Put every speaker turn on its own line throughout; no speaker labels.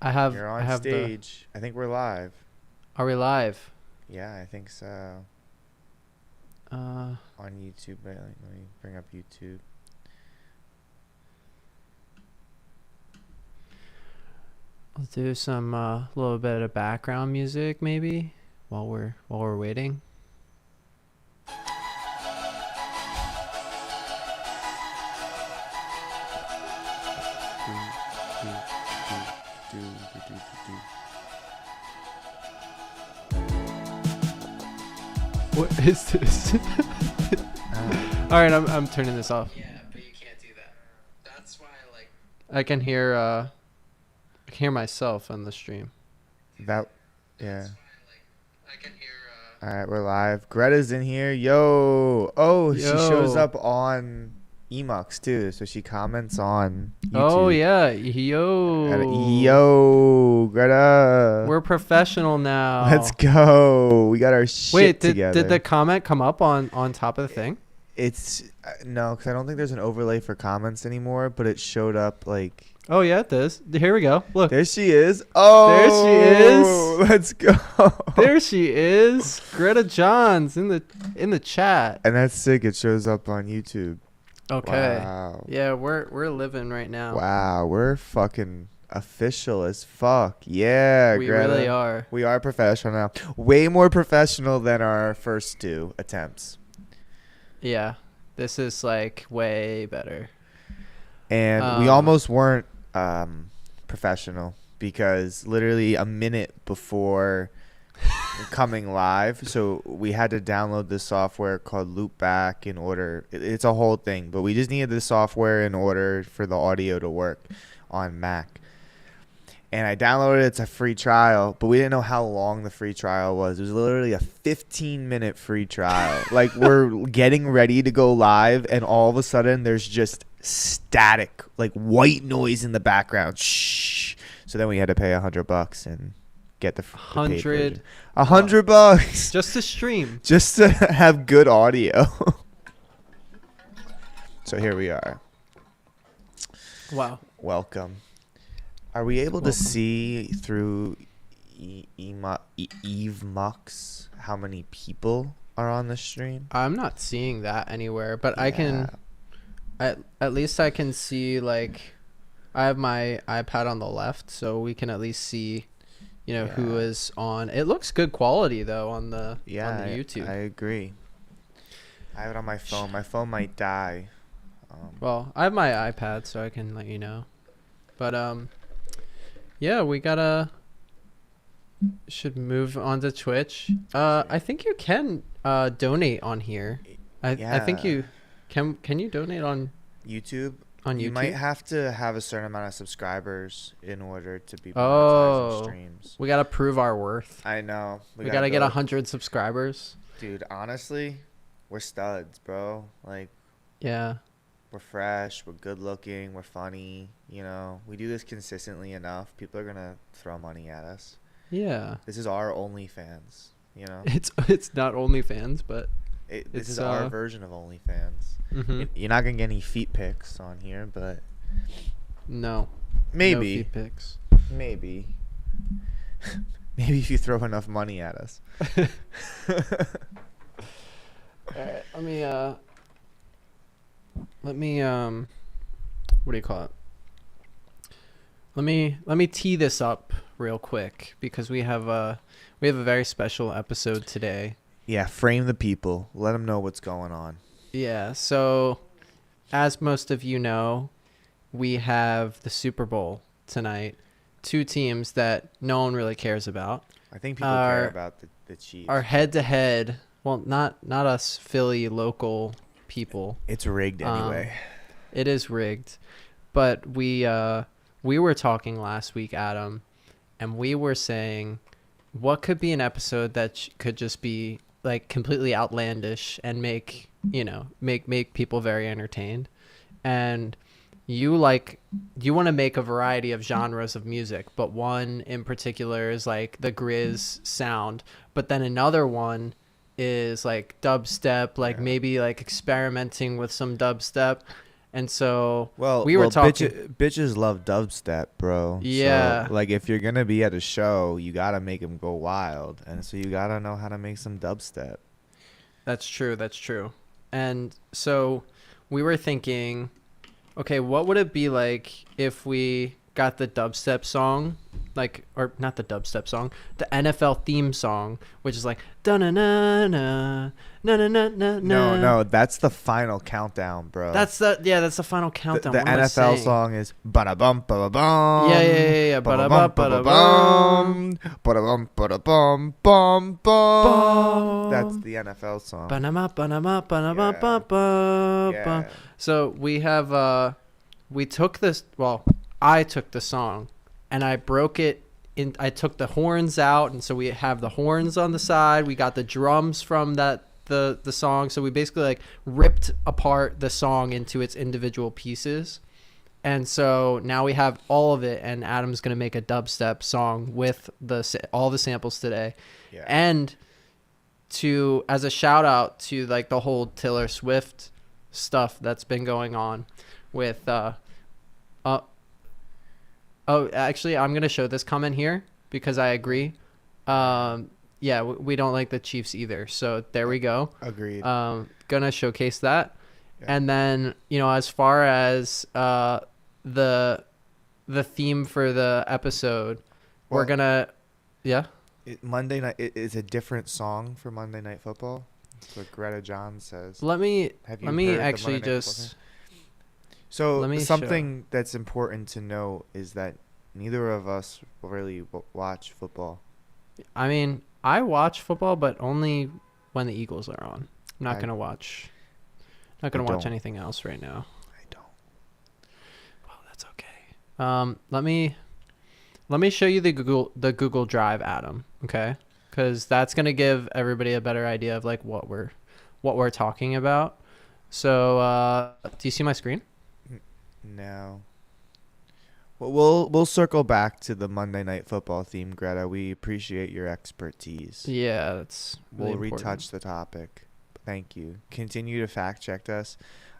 You're
I
on
have the.
stage. I think we're live.
Are we live?
Yeah, I think so.
Uh,
On YouTube. Wait, let me bring up YouTube.
let's do some little bit of background music maybe while we're waiting.
Do, do, do, do, do,
What is this?
Ah,
All right, I'm turning this off.
Yeah, but you can't do that. That's why
I can hear myself on the stream.
that. Yeah.
I can hear.
All right, we're live. Greta's in here. Yo. Oh, she shows
Yo.
up on Emux too, so she comments on YouTube.
Oh yeah,
Yo, Greta.
We're professional now.
Let's go. We got our shit
Wait,
together.
did the comment come up on top of the thing?
It's no, because I don't think there's an overlay for comments anymore, but it showed up like.
Oh yeah, it does. Here we go. Look.
There she is. Oh,
There she is.
Let's go.
There she is. Greta Johns in the chat.
And that's sick. It shows up on YouTube.
Okay.
Wow.
Yeah, we're living right now.
Wow, we're fucking official as fuck. Yeah,
We
Greta.
really are.
We are professional now. Way more professional than our first two attempts.
Yeah. This is like way better.
And we almost weren't professional because literally a minute before coming live, so we had to download this software called Loopback in order. It's a whole thing, but we just needed this software in order for the audio to work on Mac. And I downloaded it. It's a free trial, but we didn't know how long the free trial was. It was literally a 15-minute free trial. Like, we're getting ready to go live, and all of a sudden there's just static, like white noise in the background. Shh. So then we had to pay $100 and get the paid version. $100
Just to stream.
just to have good audio. So here we are.
Wow.
Welcome. Are we able to
Welcome.
see through Eve Mux how many people are on the stream?
I'm not seeing that anywhere, but I can at least I can see, like, I have my iPad on the left, so we can at least see, who
Yeah.
is on. It looks good quality though on the YouTube.
I agree. I have it on my phone. My phone might die.
Well, I have my iPad, so I can let you know. But yeah, we should move on to Twitch. I think you can donate on here. I think
Yeah.
you can you donate on
YouTube.
YouTube?
You might have to have a certain amount of subscribers in order to be monetized
Oh.
on streams.
We gotta prove our worth.
I know.
We gotta get 100 subscribers.
Dude, honestly, we're studs, bro. Like,
Yeah.
we're fresh, we're good looking, we're funny, we do this consistently enough. People are gonna throw money at us.
Yeah.
This is our OnlyFans,
It's not OnlyFans, but
this
It's,
is our version of OnlyFans.
mhm.
You're not gonna get any feet pics on here, but
No
maybe,
feed pics.
maybe if you throw enough money at us.
All right, let me what do you call it? Let me tee this up real quick because we have a very special episode today.
Yeah, frame the people. Let them know what's going on.
Yeah, so as most of you know, we have the Super Bowl tonight. Two teams that no one really cares about.
I think people care about the Chiefs.
Are head to head. Well, not us Philly local people.
It's rigged anyway.
It is rigged. But we were talking last week, Adam, and we were saying what could be an episode that could just be like completely outlandish and make people very entertained. And you want to make a variety of genres of music, but one in particular is like the Grizz sound, but then another one is like dubstep, like maybe like experimenting with some dubstep. And so
Well,
we were talking.
bitches love dubstep, bro.
Yeah.
So, like, if you're gonna be at a show, you gotta make them go wild, and so you gotta know how to make some dubstep.
That's true. That's true. And so we were thinking, okay, what would it be like if we got the dubstep song, like, or not the dubstep song, the NFL theme song, which is like da na na na na na na na.
No, that's the final countdown, bro.
That's the final countdown.
The
What am I
NFL
saying?
song is ba bum ba bum.
Yeah.
Ba-da-bum, ba-da-bum, ba-da-bum, ba-da-bum, bum, bum. That's the NFL song.
Ba-na-ma, ba-na-ma, ba-na-ma, ba-ba,
Yeah.
ba. So we have we took this. Well, I took the song, and I broke it in. I took the horns out, and so we have the horns on the side. We got the drums from the song. So we basically like ripped apart the song into its individual pieces. And so now we have all of it, and Adam's gonna make a dubstep song with all the samples today.
Yeah.
And as a shout out to like the whole Taylor Swift stuff that's been going on with actually I'm gonna show this comment here because I agree. Yeah, we don't like the Chiefs either, so there we go.
Agreed.
Gonna showcase that.
Yeah.
And then, as far as the theme for the episode, we're gonna
Monday night is a different song for Monday Night Football. That's what Greta John says.
let me
Have you
let me
heard the
actually
Monday Night
just
So
let me
something that's important to know is that neither of us really watch football.
I mean, I watch football, but only when the Eagles are on. I'm not gonna watch anything else right now.
I don't.
Well, that's okay. Let me show you the Google Drive, Adam. Okay, because that's gonna give everybody a better idea of like what we're talking about. So, do you see my screen?
No. Well, we'll circle back to the Monday Night Football theme, Greta. We appreciate your expertise.
Yeah, that's really
We'll
important.
retouch the topic. Thank you. Continue to fact check us.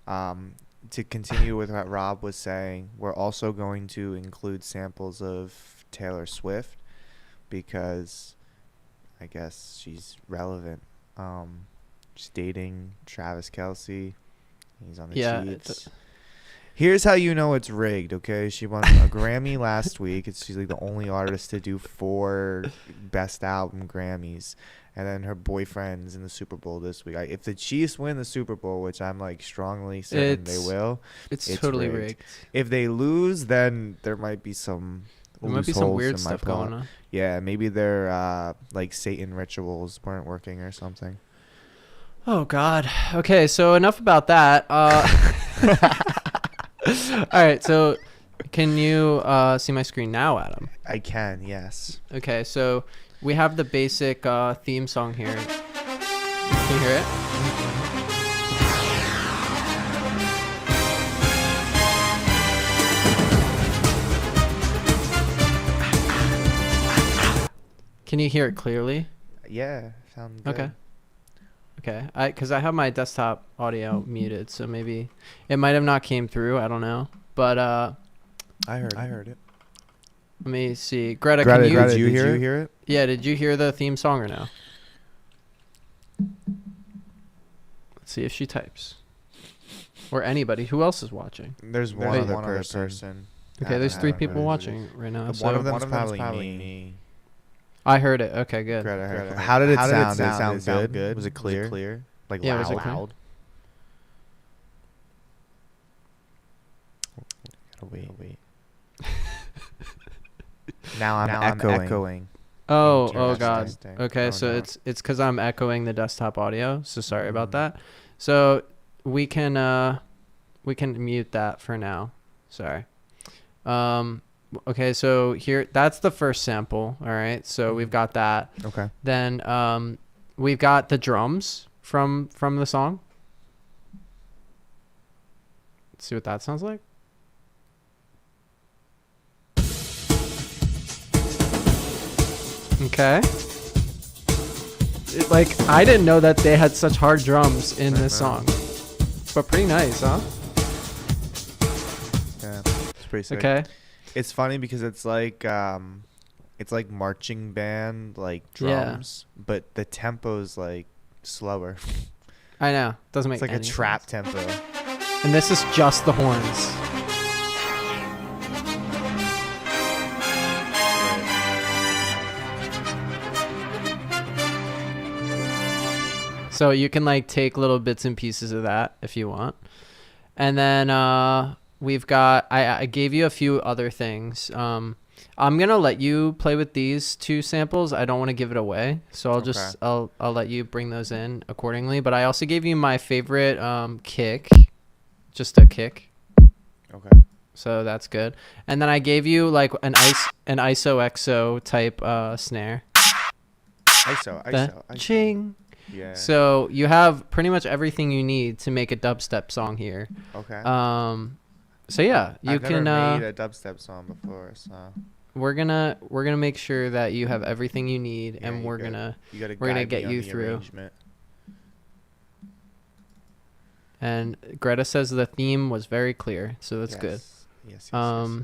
To continue with what Rob was saying, we're also going to include samples of Taylor Swift because I guess she's relevant. She's dating Travis Kelce. He's on the Chiefs. Here's how you know it's rigged, okay? She won a Grammy last week. She's like the only artist to do 4 Best Album Grammys. And then her boyfriend's in the Super Bowl this week. If the Chiefs win the Super Bowl, which I'm like strongly certain they will,
it's totally rigged.
If they lose, then there might be some
weird stuff going on.
Yeah, maybe their like Satan rituals weren't working or something.
Oh God. Okay, so enough about that. All right, so can you see my screen now, Adam?
I can, yes.
Okay, so we have the basic theme song here. Can you hear it? Can you hear it clearly?
Yeah, sounds good.
Okay. Okay, because I have my desktop audio muted, so maybe it might have not came through. I don't know, but
I heard it.
let me see. Greta,
Did
can
you hear it?
Yeah, did you hear the theme song or no? Let's see if she types, or anybody who else is watching.
There's one other person.
Okay, there's 3 people watching right now.
One of them's probably me.
I heard it. Okay, good.
Greta heard it. How did it sound? Did it sound good? Was it clear? Like
Yeah,
loud?
was it clear?
Loud? Gotta wait. Now I'm echoing.
Oh God.
Interesting.
Okay,
Oh,
so
no.
it's because I'm echoing the desktop audio. So sorry about that. So we can mute that for now. Sorry. Okay, so here that's the first sample. All right, so we've got that.
Okay.
Then we've got the drums from the song. Let's see what that sounds like. Okay. I didn't know that they had such hard drums in this song. But pretty nice, huh?
pretty sick.
Okay.
It's funny because it's like marching band, like drums, but the tempo's like slower.
I know. Doesn't make
It's like a
any
trap
sense.
tempo.
And this is just the horns. So you can like take little bits and pieces of that if you want. And then we've got, I gave you a few other things. I'm going to let you play with these two samples. I don't want to give it away. So I'll let you bring those in accordingly. But I also gave you my favorite kick, just a kick.
Okay.
So that's good. And then I gave you like an ISO type snare.
ISO.
Ching.
Yeah.
So you have pretty much everything you need to make a dubstep song here.
Okay.
So yeah,
I've never made a dubstep song before, so
we're gonna make sure that you have everything you need,
yeah,
and we're gonna
guide
get
me
you
on the
through.
arrangement.
And Greta says the theme was very clear, so that's good.
Yes.
All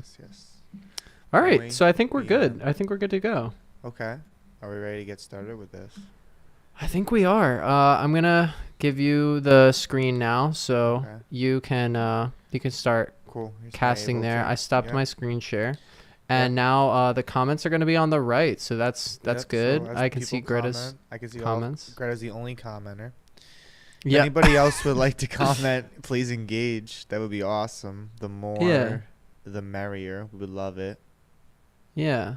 right,
we-
so I think we're
we,
good. I think we're good to go.
Okay. Are we ready to get started with this?
I think we are. I'm gonna give you the screen now, so
Okay.
you can start
Cool. Here's my
casting there.
Ableton.
I stopped
Yeah.
my screen share, and now the comments are gonna be on the right, so that's
Yep,
good.
so as
I can see
people
Greta's
comment, I can see
comments.
Greta's the only commenter. If
Yeah.
anybody else would like to comment, please engage. That would be awesome. The more, the merrier. We would love it.
Yeah,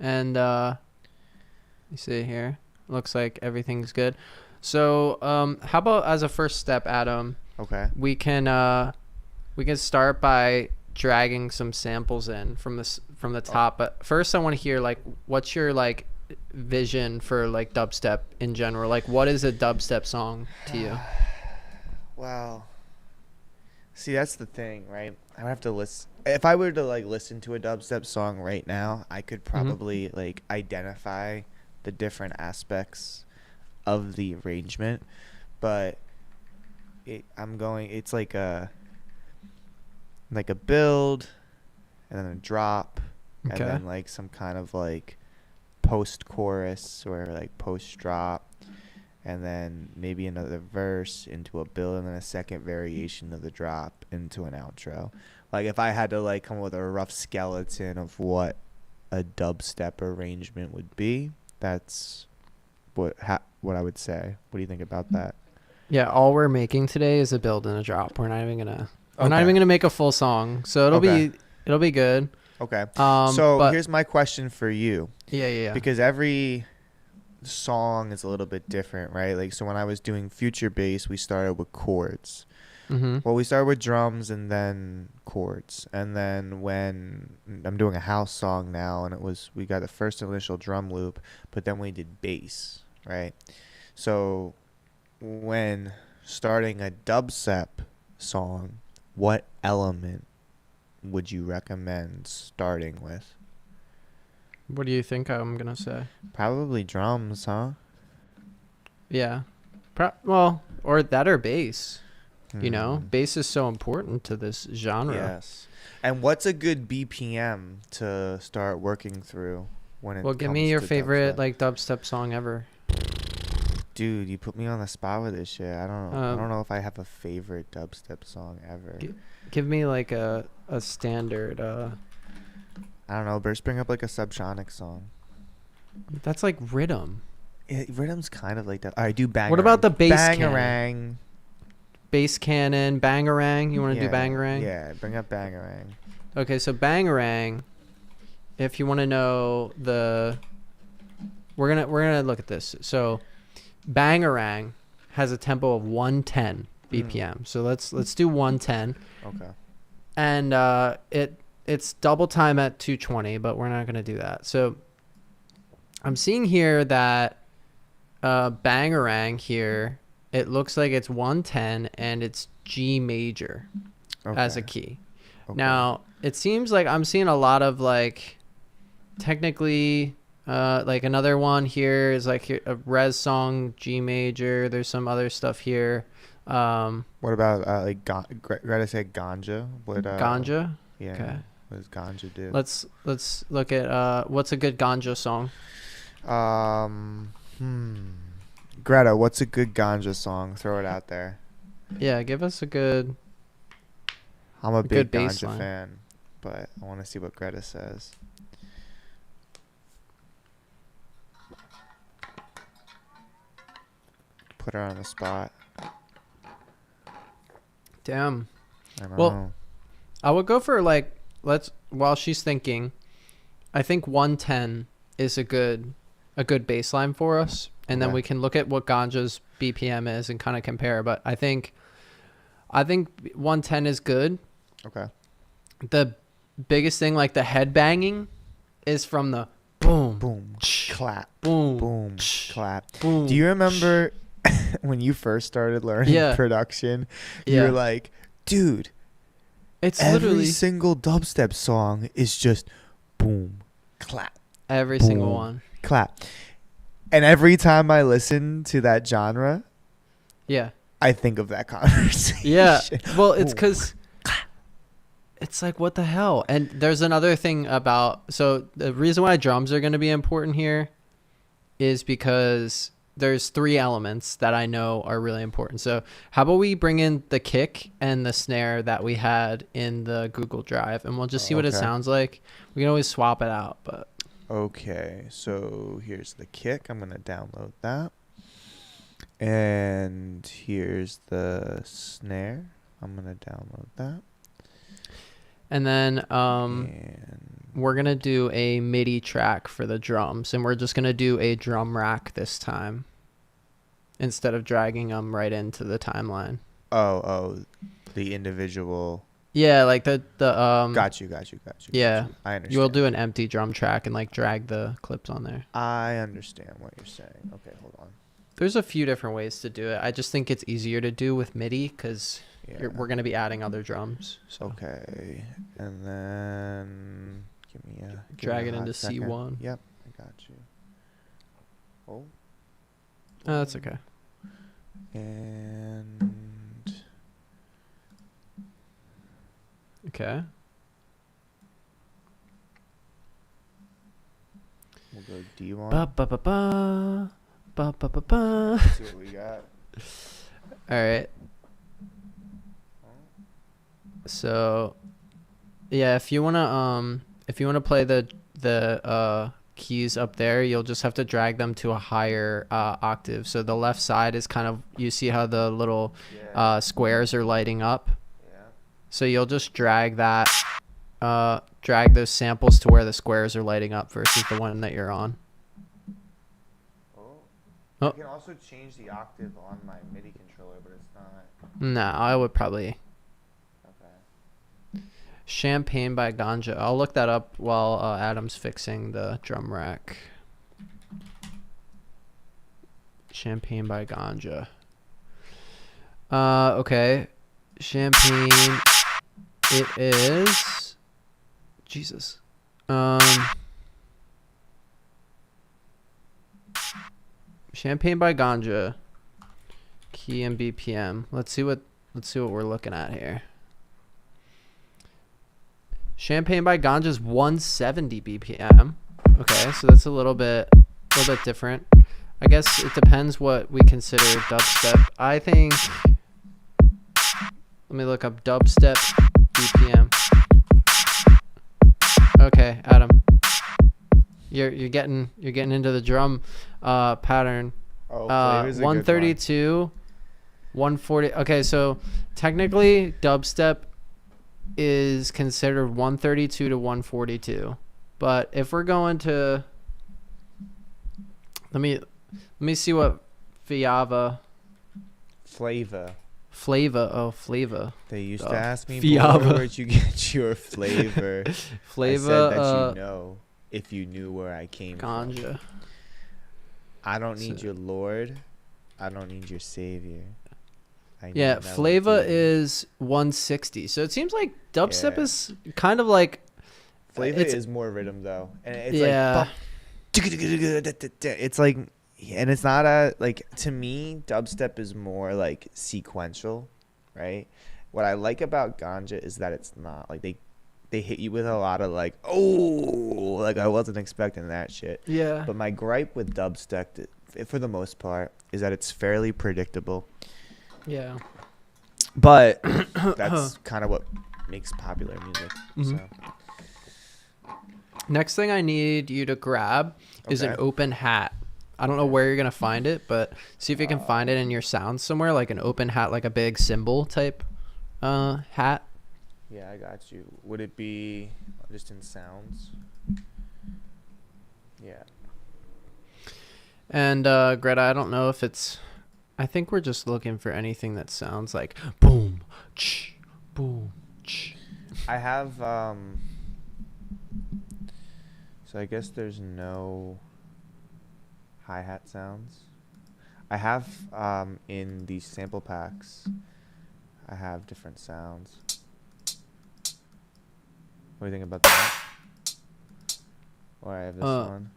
and you see here. Looks like everything's good. So how about as a first step, Adam?
Okay.
We can start by dragging some samples in from the top. But first, I want to hear like what's your like vision for like dubstep in general? Like, what is a dubstep song to you?
Well, see, that's the thing, right? I would have to listen. If I were to like listen to a dubstep song right now, I could probably like identify the different aspects of the arrangement, but it's like a build and then a drop and
Okay.
then like some kind of like post chorus or like post drop and then maybe another verse into a build and then a second variation of the drop into an outro. Like if I had to like come up with a rough skeleton of what a dubstep arrangement would be, that's what I would say. What do you think about that?
Yeah, all we're making today is a build and a drop. We're not even gonna make a full song, so it'll be good.
Okay.
So
but here's my question for you.
Yeah.
Because every song is a little bit different, right? Like so when I was doing Future Bass, we started with chords.
Mm-hmm.
Well, we started with drums and then chords. And then when I'm doing a house song now, and we got the first initial drum loop, but then we did bass, right? So when starting a dubstep song, what element would you recommend starting with?
What do you think I'm gonna say?
Probably drums, huh?
Yeah. Or that or bass. You know,
Hmm.
bass is so important to this genre.
Yes. And what's a good BPM to start working through when it
Well, give
comes
me your
to
favorite
dubstep?
like dubstep song ever.
Dude, you put me on the spot with this shit. I don't
Um,
know if I have a favorite dubstep song ever.
Give me like a standard.
I don't know. Burst bring up like a Subsonic song.
That's like rhythm.
Rhythm's kind of like that. All right, do Bangarang.
What about the bass
Bangarang?
Bass cannon, Bangarang. You want to do Bangarang?
Yeah, bring up Bangarang.
Okay, so Bangarang. If you want to know we're gonna look at this. So, Bangarang has a tempo of 110 BPM. So let's do 110.
Okay.
And it's double time at 220, but we're not gonna do that. So I'm seeing here that Bangarang here, it looks like it's 110 and it's G major as a key.
Okay.
Now it seems like I'm seeing a lot of like technically like another one here is like a Res song G major. There's some other stuff here.
What about like Greta said ganja? What
Ganja.
Yeah.
Okay.
What does ganja do?
Let's look at what's a good ganja song.
Greta, what's a good ganja song? Throw it out there.
Yeah, give us a good.
I'm a
good
big
bass
ganja
line.
fan, but I want to see what Greta says. Put her on the spot.
Damn.
I don't
Well,
know.
I would go for while she's thinking, I think 110 is a good baseline for us, and then
Okay.
we can look at what ganja's BPM is and kind of compare. But I think 110 is good.
Okay.
The biggest thing, like the head banging, is from the boom,
Boom. Clap.
boom,
Boom. Clap.
boom.
Do you remember when you first started learning
Yeah.
production? You
Yeah.
were like, dude,
It's
every
literally
single dubstep song is just boom, clap,
every
boom.
single one.
clap. And every time I listen to that genre,
Yeah.
I think of that conversation.
Yeah. Well, it's
Boom.
because it's like, what the hell? And there's another thing about, so the reason why drums are going to be important here is because there's 3 elements that I know are really important. So how about we bring in the kick and the snare that we had in the Google Drive, and we'll just see what it
Okay.
sounds like. We can always swap it out, but
Okay, so here's the kick. I'm going to download that. And here's the snare. I'm going to download that.
and then
And
we're going to do a MIDI track for the drums, and we're just going to do a drum rack this time instead of dragging them right into the timeline.
oh, the individual.
Yeah, like the
Got you.
Yeah.
I understand.
you will do an empty drum track and like drag the clips on there.
I understand what you're saying. Okay, hold on.
There's a few different ways to do it. I just think it's easier to do with MIDI because
Yeah.
we're going to be adding other drums. So
Okay, and then give me a
Drag it
hot
into
second.
C1.
Yep, I got you. Oh,
Oh, that's okay.
and
Okay.
we'll go D1.
Ba ba ba ba ba ba ba ba.
Let's see what we got.
All right. So, yeah, if you wanna play the keys up there, you'll just have to drag them to a higher octave. So the left side is kind of, you see how the little
Yeah.
squares are lighting up.
Yeah.
So you'll just drag those samples to where the squares are lighting up versus the one that you're on.
Oh.
Oh.
I can also change the octave on my MIDI controller, but it's not.
No, I would probably.
Okay.
Champagne by Ganja. I'll look that up while Adam's fixing the drum rack. Champagne by Ganja. Okay. Champagne. It is. Jesus. Champagne by Ganja. Key and BPM. Let's see what we're looking at here. Champagne by Ganja is 170 BPM. Okay, so that's a little bit different. I guess it depends what we consider dubstep. I think. Let me look up dubstep BPM. Okay, Adam. You're getting into the drum pattern.
Oh, Flavor's a good one.
132, 140. Okay, so technically dubstep is considered 132 to 142, but if we're going to, let me see what Flavor.
They used
Oh,
to ask me,
Fiava.
"Boy, where'd you get your flavor?" I
Flavor
said that you know if you knew where I came from.
Ganja.
I don't need
So-
your Lord. I don't need your Savior. I need
Yeah,
melody.
Flavor is 160. So it seems like dubstep
Yeah.
is kind of like
Flavor
it's-
is more rhythm though, and it's
yeah.
it's like, and it's not a like, to me dubstep is more like sequential, right? What I like about ganja is that it's not like they hit you with a lot of like, oh, like I wasn't expecting that shit.
Yeah.
But my gripe with dubstep, for the most part, is that it's fairly predictable.
Yeah.
But that's kind of what makes popular music.
Mhm.
So.
Next thing I need you to grab is an
Okay.
open hat. I don't know where you're going to find it, but see if you can find it in your sound somewhere, like an open hat, like a big cymbal type hat.
Yeah, I got you. Would it be just in sounds? Yeah.
And Greta, I don't know if it's... I think we're just looking for anything that sounds like boom, ch, boom, ch.
I have so I guess there's no hi-hat sounds. I have in these sample packs, I have different sounds. What do you think about that? Or I have this one.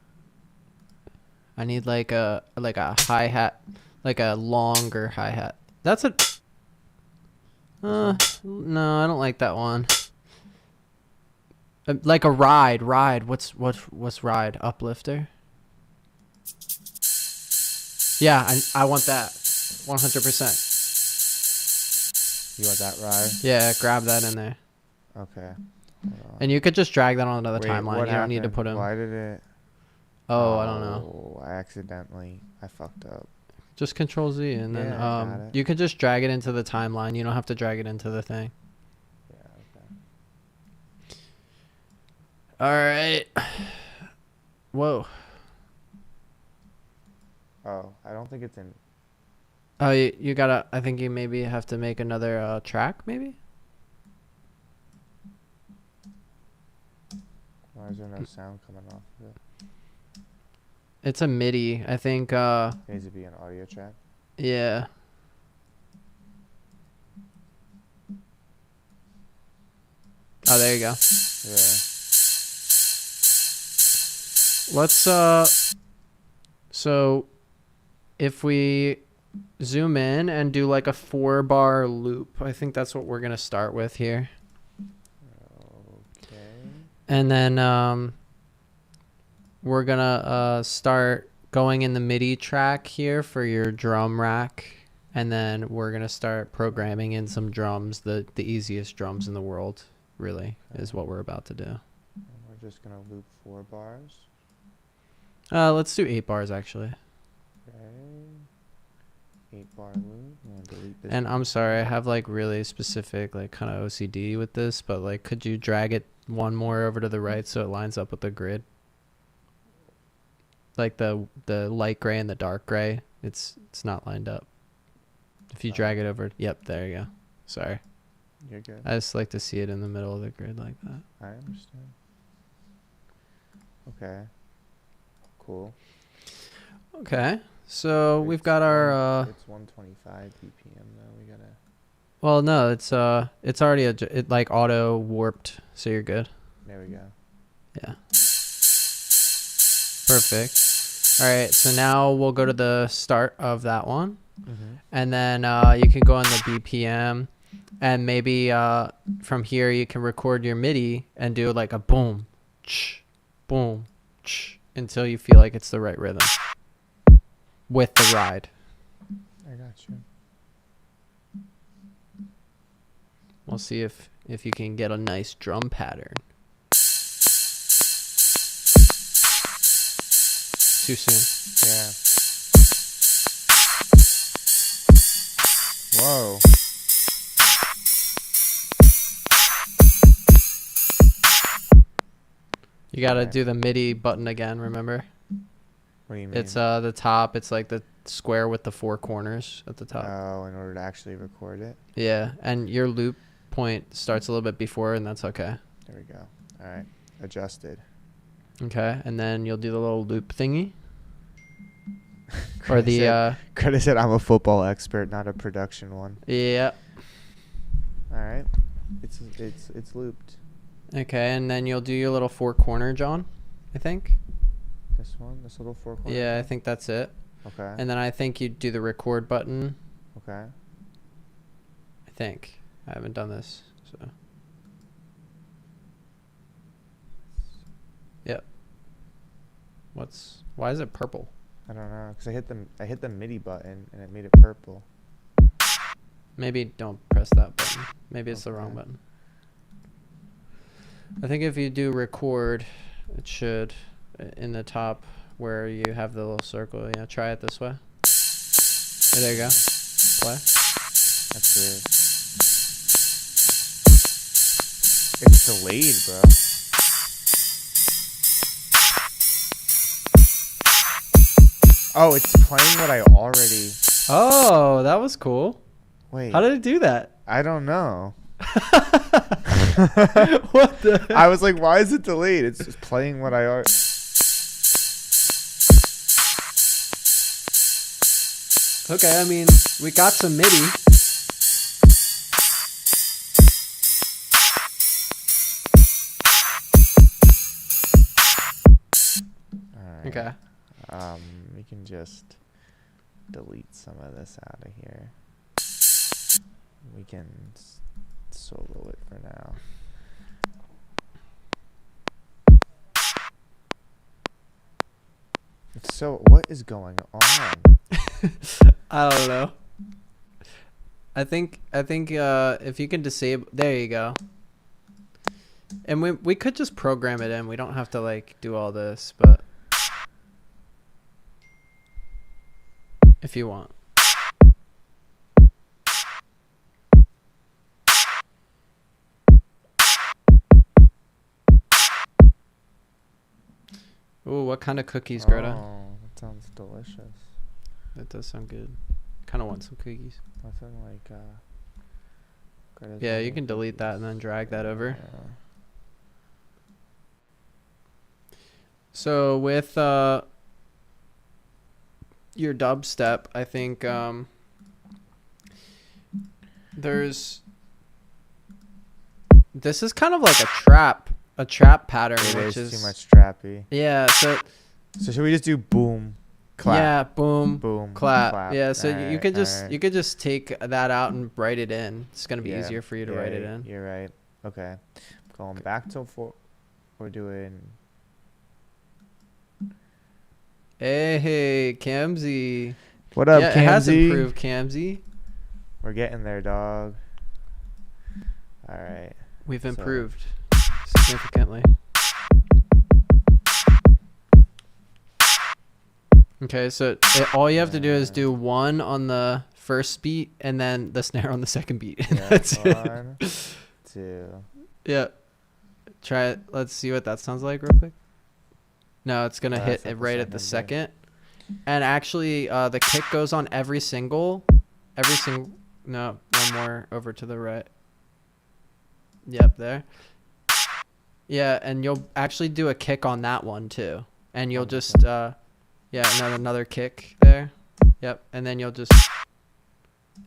I need like a hi-hat, like a longer hi-hat. That's a no, I don't like that one. Like a ride. What's ride? Uplifter? Yeah, I want that. 100%.
You want that ride?
Yeah, grab that in there.
Okay.
And you could just drag that onto the
Wait,
timeline.
what
You don't need to
happened?
put them.
Why did it?
Oh, I don't know.
I fucked up.
Just Control Z, and then
Yeah, I got it.
you could just drag it into the timeline. You don't have to drag it into the thing.
Yeah, okay.
All right. Whoa.
Oh, I don't think it's in.
Oh, you gotta. I think you maybe have to make another track, maybe.
Why is there no sound coming off of it?
It's a MIDI. I think.
It needs to be an audio track.
Yeah. Oh, there you go.
Yeah.
Let's so if we zoom in and do like a 4-bar loop, I think that's what we're gonna start with here.
Okay.
And then we're gonna start going in the MIDI track here for your drum rack, and then we're gonna start programming in some drums. The easiest drums in the world, really, is what we're about to do.
And we're just gonna loop 4 bars.
Let's do 8 bars actually.
Okay. 8-bar loop. I'm gonna delete this.
And I'm sorry, I have like really specific like kind of OCD with this, but like could you drag it one more over to the right so it lines up with the grid? Like the light gray and the dark gray, it's not lined up. If you drag it over, yep, there you go. Sorry.
You're good.
I just like to see it in the middle of the grid like that.
I understand. Okay. Cool.
Okay. So we've got our
It's 125 BPM though. We gotta.
well, no, it's already it like auto warped, so you're good.
There we go.
Yeah. Perfect. All right, so now we'll go to the start of that one.
Mm-hmm.
And then you can go on the BPM, and maybe from here you can record your MIDI and do like a boom, ch, until you feel like it's the right rhythm with the ride.
I got you.
We'll see if you can get a nice drum pattern. Too soon.
Yeah. Whoa.
You gotta
Okay.
do the MIDI button again, remember?
What do you mean?
It's the top, it's like the square with the 4 corners at the top.
Oh, in order to actually record it.
Yeah, and your loop point starts a little bit before, and that's okay.
There we go. All right. Adjusted.
Okay, and then you'll do the little loop thingy. Or the
Credit said I'm a football expert, not a production one.
yeah.
All right. It's looped.
Okay, and then you'll do your little 4 corner, John, I think.
This one, this little 4 corner.
Yeah, I think that's it.
Okay.
And then I think you do the record button.
Okay.
I think. I haven't done this, so. Why is it purple?
I don't know, because I hit the MIDI button and it made it purple.
Maybe don't press that button. Maybe it's the wrong
Okay.
button. I think if you do record, it should in the top where you have the little circle. Yeah, try it this way. Yeah, there you go. Play.
That's weird. It's delayed, bro. Oh, it's playing what I already...
Oh, that was cool.
Wait.
How did it do that?
I don't know.
What the?
I was like, why is it delayed? It's just playing what I already...
Okay, I mean, we got some MIDI.
Alright.
Okay.
We can just delete some of this out of here. We can solo it for now. So, what is going on?
I don't know. I think if you can disable, there you go. And we could just program it in. We don't have to like do all this, but if you want. Ooh, what kind of cookies, Greta?
Oh, that sounds delicious.
That does sound good. Kind of want some cookies.
Nothing like Greta's
Yeah, you
Mobile
can delete that
Cookies.
and then drag that over.
Yeah.
So with your dubstep, I think this is kind of like a trap pattern,
It
which
is
is
too much trappy.
yeah. So
So should we just do boom, clap,
yeah, boom,
boom,
clap. Yeah, so you
Alright,
could just
alright.
you could just take that out and write it in. It's gonna be
Yeah,
easier for you to write it in.
You're right. Okay, going back to we're doing.
Hey, Camzy.
What up,
Yeah, it has
Kamzy?
improved, Camzy.
We're getting there, dog. All right.
We've
So-
improved significantly. Okay, so all you have to do is do one on the first beat and then the snare on the second beat. And
Yeah,
that's it.
1, 2.
Yeah. Try it. Let's see what that sounds like real quick. No, it's going to hit
That's not
it
the
right at the
second
second. And actually, the kick goes on every single. No, one more over to the right. Yep, there. Yeah, and you'll actually do a kick on that one too. And you'll just, yeah, another kick there. Yep, and then you'll just,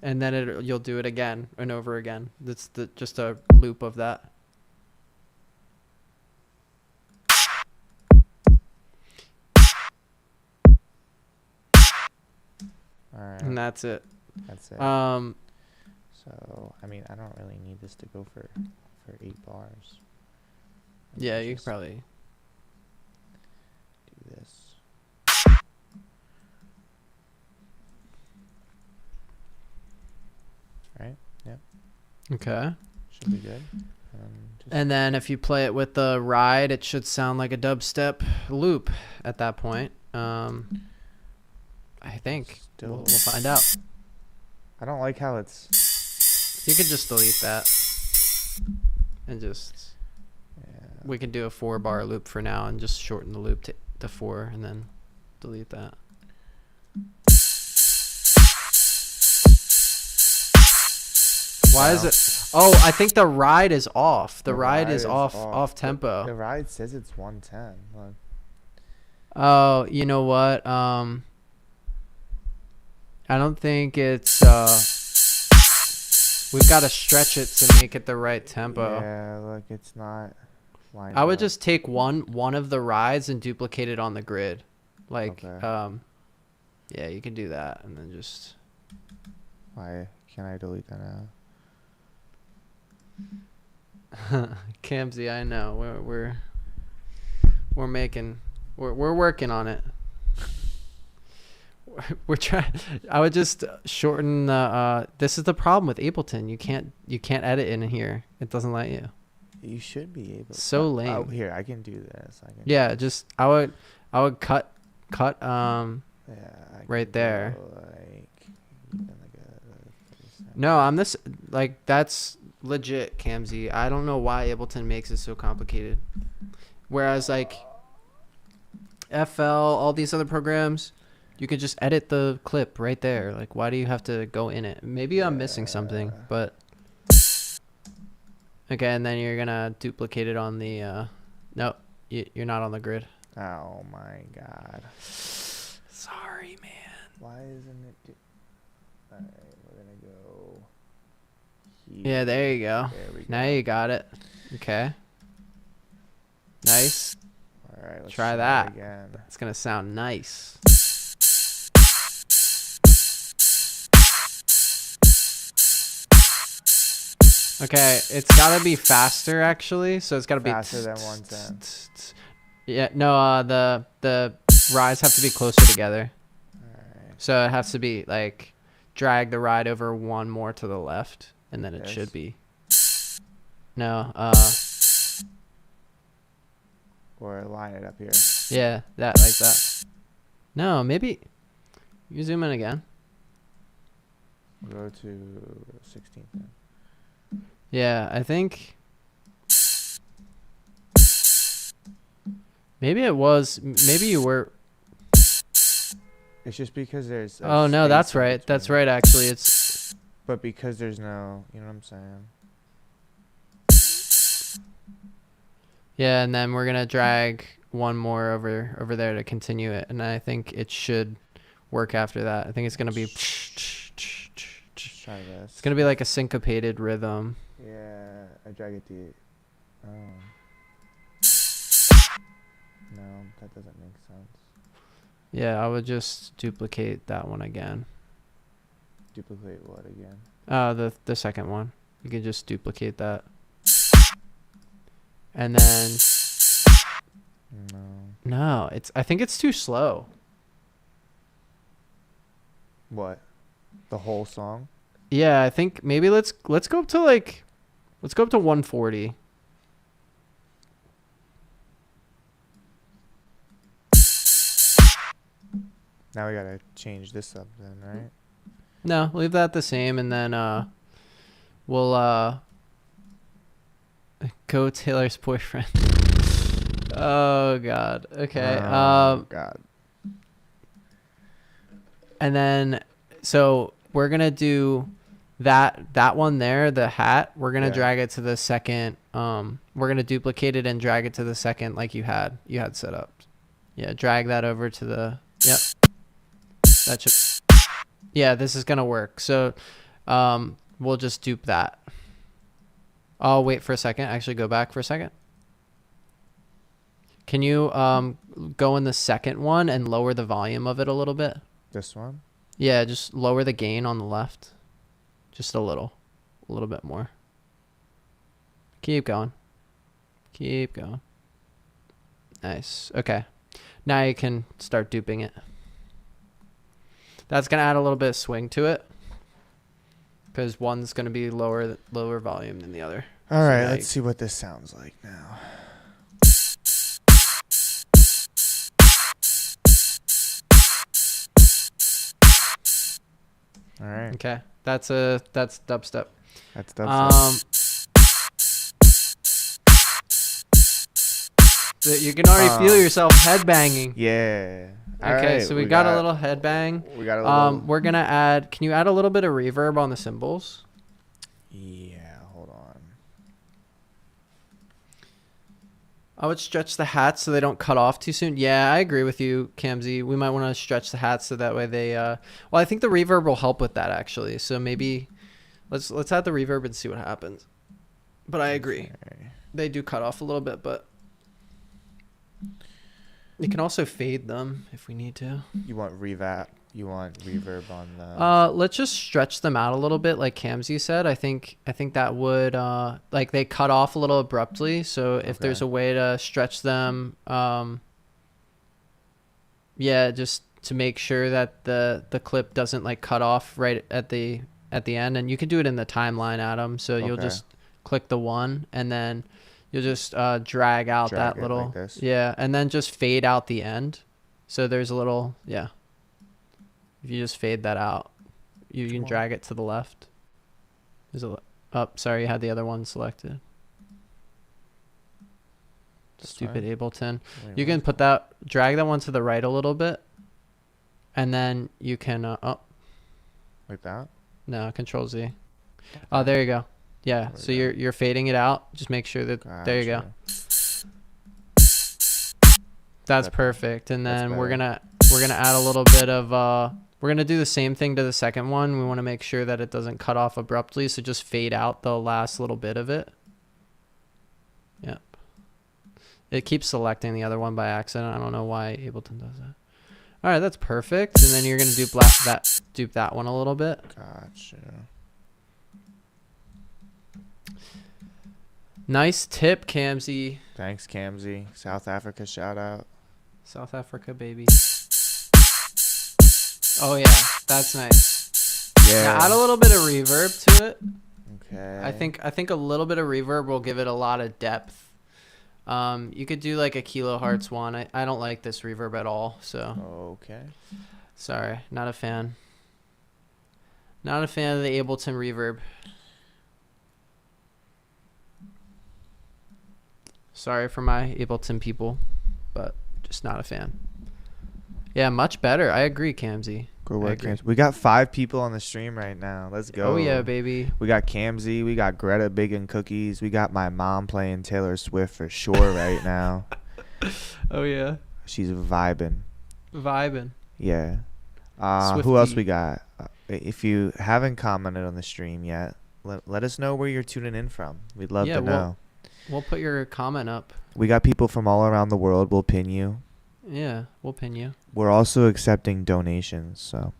and then you'll do it again and over again. That's just a loop of that.
All right.
And that's it.
That's it. So I mean, I don't really need this to go for 8 bars. I
Yeah,
can
you could
just
probably.
do this. Right. Yep.
Okay.
Should be good.
And then if you play it with the ride, it should sound like a dubstep loop at that point. I think.
Still-
We'll find out.
I don't like how it's.
You could just delete that. And just.
Yeah.
We could do a 4-bar loop for now and just shorten the loop to 4 and then delete that. Why is it? Oh, I think the ride is off. The ride is off tempo.
The ride says it's 110. Look.
Oh, you know what? I don't think it's we've got to stretch it to make it the right tempo.
Yeah, look, it's not lined
I would
up.
just take one of the rides and duplicate it on the grid. Like
Okay.
yeah, you can do that and then just
Why can't I delete that now?
Camzy, I know. We're making We're working on it. We're trying. I would just shorten the. This is the problem with Ableton. You can't edit in here. It doesn't let you.
You should be able.
So
Oh,
lame.
here I can do this.
Yeah, just I would cut
Yeah,
right there.
Like, even like a 30
No, I'm this like that's legit, Camzy. I don't know why Ableton makes it so complicated. Whereas like FL, all these other programs, you could just edit the clip right there. Like, why do you have to go in it? Maybe I'm missing something, but okay. And then you're gonna duplicate it on the. No, you're not on the grid.
Oh my god.
Sorry, man.
Why isn't it? Alright, we're gonna go.
Yeah, there you go.
There we go.
Now you got it. Okay. Nice.
Alright, let's
Try
it
that.
again.
It's gonna sound nice. Okay, it's gotta be faster actually. So it's gotta be
Faster than 110.
Yeah, no, the rides have to be closer together.
Alright.
So it has to be like drag the ride over one more to the left, and then it
This?
should be. No,
Or line it up here.
yeah, that like that. No, maybe you zoom in again.
Go to 16th then.
Yeah, I think maybe it was. Maybe you were.
It's just because there's. a
Oh no,
space
that's
in
right. That's
between.
right. Actually, it's.
But because there's no, you know what I'm saying?
Yeah, and then we're gonna drag one more over there to continue it, and I think it should work after that. I think it's gonna be.
Let's try this.
It's gonna be like a syncopated rhythm.
Yeah, I drag it to. Oh. No, that doesn't make sense.
Yeah, I would just duplicate that one again.
Duplicate what again?
The second one. You can just duplicate that. And then no, I think it's too slow.
What? The whole song?
Yeah, I think maybe let's go up to 140.
Now we gotta change this up then, right?
No, leave that the same, and then we'll go Taylor's boyfriend. Oh god. Okay.
Oh, God.
And then so we're gonna do that one there, the hat. We're gonna drag it to the second. We're gonna duplicate it and drag it to the second like you had set up. Yeah, drag that over to the. Yep. That should. Yeah, this is gonna work. So, we'll just dupe that. I'll wait for a second. Actually, go back for a second. Can you go in the second one and lower the volume of it a little bit?
This one?
Yeah, just lower the gain on the left. Just a little bit more. Keep going. Keep going. Nice. Okay. Now you can start duping it. That's going to add a little bit of swing to it, because one's going to be lower volume than the other.
All right, let's see what this sounds like now. All right.
Okay. That's dubstep.
That's dubstep.
You can already feel yourself headbanging.
Yeah.
Okay, so we got a little headbang.
We got a little.
We're gonna add. Can you add a little bit of reverb on the cymbals?
Yeah. Hold on.
I would stretch the hats so they don't cut off too soon. Yeah, I agree with you, Camzy. We might want to stretch the hats so that way they. Well, I think the reverb will help with that actually. So maybe let's add the reverb and see what happens. But I agree.
Okay.
They do cut off a little bit, but you can also fade them if we need to.
You want reverb on the.
Let's just stretch them out a little bit, like Camzy said. I think that would like they cut off a little abruptly. So if there's a way to stretch them, Yeah, just to make sure that the clip doesn't like cut off right at the end, and you can do it in the timeline, Adam. So you'll
Okay.
just click the one, and then you'll just drag out
Drag
that
it
little
like this.
yeah, and then just fade out the end. So there's a little yeah. If you just fade that out, you can drag it to the left. There's a sorry, you had the other one selected. Stupid Ableton.
Wait,
You can put that, drag that one to the right a little bit, and then you can
like that.
no, Control Z. Oh, there you go. Yeah,
There
so
we go.
you're fading it out. Just make sure that there you go. That's perfect. And
That's
then
better.
we're gonna add a little bit of we're gonna do the same thing to the second one. We want to make sure that it doesn't cut off abruptly, so just fade out the last little bit of it. Yep. It keeps selecting the other one by accident. I don't know why Ableton does that. All right, that's perfect. And then you're gonna dupe that one a little bit.
Gotcha.
Nice tip, Camzy.
Thanks, Camzy. South Africa shout out.
South Africa, baby. Oh yeah, that's nice.
Yeah.
Now add a little bit of reverb to it.
Okay.
I think a little bit of reverb will give it a lot of depth. You could do like a kilohertz one. I don't like this reverb at all, so
Okay.
sorry, not a fan. Not a fan of the Ableton reverb. Sorry for my Ableton people, but just not a fan. Yeah, much better. I agree, Camzy.
Good
I
work,
agree.
Camzy. We got 5 people on the stream right now. Let's go.
Oh yeah, baby.
We got Camzy. We got Greta Biggin Cookies. We got my mom playing Taylor Swift for sure right now.
Oh yeah.
She's vibing.
Vibing.
Yeah. Who else
Swifty.
we got? If you haven't commented on the stream yet, let us know where you're tuning in from. We'd love
Yeah,
to know.
We'll put your comment up.
We got people from all around the world. We'll pin you.
Yeah, we'll pin you.
We're also accepting donations. So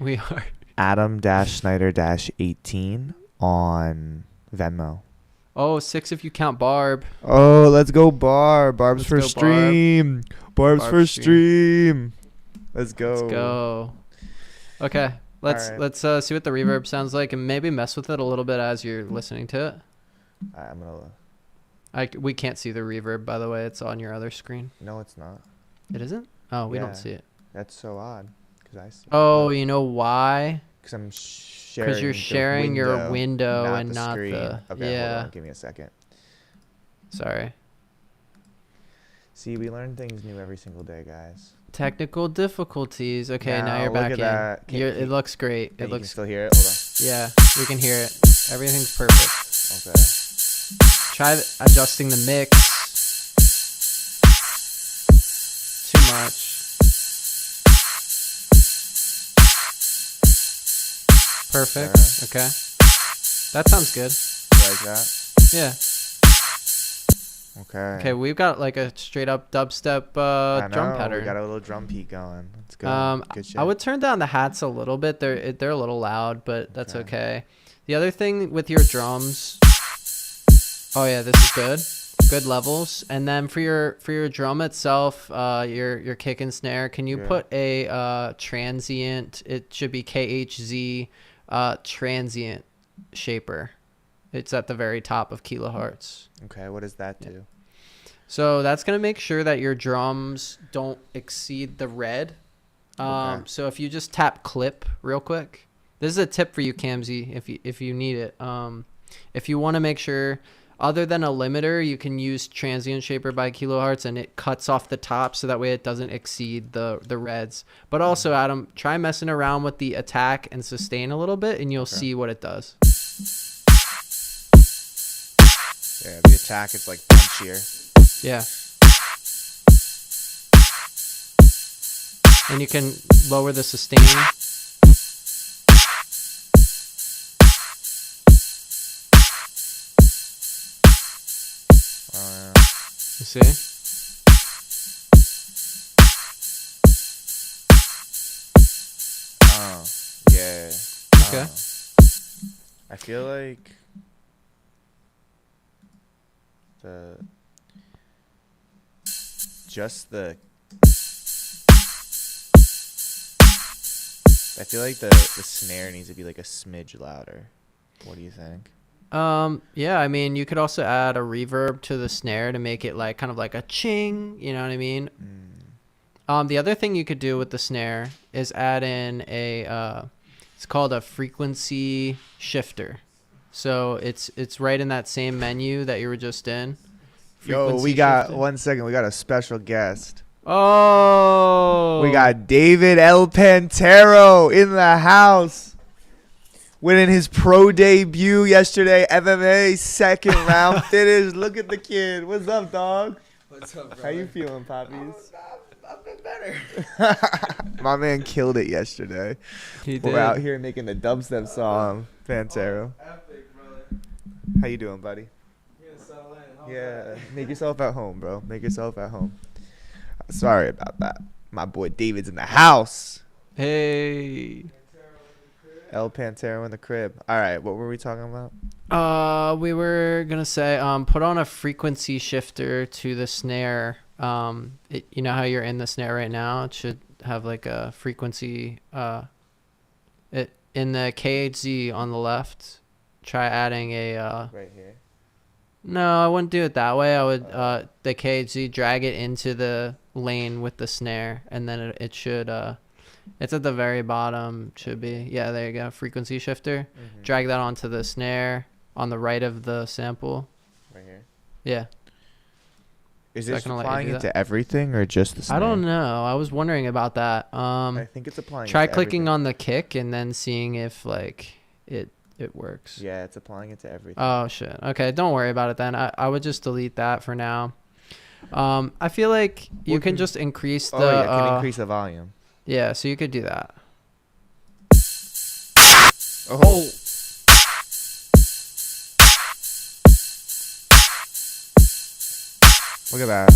We are.
Adam-Schneider-18 on Venmo.
Oh, 6 if you count Barb.
Oh, let's go Barb's
Let's
for
go, Barb.
stream. Barb's for
Barb
stream. Let's go.
Let's go. Okay, let's
Alright.
let's see what the reverb sounds like, and maybe mess with it a little bit as you're listening to it.
I'm gonna.
We can't see the reverb, by the way. It's on your other screen.
No, it's not.
It isn't? Oh, we
Yeah.
don't see it.
That's so odd. Cause I see.
Oh, you know why?
Because I'm sharing.
Because you're sharing your window and
the
not
screen.
the.
Okay,
yeah.
hold on. Give me a second.
Sorry.
See, we learn things new every single day, guys.
Technical difficulties. Okay, now you're
look
back
at
in.
that.
It looks great.
Yeah,
It
you can
looks.
still hear it. Hold on.
Yeah, we can hear it. Everything's perfect.
Okay.
Try adjusting the mix. Too much. Perfect. Okay. That sounds good.
You like that?
Yeah.
Okay.
Okay, we've got like a straight up dubstep
I
drum
know,
pattern.
We got a little drum beat going. Let's go. Good shit.
I would turn down the hats a little bit. They're a little loud, but that's okay. The other thing with your drums. Oh yeah, this is good. Good levels. And then for your drum itself, your kick and snare, can you put a transient? It should be KHZ transient shaper. It's at the very top of kilohertz.
Okay, what does that do?
So that's going to make sure that your drums don't exceed the red.
Okay.
So if you just tap clip real quick, this is a tip for you, Camzy, if you need it. If you want to make sure, other than a limiter, you can use transient shaper by kilohertz, and it cuts off the top so that way it doesn't exceed the reds. But also, Adam, try messing around with the attack and sustain a little bit, and you'll see what it does.
Yeah, the attack is like punchier.
Yeah. And you can lower the sustain. You see?
Oh, yeah.
Okay.
I feel like just the I feel like the snare needs to be like a smidge louder. What do you think?
Yeah, I mean, you could also add a reverb to the snare to make it like kind of like a ching, you know what I mean? The other thing you could do with the snare is add in it's called a frequency shifter. So it's right in that same menu that you were just in.
Yo, we got 1 second. We got a special guest.
Oh,
We got David El Pantero in the house. Winning his pro debut yesterday, MMA second round finish. Look at the kid. What's up, dog?
What's up, bro?
How you feeling, Poppies?
I've been better.
My man killed it yesterday.
he did.
We're out here making the dubstep song, Pantero.
Epic, brother.
How you doing, buddy?
You're gonna settle in.
Yeah, make yourself at home, bro. Make yourself at home. Sorry about that. My boy David's in the house.
Hey.
El Pantero in the crib. All right, what were we talking about?
We were gonna say, put on a frequency shifter to the snare. You know how you're in the snare right now? It should have like a frequency. It in the KHZ on the left. Try adding a.
Right here.
No, I wouldn't do it that way. I would the KHZ drag it into the lane with the snare, and then it should. It's at the very bottom. Should be. Yeah, there you go. Frequency shifter.
Mm-hmm.
Drag that onto the snare on the right of the sample.
Right here.
Yeah.
Is
So I
this
can let you
applying
do
it to everything or just the snare?
I don't know. I was wondering about that.
I think it's applying.
Try
it to
clicking
everything.
on the kick and then seeing if like it works.
Yeah, it's applying it to everything.
Oh shit. Okay, don't worry about it then. I would just delete that for now. I feel like you
What
can
can-
just increase the.
Oh, yeah, can increase the volume.
Yeah, so you could do that.
Oh. Look at that.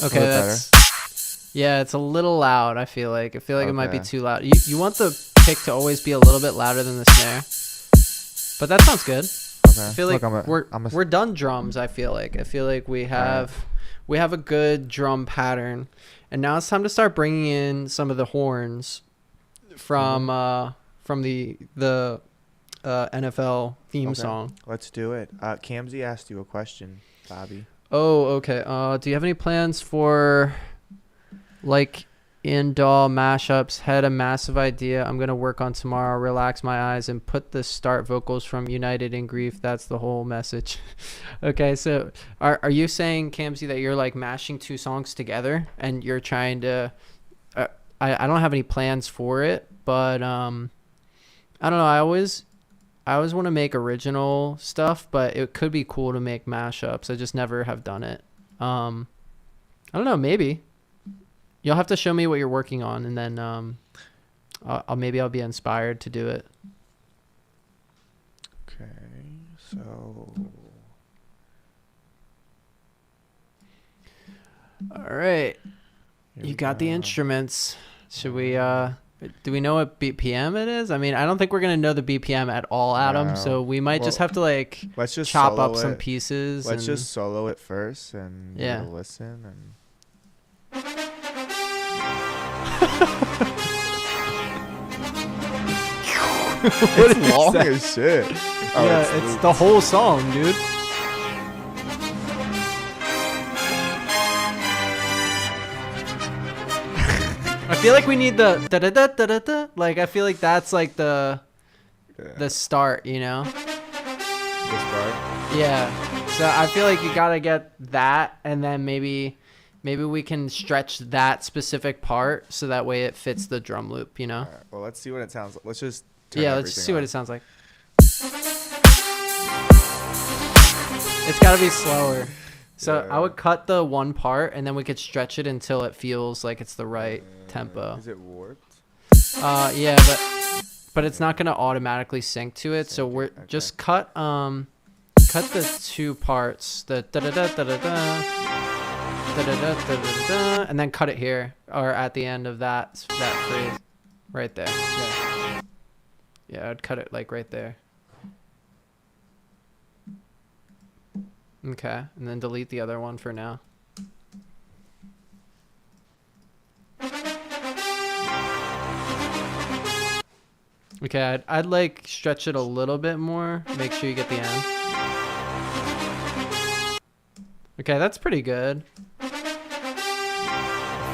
Okay,
bit
that's. Yeah, it's a little loud. I feel like it might be
Okay.
too loud. You want the kick to always be a little bit louder than the snare, but that sounds good.
Okay.
I feel like
Look,
we're done drums. I feel like we have a good drum pattern, and now it's time to start bringing in some of the horns from the NFL theme
Okay.
song.
Let's do it. Kamzy asked you a question, Bobby.
Oh, okay. Do you have any plans for like in-DAW mashups? Had a massive idea I'm gonna work on tomorrow. Relax my eyes and put the start vocals from United in Grief. That's the whole message. Okay, so are you saying, Kamzy, that you're like mashing two songs together and you're trying to? I don't have any plans for it, but I don't know. I always want to make original stuff, but it could be cool to make mashups. I just never have done it. I don't know. Maybe you'll have to show me what you're working on, and then I'll be inspired to do it.
Okay, so
All right,
here
you
we
got the
go.
instruments. Should we? Do we know what BPM it is? I mean, I don't think we're gonna know the BPM at all, Adam.
No.
So we might just
Well,
have to like
Let's just
chop
solo
up some
it.
pieces.
Let's
and
just solo it first and
Yeah.
give it a listen and. It's long as shit. Oh,
yeah, it's
looped.
the whole song, dude. I feel like we need the da da da da da da. Like I feel like that's like the
Yeah.
start, you know?
This part.
Yeah. So I feel like you gotta get that, and then maybe we can stretch that specific part so that way it fits the drum loop, you know?
All right, well, let's see what it sounds like. Let's just. Turn
Yeah, let's see what
everything
it sounds like. It's gotta be slower. So
Yeah.
I would cut the one part, and then we could stretch it until it feels like it's the right
on.
tempo.
Is it warped?
Yeah, but it's not gonna automatically sync to it. So
Sync it,
we're
okay.
just cut the two parts, the da da da da da da da da da da, and then cut it here or at the end of that phrase, right there. Yeah, I'd cut it like right there. Okay, and then delete the other one for now. Okay, I'd like stretch it a little bit more. Make sure you get the end. Okay, that's pretty good. I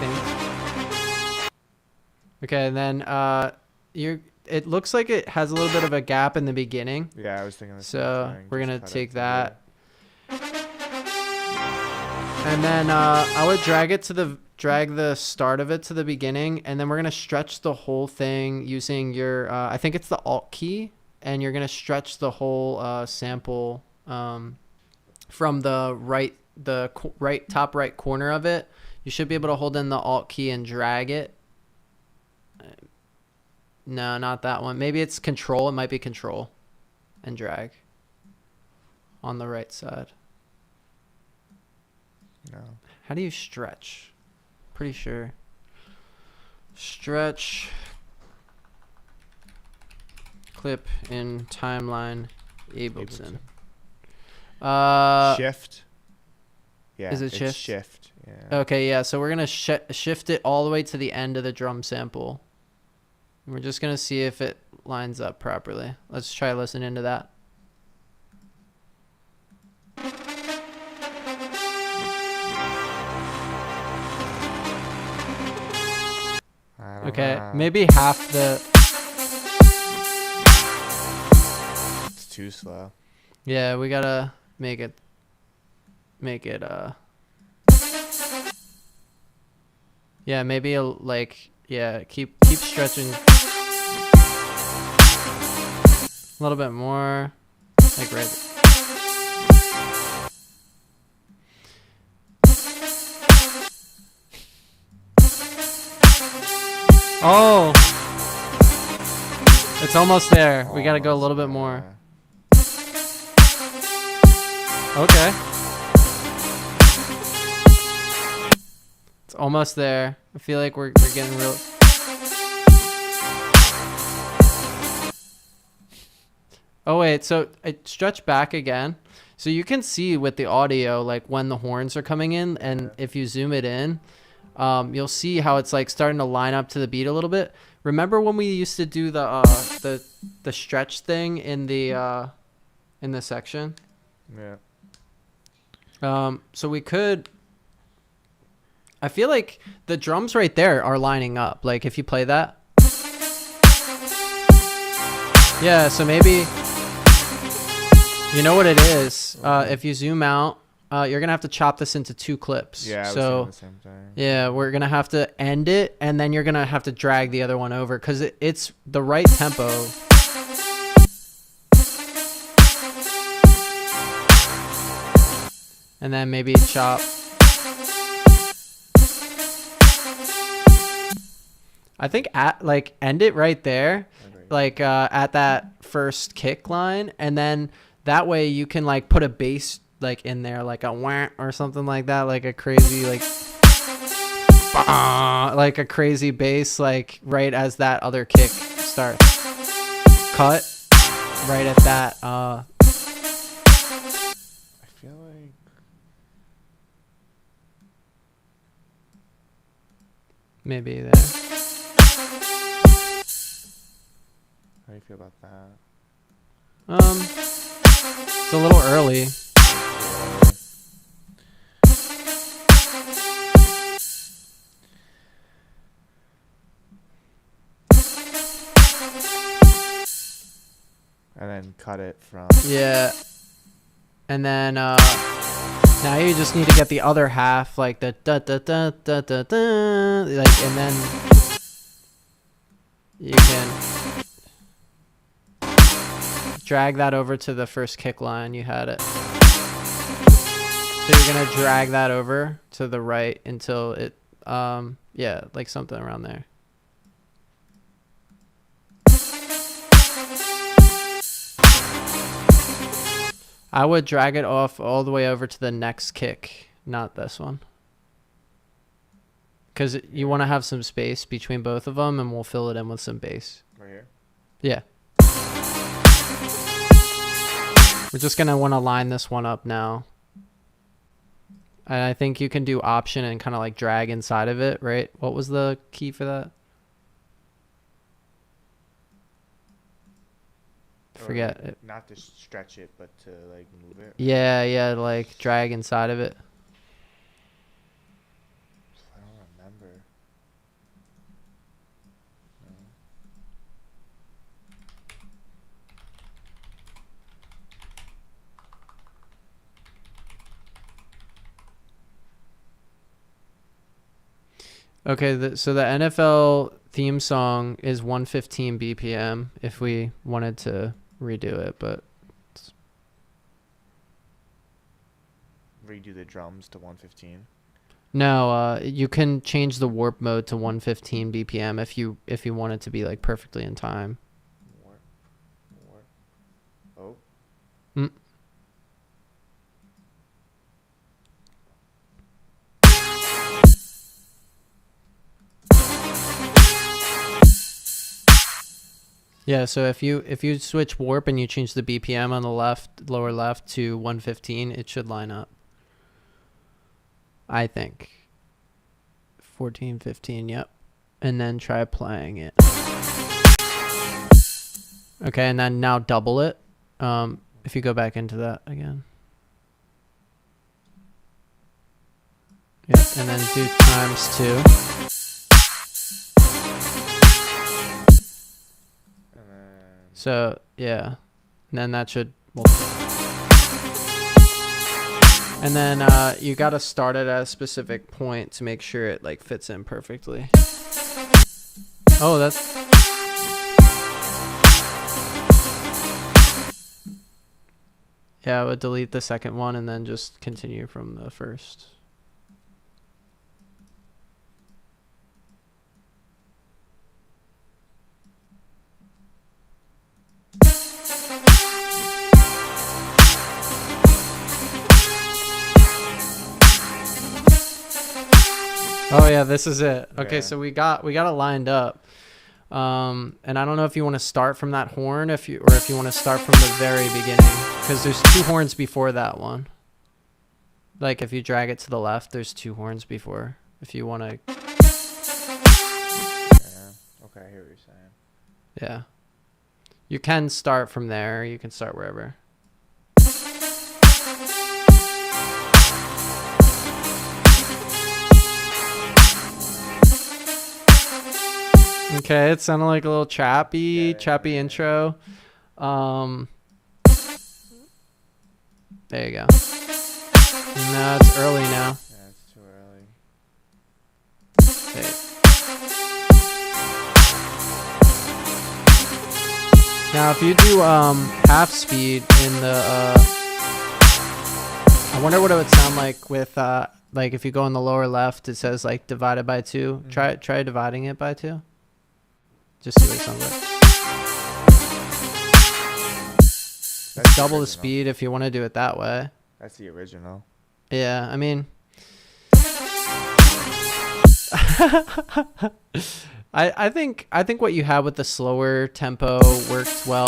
think. Okay, and then it looks like it has a little bit of a gap in the beginning.
Yeah, I was thinking the same
So
thing.
we're
Just
gonna
cut it
take
to
that. And then I would drag the start of it to the beginning, and then we're gonna stretch the whole thing using your I think it's the Alt key, and you're gonna stretch the whole sample from the right top right corner of it. You should be able to hold in the Alt key and drag it. No, not that one. Maybe it's Control. It might be Control and drag on the right side.
No.
How do you stretch? Pretty sure. Stretch. Clip in timeline. Ableton.
Shift. Yeah.
is it
it's
shift?
Shift. Yeah.
Okay, yeah. So we're gonna shift it all the way to the end of the drum sample. And we're just gonna see if it lines up properly. Let's try listening to that.
I don't
Okay,
know.
maybe half the.
It's too slow.
Yeah, we gotta make it. Yeah, maybe like keep stretching. A little bit more, like right. Oh, it's almost there. We gotta go a little bit more. Okay. It's almost there. I feel like we're getting real. Oh wait, so I stretch back again. So you can see with the audio like when the horns are coming in, and if you zoom it in, you'll see how it's like starting to line up to the beat a little bit. Remember when we used to do the stretch thing in the section?
Yeah.
So we could. I feel like the drums right there are lining up. Like if you play that. Yeah, so maybe. You know what it is? If you zoom out, you're gonna have to chop this into 2 clips.
Yeah. I was
so
thinking the same thing.
yeah, we're gonna have to end it, and then you're gonna have to drag the other one over because it's the right tempo. And then maybe chop. I think end it right there, like at that first kick line, and then that way you can like put a bass like in there, like a wah or something like that, like a crazy like a crazy bass, like right as that other kick starts. Cut right at that.
I feel like.
Maybe there.
How do you feel about that?
It's a little early.
And then cut it from.
Yeah. And then now you just need to get the other half, like the da da da da da da, like, and then you can drag that over to the first kick line. You had it. So you're gonna drag that over to the right until it, yeah, like something around there. I would drag it off all the way over to the next kick, not this one. Because you want to have some space between both of them, and we'll fill it in with some bass.
Right here?
Yeah. We're just going to want to line this one up now. And I think you can do Option and kind of like drag inside of it, right? What was the key for that? Forget it.
Not to stretch it, but to like move it.
Yeah, like drag inside of it.
I don't remember. No.
Okay, so the NFL theme song is 115 BPM if we wanted to redo it, but
Redo the drums to 115.
no, you can change the warp mode to 115 BPM if you want it to be like perfectly in time.
Warp. Oh.
Yeah, so if you switch warp and you change the BPM on the lower left to 115, it should line up. I think. 14, 15, yep. And then try playing it. Okay, and then now double it. If you go back into that again. Yep, and then do ×2. So, yeah. And then that should... And then you got to start it at a specific point to make sure it like fits in perfectly. Oh, that's... Yeah, I would delete the second one and then just continue from the first. Oh yeah, this is it. Okay,
Yeah.
so we got it lined up. And I don't know if you want to start from that horn if you want to start from the very beginning, because there's 2 horns before that one. Like if you drag it to the left, there's 2 horns before. If you want to...
Yeah. Okay, I hear what you're saying.
Yeah. You can start from there. You can start wherever. Okay, it sounded like a little chappy intro. There you go. No, it's early now.
Yeah, it's too early.
Okay. Now, if you do half speed in the, I wonder what it would sound like with like if you go in the lower left, it says like divided by 2.
Mm-hmm.
Try dividing it by 2. Just see what it sounds like.
That's
Double the
original.
speed if you want to do it that way.
That's the original.
Yeah, I mean, I think what you have with the slower tempo works well.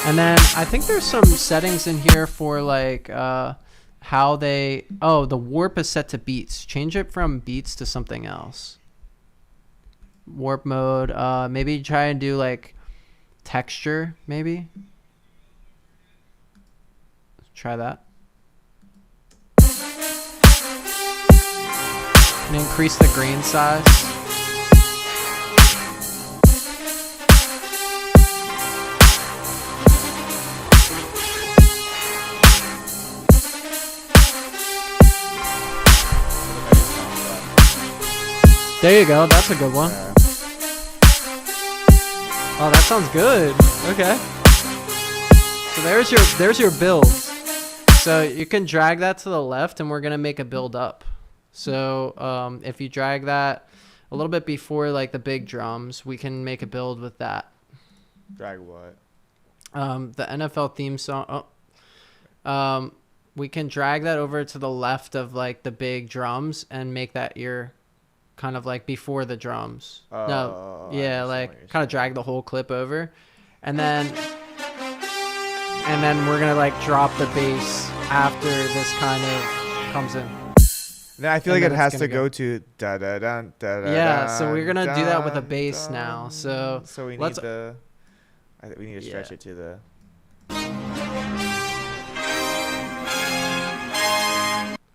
And then I think there's some settings in here for like how they... Oh, the warp is set to beats. Change it from beats to something else. Warp mode. Maybe try and do like texture, maybe. Try that. And increase the grain size. There you go. That's a good one.
Yeah.
Oh, that sounds good. Okay. So there's your build. So you can drag that to the left, and we're gonna make a build up. So if you drag that a little bit before like the big drums, we can make a build with that.
Drag what?
The NFL theme song. We can drag that over to the left of like the big drums and make that your kind of like before the drums. No, yeah, like kind of drag the whole clip over, and then we're gonna like drop the bass after this kind of comes in.
No, I feel
And
like it
then it's
has to
gonna
go to da da da da da.
Yeah, so we're gonna do that with a
dun,
bass
dun.
now. So
we need
let's-
the. We need to stretch
Yeah.
it to the.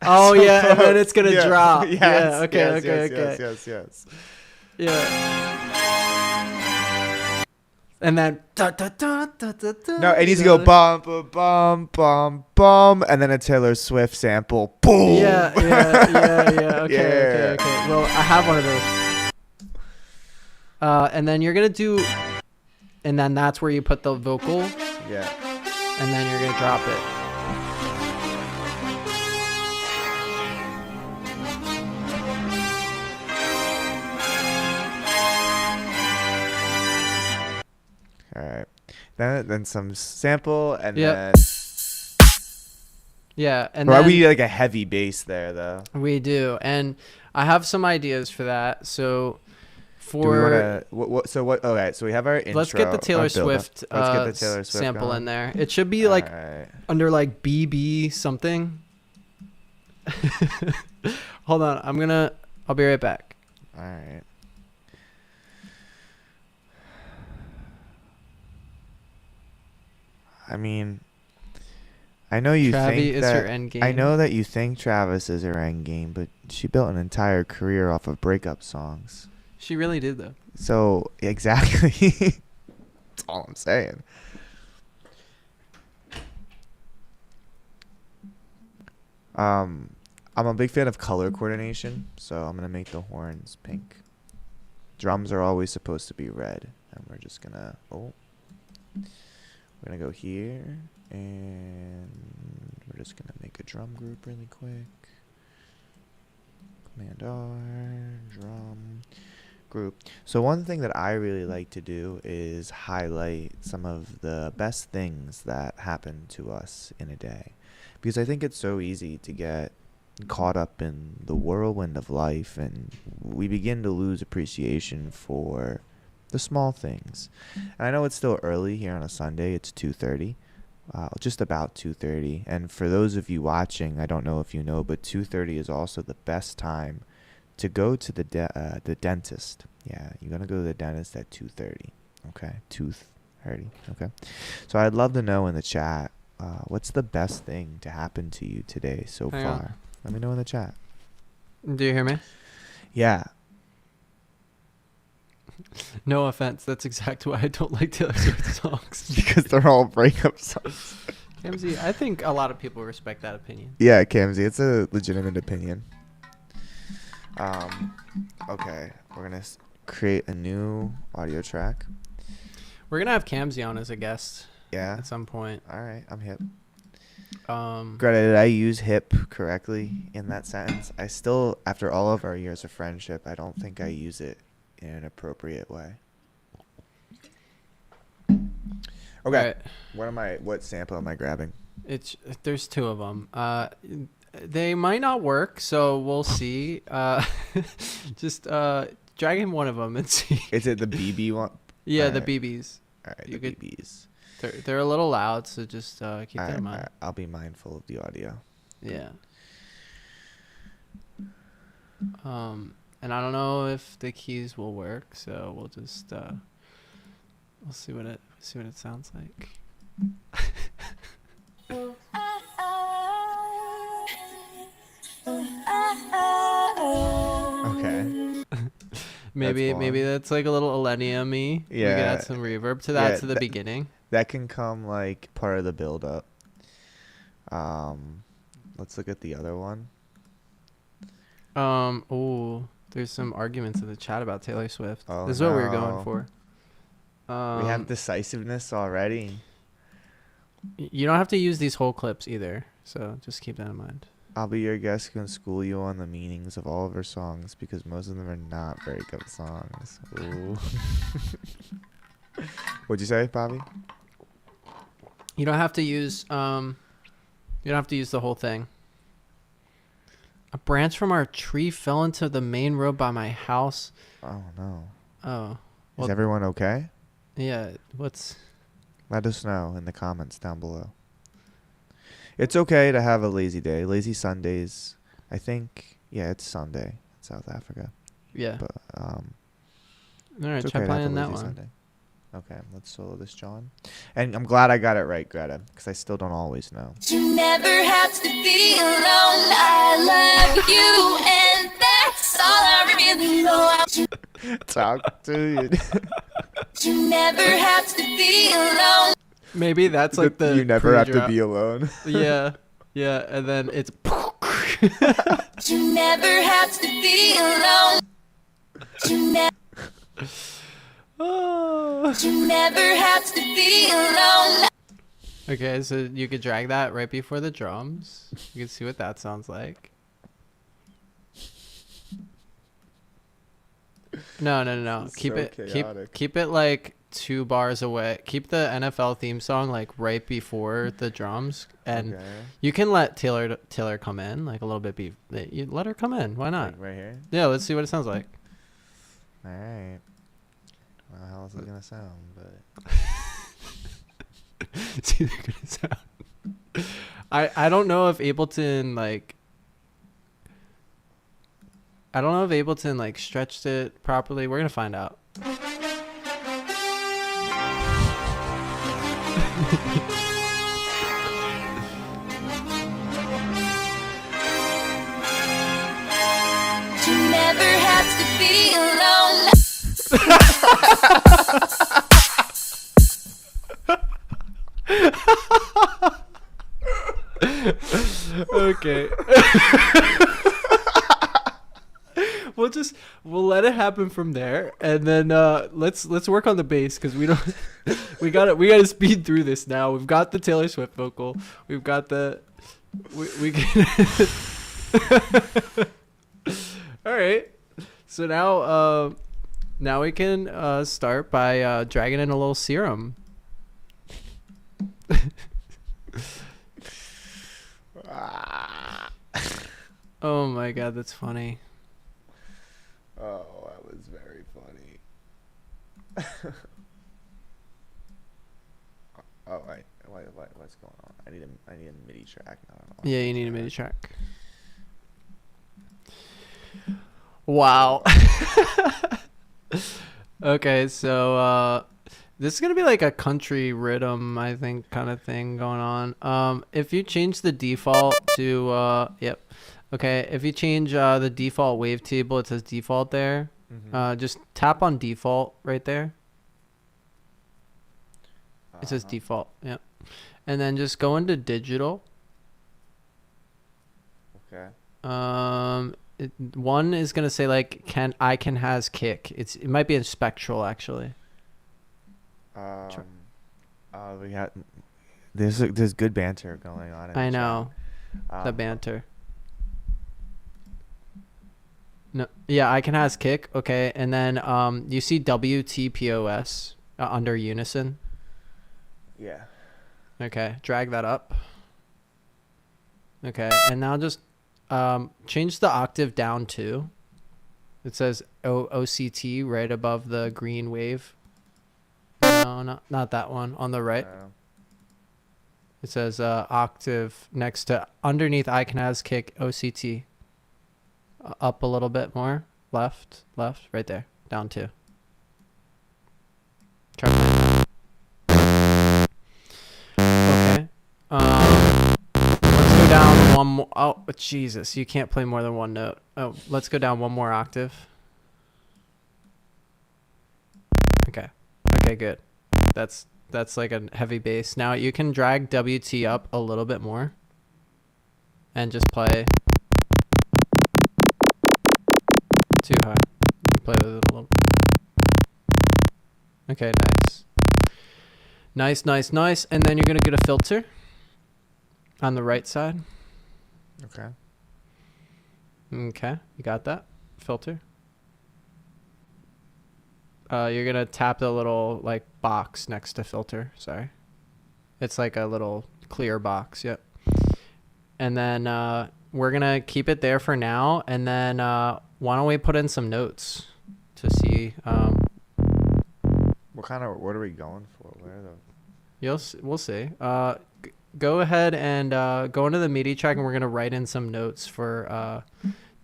Oh
So
yeah, and then
close.
it's gonna
Yeah.
drop.
Yes,
Yeah. Okay.
yes,
okay.
yes,
okay.
Yes.
Yeah. And then da, da, da, da, da, da,
No, it needs to
you
go
know?
bum bum bum bum bum, and then a Taylor Swift sample. Boom.
Yeah. Okay.
Yeah.
Okay. Well, I have one of those. And then you're gonna do, and then that's where you put the vocal,
Yeah.
and then you're gonna drop it.
All right. Then some sample, and
Yep.
then.
Yeah, and
Right,
then
we need like a heavy bass there, though.
we do, and I have some ideas for that. So
Do we
for
want to? So what? Okay, so we have our intro.
let's get the Taylor
our build-up.
Swift,
Let's get the Taylor Swift
sample
going.
in there. It should be like
Alright.
under like BB something. Hold on, I'll be right back.
All right. I mean, I know you
Travi
think
is
that
her end game.
I know that you think Travis is her end game, but she built an entire career off of breakup songs.
She really did though.
So exactly, that's all I'm saying. I'm a big fan of color coordination, so I'm gonna make the horns pink. Drums are always supposed to be red, and we're just gonna we're gonna go here, and we're just gonna make a drum group really quick. Command R, drum group. So one thing that I really like to do is highlight some of the best things that happen to us in a day, because I think it's so easy to get caught up in the whirlwind of life, and we begin to lose appreciation for the small things. And I know it's still early here on a Sunday. It's 2:30, just about 2:30. And for those of you watching, I don't know if you know, but 2:30 is also the best time to go to the dentist. Yeah, you're gonna go to the dentist at 2:30. Okay, 2:30. Okay, so I'd love to know in the chat, what's the best thing to happen to you today so
Hang
far?
on.
Let me know in the chat.
Do you hear me?
Yeah.
No offense. That's exactly why I don't like Taylor Swift songs.
Because they're all breakup songs.
Kamzy, I think a lot of people respect that opinion.
Yeah, Kamzy, it's a legitimate opinion. Okay, we're gonna create a new audio track.
We're gonna have Kamzy on as a guest
Yeah.
at some point.
All right, I'm hip.
Um,
Greta, did I use hip correctly in that sentence? I still, after all of our years of friendship, I don't think I use it in an appropriate way. Okay.
alright.
What sample am I grabbing?
There's two of them. They might not work, so we'll see. Just drag in one of them and see.
Is it the BB one?
Yeah, the
Alright.
BBs.
All right,
You
the
could-
BBs.
They're a little loud, so just keep that in
Alright,
mind.
alright, I'll be mindful of the audio.
Yeah. And I don't know if the keys will work, so we'll just we'll see what it sounds like.
Okay.
Maybe that's like a little Elenium-y. We could
Yeah.
add some reverb to that
Yeah,
to the beginning.
That can come like part of the build up. Let's look at the other one.
Oh, there's some arguments in the chat about Taylor Swift.
Oh,
This is what we were
no.
going for.
We have decisiveness already.
You don't have to use these whole clips either, so just keep that in mind.
I'll be your guest who can school you on the meanings of all of her songs, because most of them are not very good songs. Ooh. What'd you say, Bobby?
You don't have to use the whole thing. A branch from our tree fell into the main road by my house.
Oh no.
Oh,
Is
Well-
everyone okay?
yeah. What's
Let us know in the comments down below. It's okay to have a lazy day. Lazy Sundays, I think, Yeah, it's Sunday in South Africa.
Yeah.
But
All right,
it's
try
okay to have
playing
a
that
lazy
one.
Sunday. Okay, let's solo this, John. And I'm glad I got it right, Greta, because I still don't always know.
You never have to be alone. I love you, and that's all I really know.
Talk to you.
You never have to be alone.
Maybe that's like the
You never have to
pre-drop.
be alone.
Yeah. Yeah, and then it's
You never have to be alone.
Oh.
You never have to be alone.
Okay, so you could drag that right before the drums. You can see what that sounds like. No.
This is
Keep
so
it
chaotic.
keep it like 2 bars away. Keep the NFL theme song like right before the drums, and
Okay.
you can let Taylor come in like a little bit. You let her come in. Why not?
Like right here.
Yeah, let's see what it sounds like.
All right. Well, how is it gonna sound? But
It's either gonna sound. I don't know if Ableton like. I don't know if Ableton like stretched it properly. We're gonna find out.
You never have to be alone.
Okay. We'll let it happen from there, and then let's work on the bass because we gotta speed through this now. We've got the Taylor Swift vocal. We've got the we can all right. So now we can start by dragging in a little serum. Oh my god, that's funny.
oh, that was very funny. Oh, wait, what's going on? I need a MIDI track. I don't know.
Yeah, you need a MIDI track. Wow. Okay, so this is gonna be like a country rhythm, I think, kind of thing going on. If you change the default to yep. Okay, if you change the default wavetable, it says default there.
Mhm.
Just tap on default right there. It says
Uh-huh.
default. Yep. And then just go into digital.
Okay.
One is gonna say like can has kick. It might be in spectral actually.
We got there's good banter going on. In
I
the chat.
know the
Um,
banter. No, yeah, I can has kick. Okay, and then you see WTPOS under unison.
Yeah.
Okay, drag that up. Okay, and now just change the octave down to. It says OCT right above the green wave. No, not that one. On the right, it says octave next to underneath. I can has kick OCT. Up a little bit more. Left, right there. Down 2. Try playing that. Okay. Let's go down one more. Oh, Jesus. You can't play more than one note. Oh, let's go down one more octave. Okay. Okay, good. That's like a heavy bass. Now you can drag WT up a little bit more. And just play too high. You can play with it a little. Okay, nice. And then you're gonna get a filter on the right side.
Okay.
Okay, you got that filter. You're gonna tap the little like box next to filter. Sorry, it's like a little clear box. Yep. And then we're gonna keep it there for now, and then why don't we put in some notes to see
What are we going for? Where are the
we'll see. Go ahead and go into the MIDI track, and we're gonna write in some notes for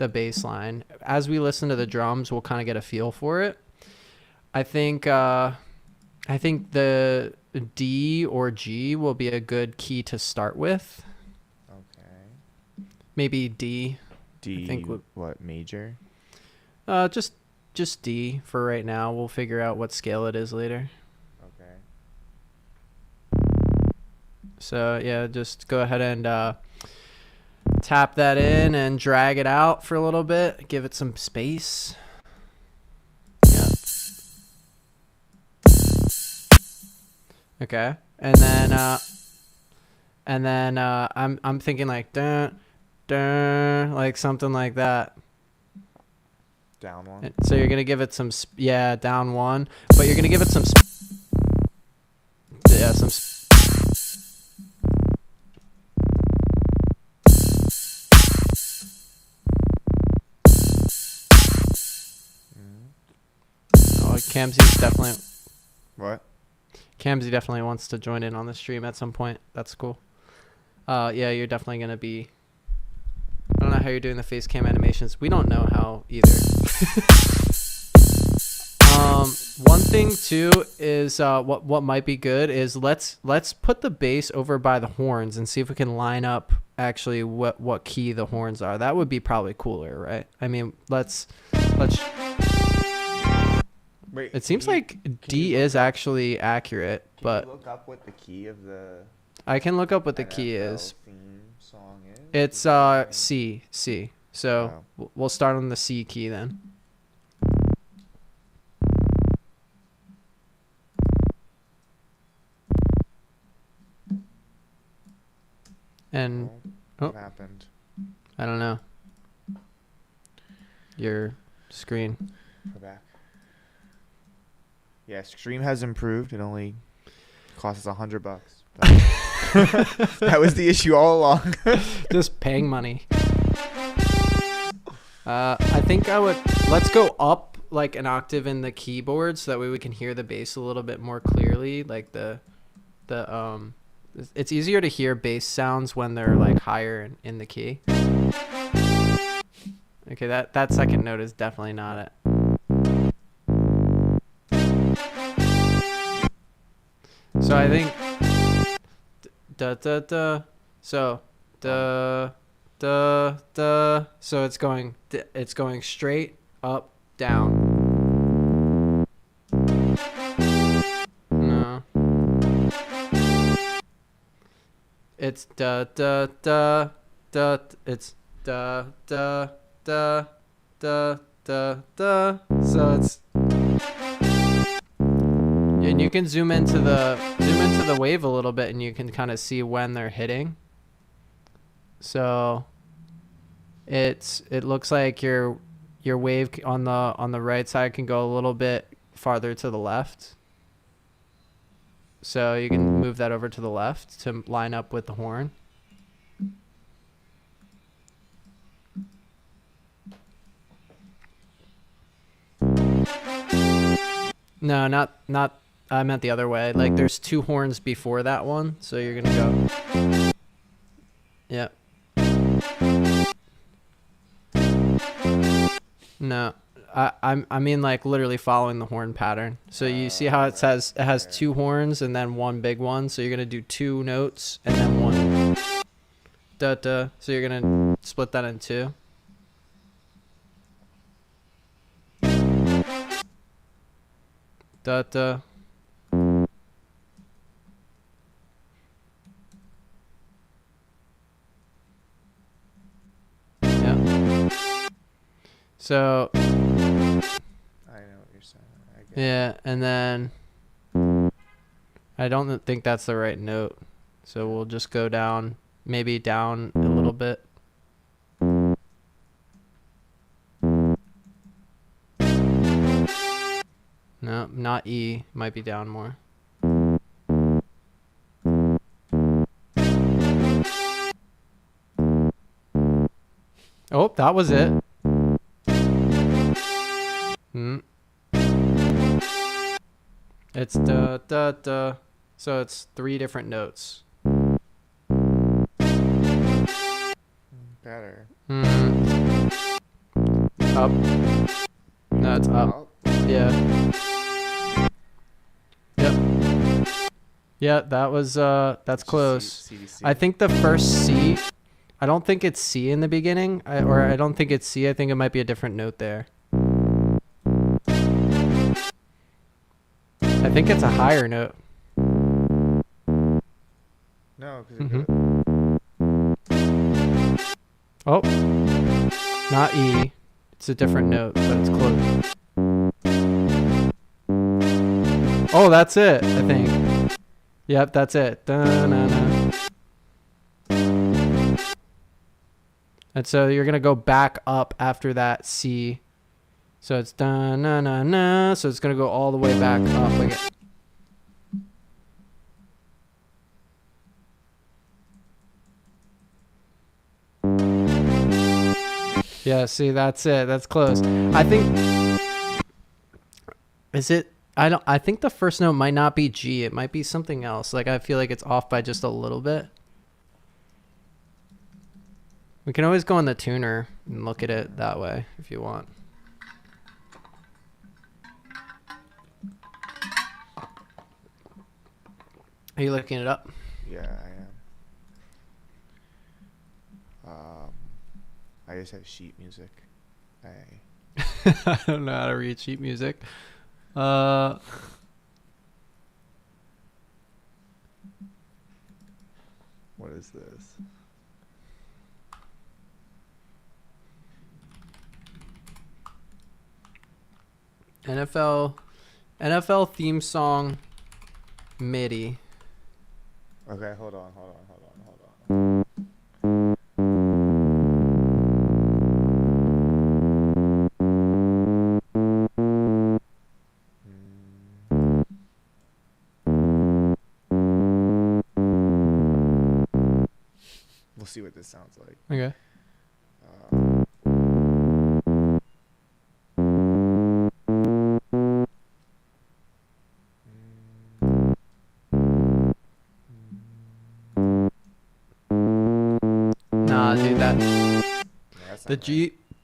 bass line. As we listen to the drums, we'll kind of get a feel for it. I think the D or G will be a good key to start with.
Okay.
Maybe D.
D.
I think
what major?
Just D for right now. We'll figure out what scale it is later.
Okay.
So yeah, just go ahead and tap that in and drag it out for a little bit. Give it some space. Yeah. Okay. And then I'm thinking like dun dun, like something like that.
Down one.
So you're gonna give it some down one, but you're gonna give it some Kamzy definitely wants to join in on the stream at some point. That's cool. Yeah, you're definitely gonna be. I don't know how you're doing the face cam animations. We don't know how either. One thing too is what might be good is let's put the bass over by the horns and see if we can line up actually what key the horns are. That would be probably cooler, right? I mean, let's.
Wait,
It seems like D is actually accurate, but
look up what the key of the
I can look up what the key
NFL
is.
theme song is.
It's C. So we'll start on the C key then. And
What happened?
I don't know. Your screen.
We're back. Yeah, stream has improved. It only costs us $100. That was the issue all along.
Just paying money. I think let's go up like an octave in the keyboard so that way we can hear the bass a little bit more clearly. Like it's easier to hear bass sounds when they're like higher in the key. Okay, that second note is definitely not it. So I think da da da. So da da da. So it's going straight up down. No. It's da da da da. It's da da da da da da. So it's. And you can zoom into the wave a little bit, and you can kind of see when they're hitting. So it looks like your wave on the right side can go a little bit farther to the left. So you can move that over to the left to line up with the horn. No, not. I meant the other way. Like there's two horns before that one, so you're gonna go. Yeah. No, I mean like literally following the horn pattern. So you see how it has two horns and then one big one. So you're gonna do two notes and then one. Da da. So you're gonna split that in two. Da da. So
I know what you're saying.
yeah, and then I don't think that's the right note. So we'll just go down, maybe down a little bit. No, not E. Might be down more. Oh, that was it. It's da da da. So it's three different notes.
Better.
Up. No, it's up.
Oh,
Yeah. Yep. Yeah, that was that's
it's just
close.
C to C.
I think the first C, I don't think it's C in the beginning, or I don't think it's C. I think it might be a different note there. I think it's a higher note.
No, because
Mhm. Oh, not E. It's a different note, but it's close. Oh, that's it, I think. Yep, that's it. Da-na-na. And so you're going to go back up after that C. So it's da-na-na-na. So it's going to go all the way back up again. Yeah, see, that's it. That's close. I think... Is it... I think the first note might not be G. It might be something else. Like, I feel like it's off by just a little bit. We can always go on the tuner and look at it that way if you want. Are you looking it up?
Yeah, I am. I just have sheet music.
I don't know how to read sheet music.
What is this?
NFL theme song MIDI.
Okay, hold on. We'll see what this sounds like.
Okay. Nah, dude,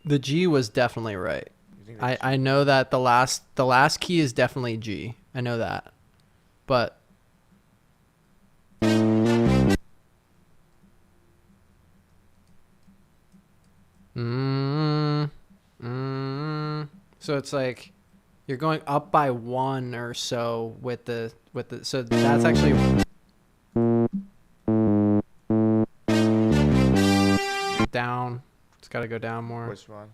the G was definitely right. I know that the last key is definitely G. I know that. But so it's like you're going up by one or so with the so that's actually down. It's got to go down more.
Which one?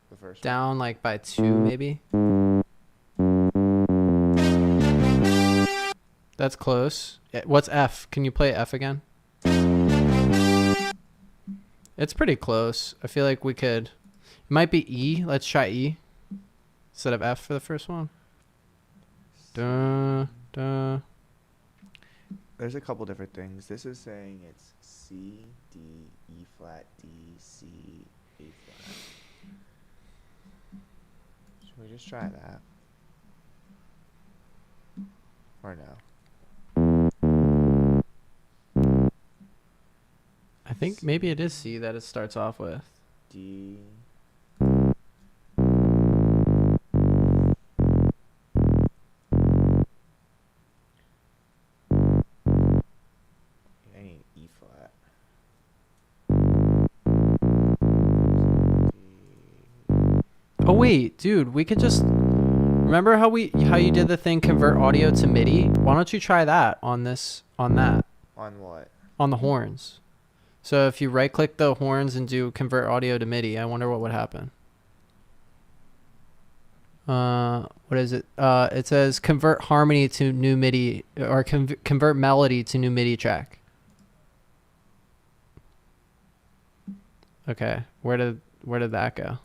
The first
Down like by 2 maybe. That's close. What's F? Can you play F again? It's pretty close. I feel like we could. It might be E. Let's try E instead of F for the first one. Duh, duh.
There's a couple different things. This is saying it's C, D, E flat, D, C, A flat. Should we just try that? Or no?
I think maybe it is C that it starts off with.
D. I need E flat.
Oh wait, dude, we could just remember how you did the thing convert audio to MIDI? Why don't you try that on that
On what?
on the horns? So if you right click the horns and do convert audio to MIDI, I wonder what would happen. What is it? It says convert harmony to new MIDI or convert melody to new MIDI track. Okay, where did that go?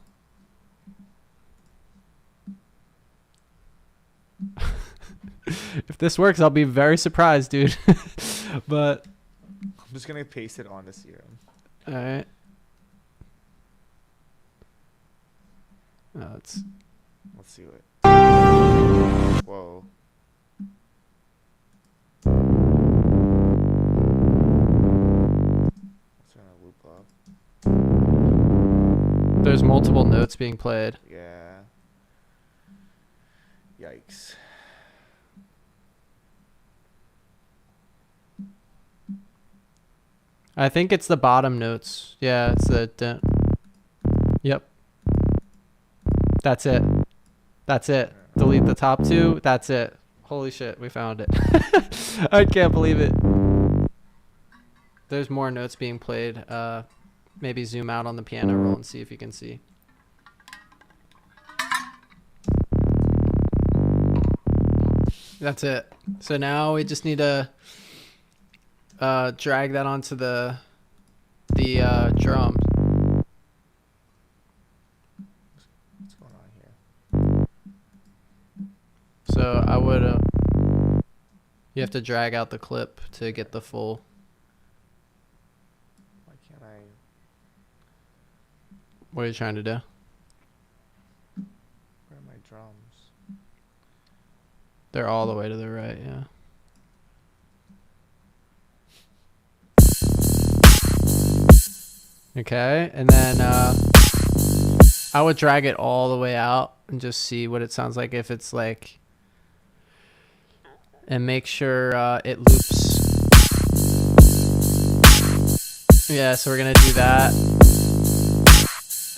If this works, I'll be very surprised, dude. But
I'm just gonna paste it onto Serum.
all right. Let's
see what. Whoa. Let's turn a loop off.
There's multiple notes being played.
Yeah. Yikes.
I think it's the bottom notes. Yeah, it's the. Yep. That's it. That's it. Delete the top two. That's it. Holy shit, we found it. I can't believe it. There's more notes being played. Maybe zoom out on the piano roll and see if you can see. That's it. So now we just need to drag that onto the drum.
What's going on here?
So I would you have to drag out the clip to get the full.
Why can't I?
What are you trying to do?
Where are my drums?
They're all the way to the right, yeah. Okay, and then I would drag it all the way out and just see what it sounds like if it's like, and make sure it loops. Yeah, so we're gonna do that.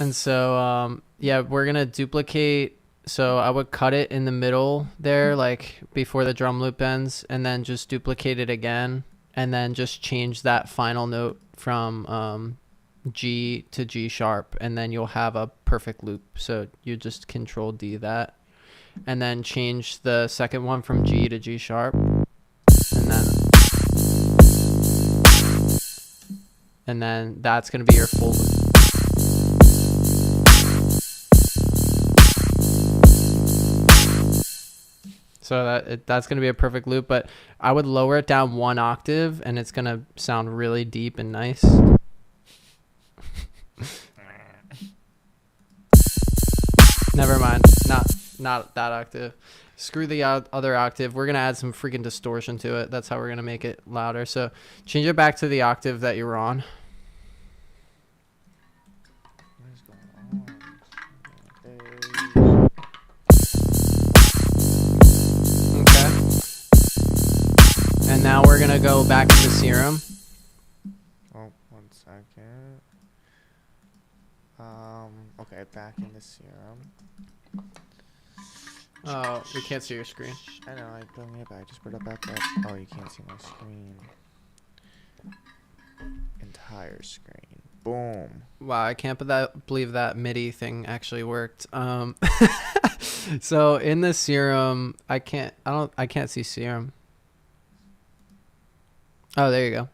And so yeah, we're gonna duplicate. So I would cut it in the middle there, like before the drum loop ends, and then just duplicate it again, and then just change that final note from G to G sharp, and then you'll have a perfect loop. So you just Control D that, and then change the second one from G to G sharp, and then that's gonna be your full loop. So that's going to be a perfect loop, but I would lower it down 1 octave, and it's going to sound really deep and nice. Never mind. Not that octave. Screw the other octave. We're going to add some freaking distortion to it. That's how we're going to make it louder. So change it back to the octave that you were on.
What is going on?
And now we're going to go back to Serum.
Oh, 1 second. Okay, back in the Serum.
Oh, we can't see your screen.
I know, I bring it back. Just put it back up. Oh, you can't see my screen. Entire screen. Boom.
Wow, I can't believe that MIDI thing actually worked. So in the Serum, I can't see Serum. Oh, there you go.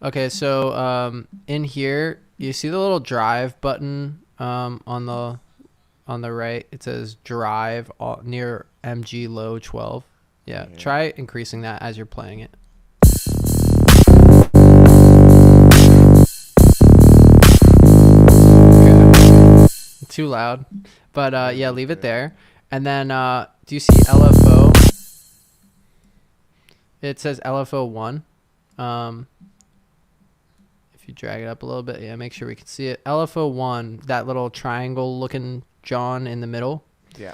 Okay, so in here, you see the little drive button on the right. It says drive near MG low 12. Yeah, try increasing that as you're playing it. Okay. Too loud. But yeah, leave it there. And then do you see LFO? It says LFO 1. If you drag it up a little bit, yeah, make sure we can see it. LFO 1, that little triangle looking John in the middle.
Yeah.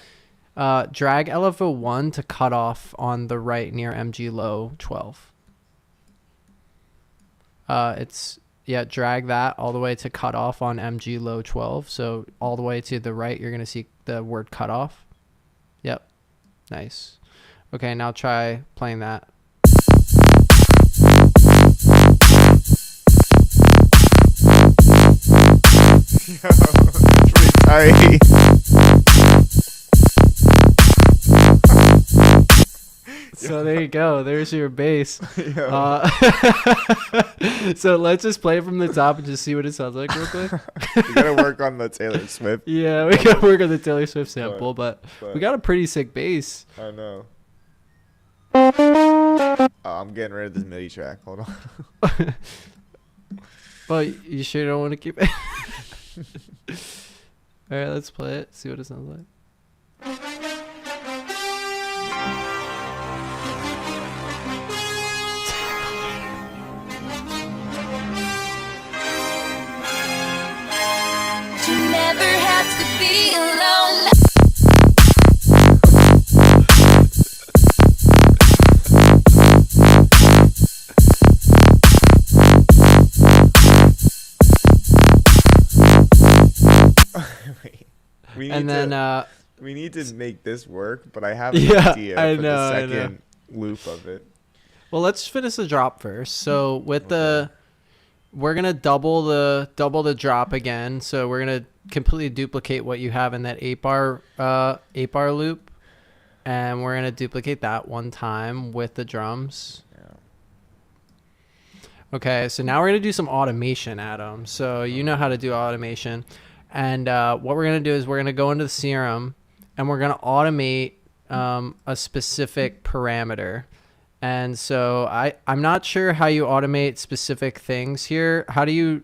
Drag LFO 1 to cut off on the right near MG low 12. Drag that all the way to cut off on MG low 12. So all the way to the right, you're going to see the word cut off. Yep. Nice. Okay, now try playing that.
Sorry.
So there you go. There's your bass. So let's just play it from the top and just see what it sounds like real quick.
We gotta work on the Taylor Swift.
Yeah, we gotta work on the Taylor Swift sample, but we got a pretty sick bass.
I know. Oh, I'm getting rid of this MIDI track. Hold on.
Well, you sure don't want to keep it? All right, let's play it. See what it sounds like.
You never got to be alone.
Wait. We
And
need
then
to, we need to make this work, but I have an
Yeah,
idea
I
for
know,
the
I know.
second loop of it.
well, let's finish the drop first. So with we're gonna double the drop again. So we're gonna completely duplicate what you have in that 8-bar loop, and we're gonna duplicate that one time with the drums.
Yeah.
Okay, so now we're gonna do some automation, Adam. So you know how to do automation, and what we're gonna do is we're gonna go into the serum, and we're gonna automate a specific parameter. And so I'm not sure how you automate specific things here. How do you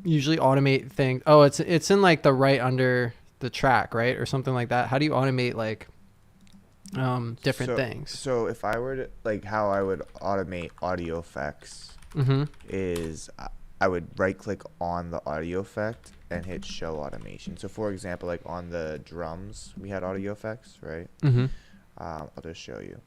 usually automate things? Oh, it's in like the right under the track, right, or something like that. How do you automate like different things?
So if I were to like how I would automate audio effects
Mm-hmm.
is I would right click on the audio effect and hit show automation. So for example, like on the drums, we had audio effects, right?
Mm-hmm.
I'll just show you.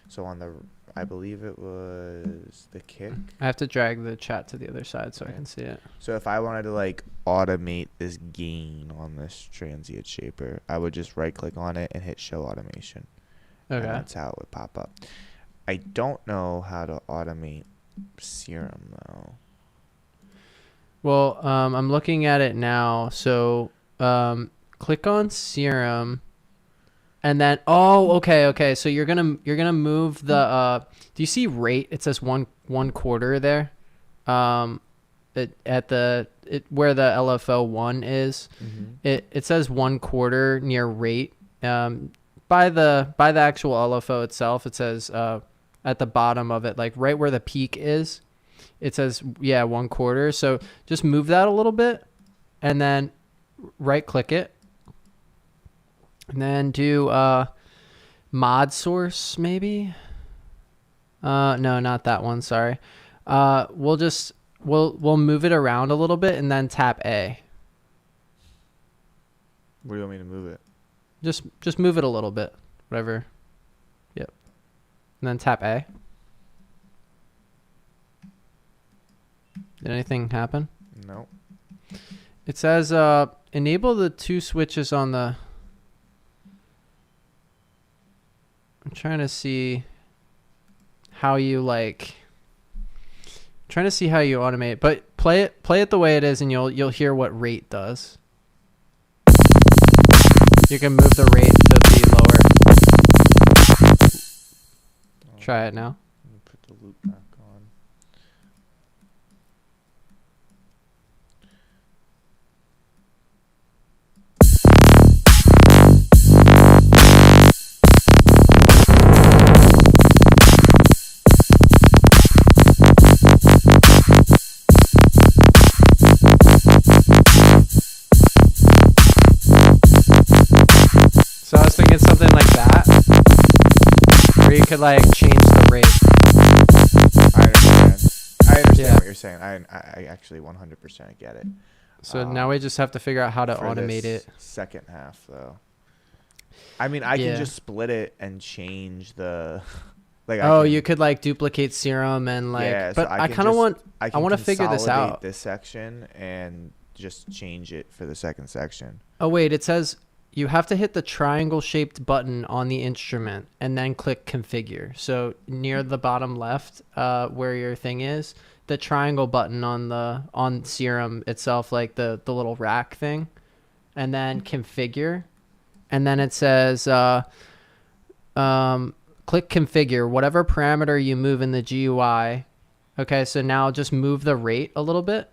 So on the, I believe it was the kick.
I have to drag the chat to the other side so I can see it.
So if I wanted to like automate this gain on this transient shaper, I would just right click on it and hit show automation. And
Okay.
that's how it would pop up. I don't know how to automate serum though.
Well, I'm looking at it now. So click on serum. And then, okay. So you're gonna move the. Do you see rate? It says one quarter there. Where the LFO 1 is.
Mm-hmm.
It says 1/4 near rate. By the actual LFO itself, it says at the bottom of it, like right where the peak is, it says 1/4. So just move that a little bit, and then right click it. And then do mod source maybe. No, not that one. Sorry. We'll move it around a little bit and then tap A.
Where do you want me to move it?
Just move it a little bit. Whatever. Yep. And then tap A. Did anything happen?
No.
It says enable the 2 switches on the. I'm trying to see how you automate it, but play it the way it is and you'll hear what rate does. You can move the rate to be lower. Try it now.
Let me put the loop back on.
So I was thinking something like that, where you could like change the rate.
I understand
Yeah.
what you're saying. I actually 100% get it.
So now we just have to figure out how to
For
automate
this
it.
second half though. I mean, I
Yeah.
can just split it and change the like
You could like duplicate serum and like,
yeah, so
but I
can
kind of
just-
want
can
want to figure this
consolidate
out.
this section and just change it for the second section.
Oh wait, it says you have to hit the triangle shaped button on the instrument and then click configure. So near the bottom left, where your thing is, the triangle button on serum itself, like the little rack thing, and then configure, and then it says click configure whatever parameter you move in the GUI. Okay, so now just move the rate a little bit.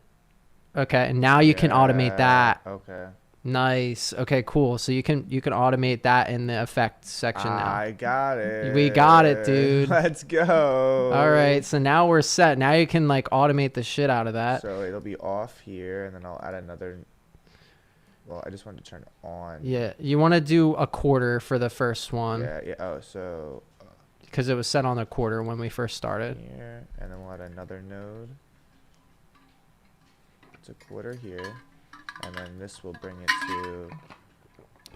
Okay, and now you can automate that.
Okay.
Nice. Okay, cool. So you can automate that in the effects section now.
I got it.
We got it, dude.
Let's go.
All right, so now we're set. Now you can like automate the shit out of that.
So it'll be off here, and then I'll add another. Well, I just wanted to turn it on.
Yeah, you want to do a quarter for the first one
Yeah. Oh, so
because it was set on a quarter when we first started.
here, and then we'll add another node. It's a quarter here, and then this will bring it to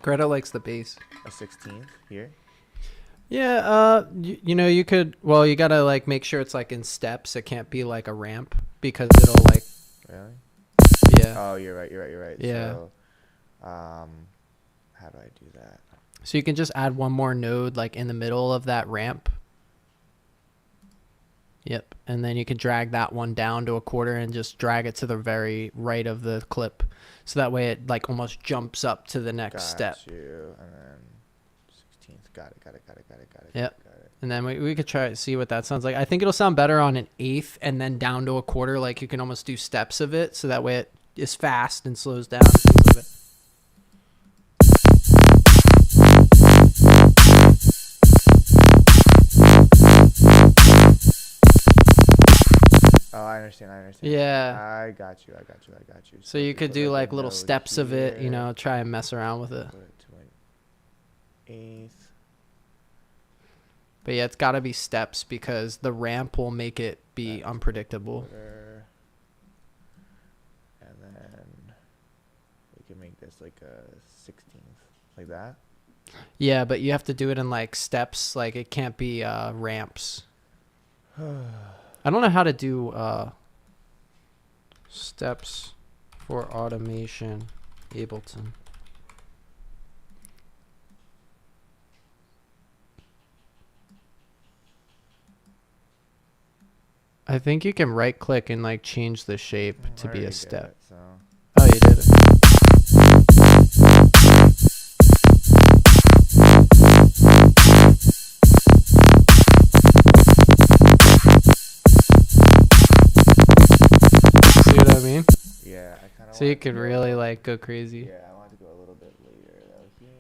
Greta likes the bass.
a 16th here.
Yeah, you know, you could, well, you gotta like make sure it's like in steps. It can't be like a ramp because it'll like,
Really?
yeah.
Oh, you're right.
Yeah.
So, how do I do that?
So you can just add one more node like in the middle of that ramp. Yep. And then you can drag that one down to a quarter and just drag it to the very right of the clip. So that way it like almost jumps up to the next step.
Got you. And then 16th. Got it.
Yep.
Got it.
And then we could try to see what that sounds like. I think it'll sound better on an eighth and then down to a quarter. Like you can almost do steps of it. So that way it is fast and slows down. Things like that.
Oh, I understand.
Yeah.
I got you.
So you could
put,
do
a
like little
node
steps of it, you
here,
know, try and mess around with it.
Put it to an eighth.
But yeah, it's got to be steps because the ramp will make it be
That's
unpredictable.
Quarter. And then we can make this like a 16th, like that.
Yeah, but you have to do it in like steps. Like it can't be ramps. I don't know how to do steps for automation, Ableton. I think you can right click and like change the shape
I
to be
already
a
did
step.
it, so.
Oh, you did it. See what I mean?
Yeah, I kind of.
So you could really like go crazy.
Yeah, I want to go a little bit later though. Here.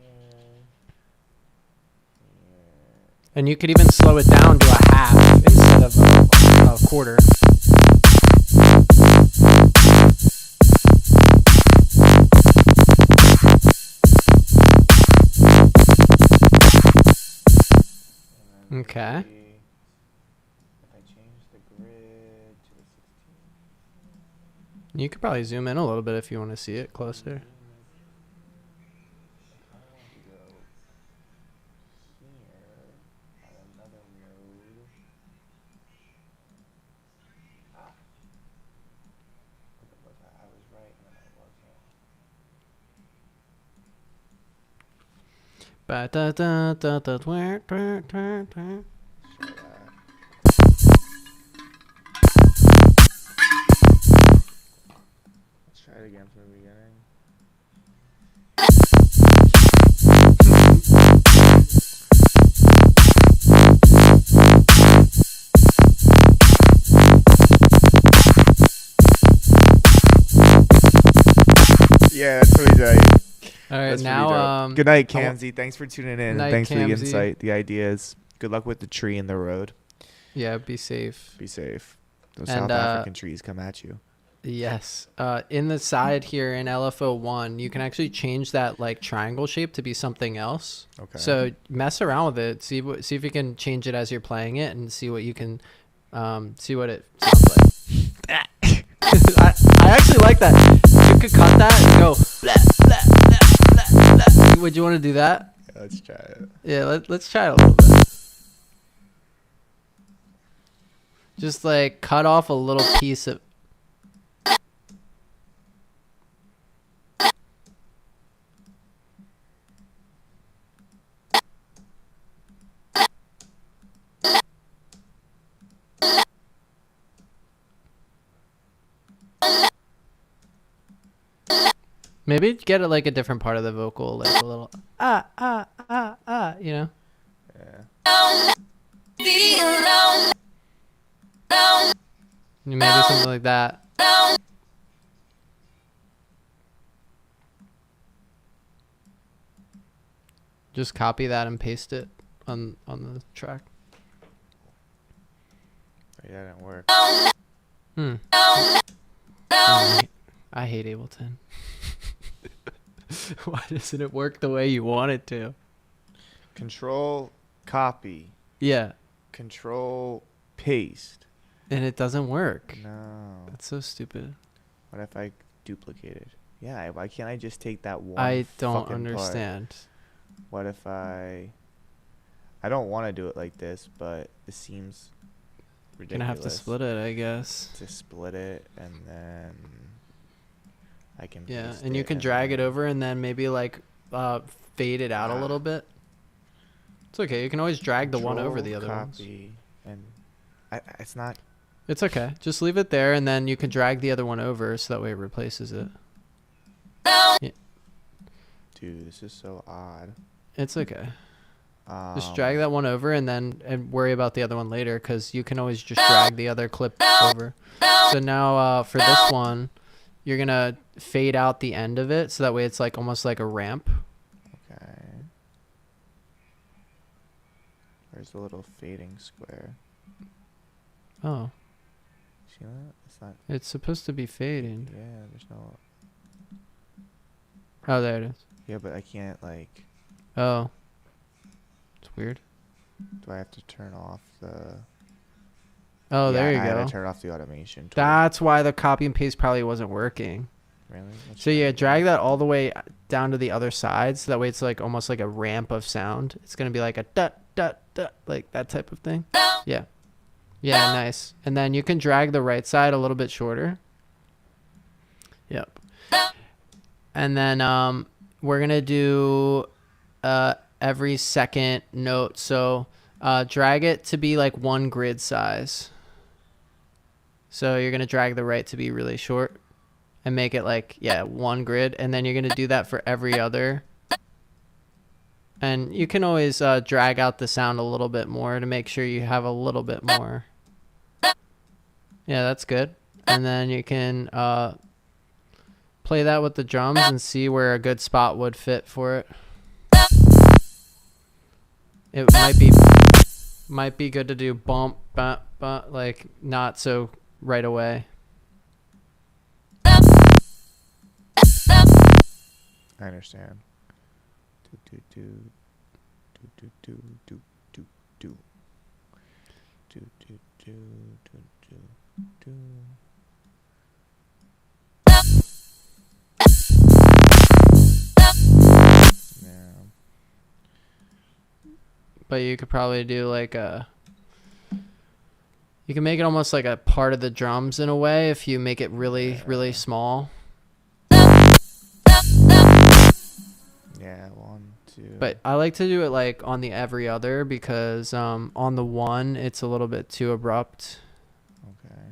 And you could even slow it down to a half instead of a quarter. Okay.
If I change the grid to the 16th.
You could probably zoom in a little bit if you want to see it closer.
Let's try it again from the beginning. Yeah, that's what we do.
All right,
That's
now
Good night,
I wa-
Kamzy. Thanks for tuning in.
Night,
And thanks for the
Kamzy.
insight, the ideas. Good luck with the tree in the road.
yeah, be safe.
Be safe. Those
And,
South African trees come at you.
Yes. In the side here in LFO1, you can actually change that like triangle shape to be something else.
Okay.
So mess around with it. See if you can change it as you're playing it, and see what you can, see what it sounds like. I actually like that. You could cut that and go. Blah, blah, blah, blah, blah. Would you want to do that?
Yeah, let's try it.
Yeah, let's try it a little bit. Just like cut off a little piece of. Maybe get it like a different part of the vocal, like a little you know.
Yeah.
Maybe something like that. Just copy that and paste it on the track.
Yeah, that didn't work.
I hate Ableton. Why doesn't it work the way you want it to?
Control copy.
Yeah,
Control paste.
and it doesn't work.
No.
That's so stupid.
What if I duplicate it? Yeah, why can't I just take that one?
I don't
fucking part?
understand.
What if I don't want to do it like this, but it seems ridiculous.
Gonna have to split it, I guess.
To split it, and then I can.
Yeah,
paste
and you can drag it over and then maybe like fade it out a little bit. It's okay. You can always drag the one over the other ones.
Copy, and it's not.
It's okay. Just leave it there, and then you can drag the other one over so that way it replaces it. Yeah,
Dude, this is so odd.
it's okay. Just drag that one over and worry about the other one later, because you can always just drag the other clip over. So now for this one, you're going to fade out the end of it so that way it's like almost like a ramp.
Okay. Where's the little fading square?
Oh,
See that? It's not.
it's supposed to be fading.
Yeah, there's no.
Oh, there it is.
Yeah, but I can't like.
Oh, it's weird.
Do I have to turn off the?
Oh, there you
I had
go.
to turn off the automation tool.
That's why the copy and paste probably wasn't working.
Really? Let's
So
try
yeah,
it
drag
again.
that all the way down to the other side, so that way it's like almost like a ramp of sound. It's gonna be like a dut dut dut, like that type of thing. Yeah, yeah, nice. And then you can drag the right side a little bit shorter. Yep. And then we're gonna do every second note. So drag it to be like one grid size. So you're gonna drag the right to be really short. And make it like, yeah, one grid. And then you're going to do that for every other. And you can always drag out the sound a little bit more to make sure you have a little bit more. Yeah, that's good. And then you can play that with the drums and see where a good spot would fit for it. It might be good to do bump, bump, bump, like not so right away.
I understand. Do do do do do do do do do do do do do. Yeah.
But you could probably do like you can make it almost like a part of the drums in a way if you make it really, really small.
Yeah, 1, 2.
But I like to do it like on the every other because on the one, it's a little bit too abrupt.
Okay.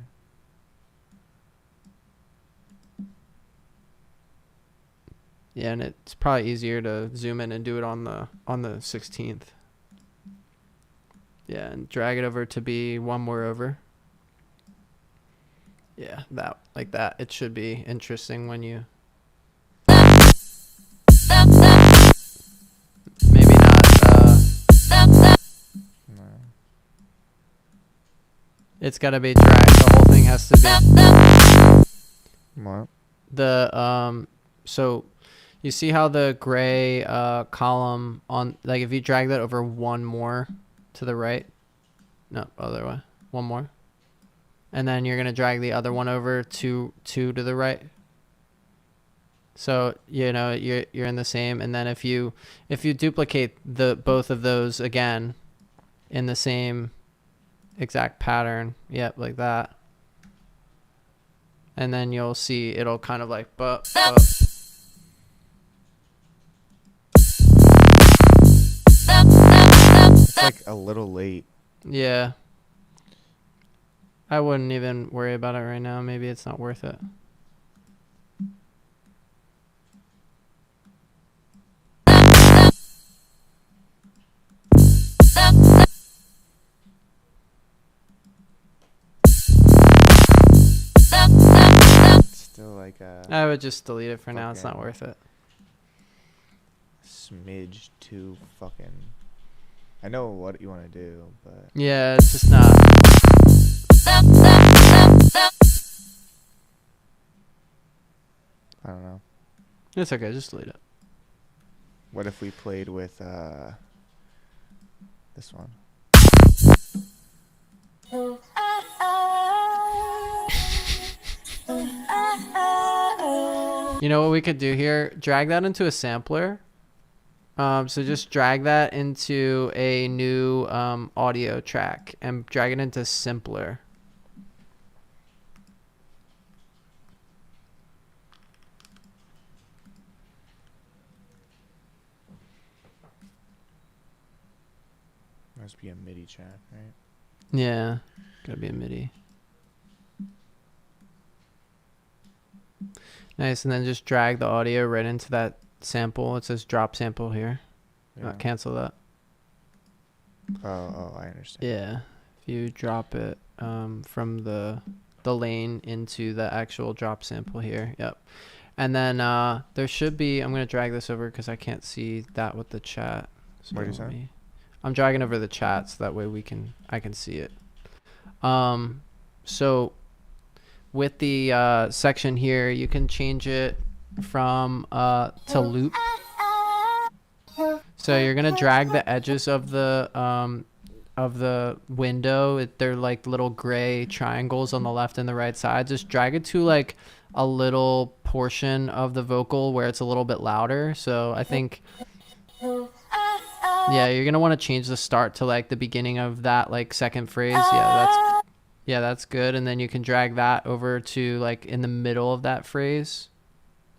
Yeah, and it's probably easier to zoom in and do it on the 16th. Yeah, and drag it over to be one more over. Yeah, that like that. It should be interesting when you maybe not
No.
it's got to be dragged. The whole thing has to be
What?
the so you see how the gray column on, like if you drag that over one more to the right, no, other way, one more, and then you're gonna drag the other one over two to the right. So you know you're in the same, and then if you duplicate the both of those again in the same exact pattern, yep, like that, and then you'll see it'll kind of like
It's like a little late.
yeah. I wouldn't even worry about it right now. Maybe it's not worth it.
It's still like a
I would just delete it for now. It's not
Okay.
worth it.
smidge too fucking. I know what you want to do, but
Yeah, it's just not.
I don't know.
It's okay. Just delete it.
What if we played with this one?
You know what we could do here? Drag that into a sampler. So just drag that into a new audio track and drag it into simpler.
Must be a MIDI track, right?
Yeah, gotta be a MIDI. Nice, and then just drag the audio right into that sample. It says drop sample here.
Yeah.
Cancel that.
Oh, I understand.
Yeah, if you drop it from the lane into the actual drop sample here. Yep. And then there should be, I'm gonna drag this over because I can't see that with the chat. So
What are you saying?
I'm dragging over the chat so that way I can see it. So with the section here, you can change it from to loop. So you're gonna drag the edges of the window. They're like little gray triangles on the left and the right side. Just drag it to like a little portion of the vocal where it's a little bit louder. So I think, yeah, you're gonna want to change the start to like the beginning of that like second phrase. Yeah, that's good. And then you can drag that over to like in the middle of that phrase.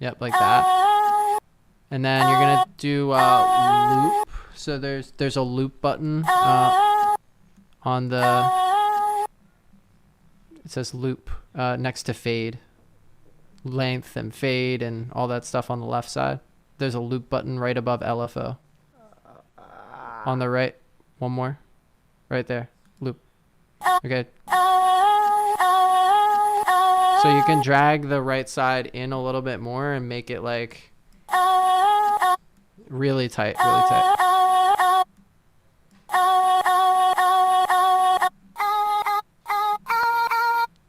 Yep, like that. And then you're gonna do loop. So there's a loop button on the. It says loop next to fade, length and fade and all that stuff on the left side. There's a loop button right above LFO. On the right, one more, right there, loop. Okay. So you can drag the right side in a little bit more and make it like really tight, really tight.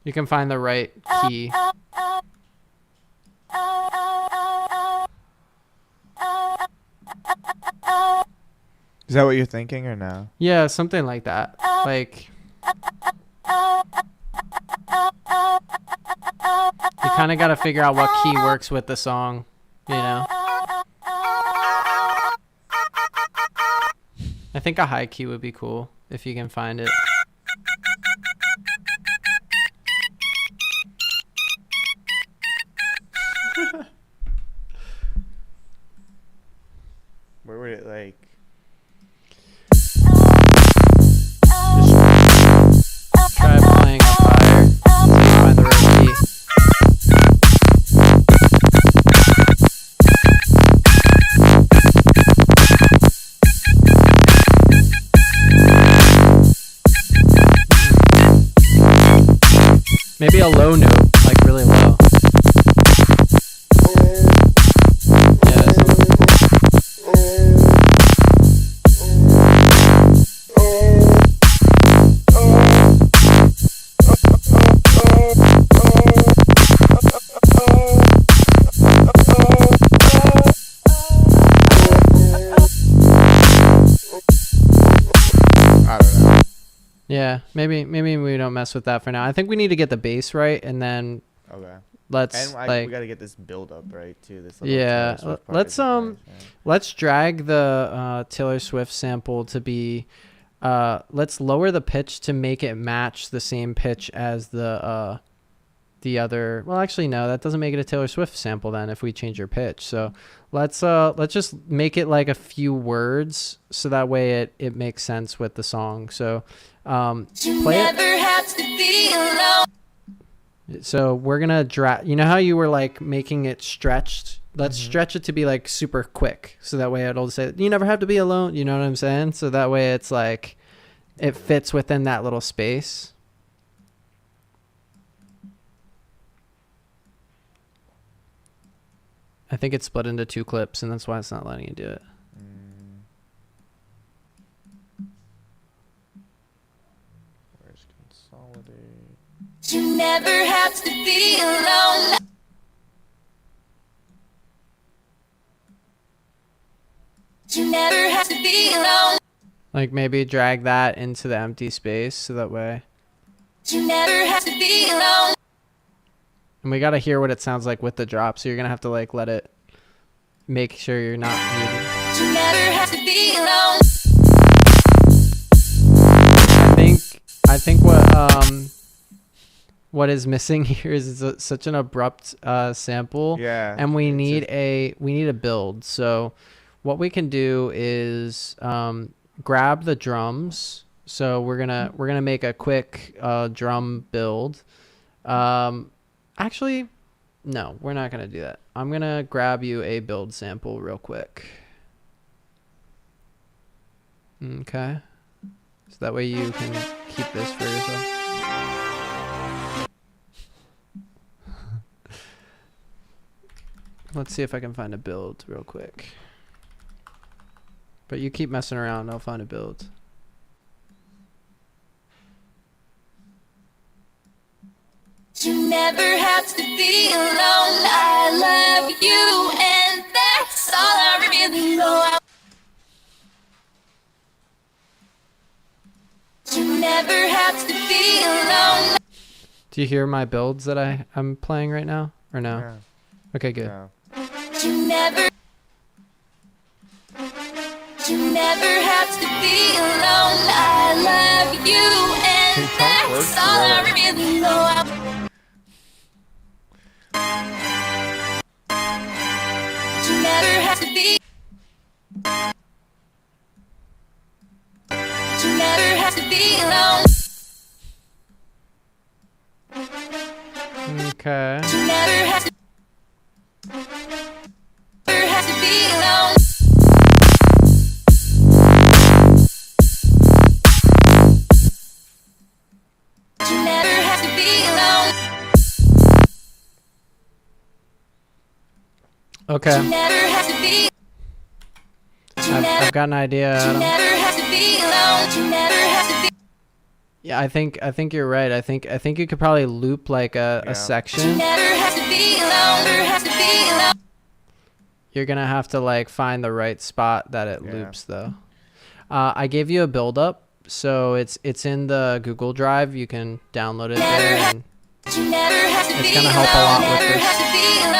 You can find the right key.
Is that what you're thinking or no?
Yeah, something like that. Like you kind of got to figure out what key works with the song, you know? I think a high key would be cool if you can find it.
Where would it like?
Try playing up higher so you find the right key. Maybe a low note, like really low. Yeah,
I don't know.
yeah, maybe we don't mess with that for now. I think we need to get the bass right, and then
Okay.
let's
And we gotta get this build up right too. This little
Yeah,
Taylor Swift part
let's
is nice, yeah.
let's drag the Taylor Swift sample to be let's lower the pitch to make it match the same pitch as the other. Well, actually no, that doesn't make it a Taylor Swift sample then if we change your pitch. So let's just make it like a few words so that way it makes sense with the song. So play it.
Never have to be alone.
So we're gonna drag. You know how you were like making it stretched? Let's stretch it to be like super quick, so that way it'll say you never have to be alone. You know what I'm saying? So that way it's like it fits within that little space. I think it's split into 2 clips, and that's why it's not letting you do it.
Where's consolidate?
You never have to be alone. You never have to be alone.
Like maybe drag that into the empty space, so that way.
You never have to be alone.
And we got to hear what it sounds like with the drop. So you're going to have to like let it make sure you're not muted.
You never have to be alone.
I think what is missing here is such an abrupt sample.
Yeah.
And we need a build. So what we can do is grab the drums. So we're gonna make a quick drum build. Actually, no, we're not gonna do that. I'm gonna grab you a build sample real quick. Okay. So that way you can keep this for yourself. Let's see if I can find a build real quick. But you keep messing around, I'll find a build.
You never have to be alone. I love you, and that's all I really know. You never have to be alone.
Do you hear my builds that I'm playing right now? Or no?
Yeah.
Okay, good.
No.
You never have to be alone. I love you, and that's all I really know. You never have to be. You never have to be alone.
Okay.
You never have to. Never have to be alone. You never have to be alone.
Okay.
You never have to be.
I've got an idea,
You
Adam.
never have to be alone. You never have to be.
Yeah, I think you're right. I think you could probably loop like a
Yeah.
section.
Never have to be alone. Never have to be alone.
You're gonna have to like find the right spot that it
Yeah.
loops though. I gave you a build up, so it's in the Google Drive. You can download it there, and
You never have to
it's
be
gonna help a lot
alone.
with
Never
this.
have to be alone.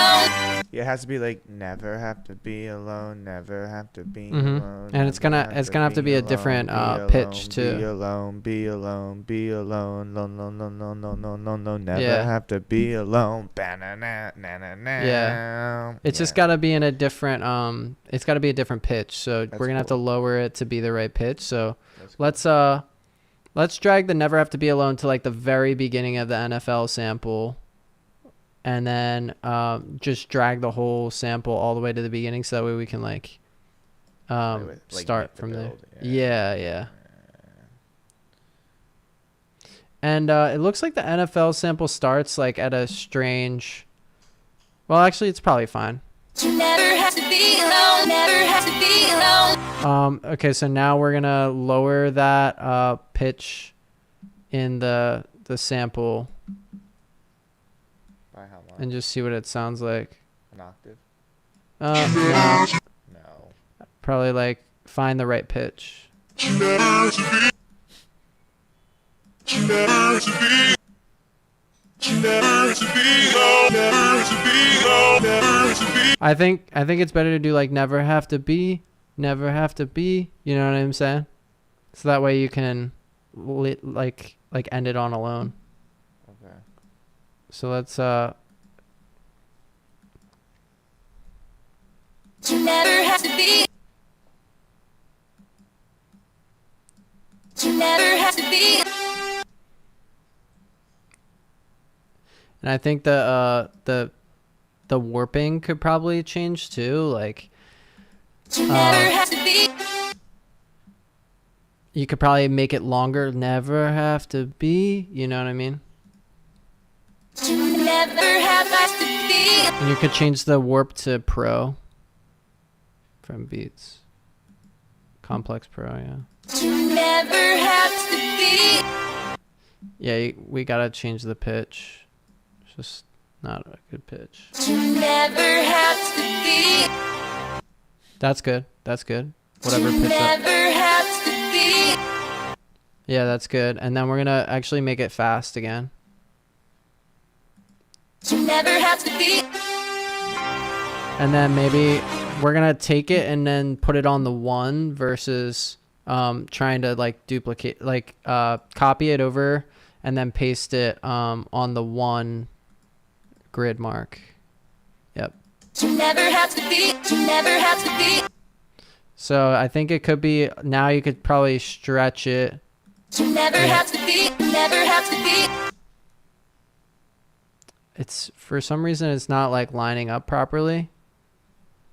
Yeah, it has to be like never have to be alone, never have to be
Mhm.
alone.
And it's gonna have to be a
alone,
different
be alone,
pitch
Be
too.
alone, be alone, be alone. No, no, no, no, no, no, no, no. Never
Yeah.
have to be alone. Ba-na-na, na-na-na.
Yeah. It's just
Yeah.
gotta be in a different it's gotta be a different pitch. So
That's
we're gonna have to
cool.
lower it to be the right pitch. So
That's cool.
let's drag the Never Have to Be Alone to like the very beginning of the NFL sample. And then just drag the whole sample all the way to the beginning, so that way we can like
Like,
start
make the
from there.
build,
Yeah. And it looks like the NFL sample starts like at a strange. Well, actually, it's probably fine.
You never have to be alone. Never have to be alone.
Okay, so now we're gonna lower that pitch in the sample
By how much?
and just see what it sounds like.
An octave?
No,
No.
probably like find the right pitch. I think it's better to do like never have to be. You know what I'm saying? So that way you can like end it on alone.
Okay.
So let's
You never have to be. You never have to be.
and I think the warping could probably change too. Like
You never have to be.
you could probably make it longer. Never have to be. You know what I mean?
You never have to be.
And you could change the warp to Pro from Beats. Complex Pro, yeah.
You never have to be.
Yeah, we gotta change the pitch. It's just not a good pitch.
You never have to be.
That's good. Whatever
You
pitch up.
never have to be.
Yeah, that's good. And then we're gonna actually make it fast again.
You never have to be.
And then maybe we're gonna take it and then put it on the 1 versus trying to like duplicate, like copy it over and then paste it on the 1 grid mark. Yep.
You never have to be. You never have to be.
So I think it could be, now you could probably stretch it.
You never have to be. You never have to be.
It's, for some reason, it's not like lining up properly.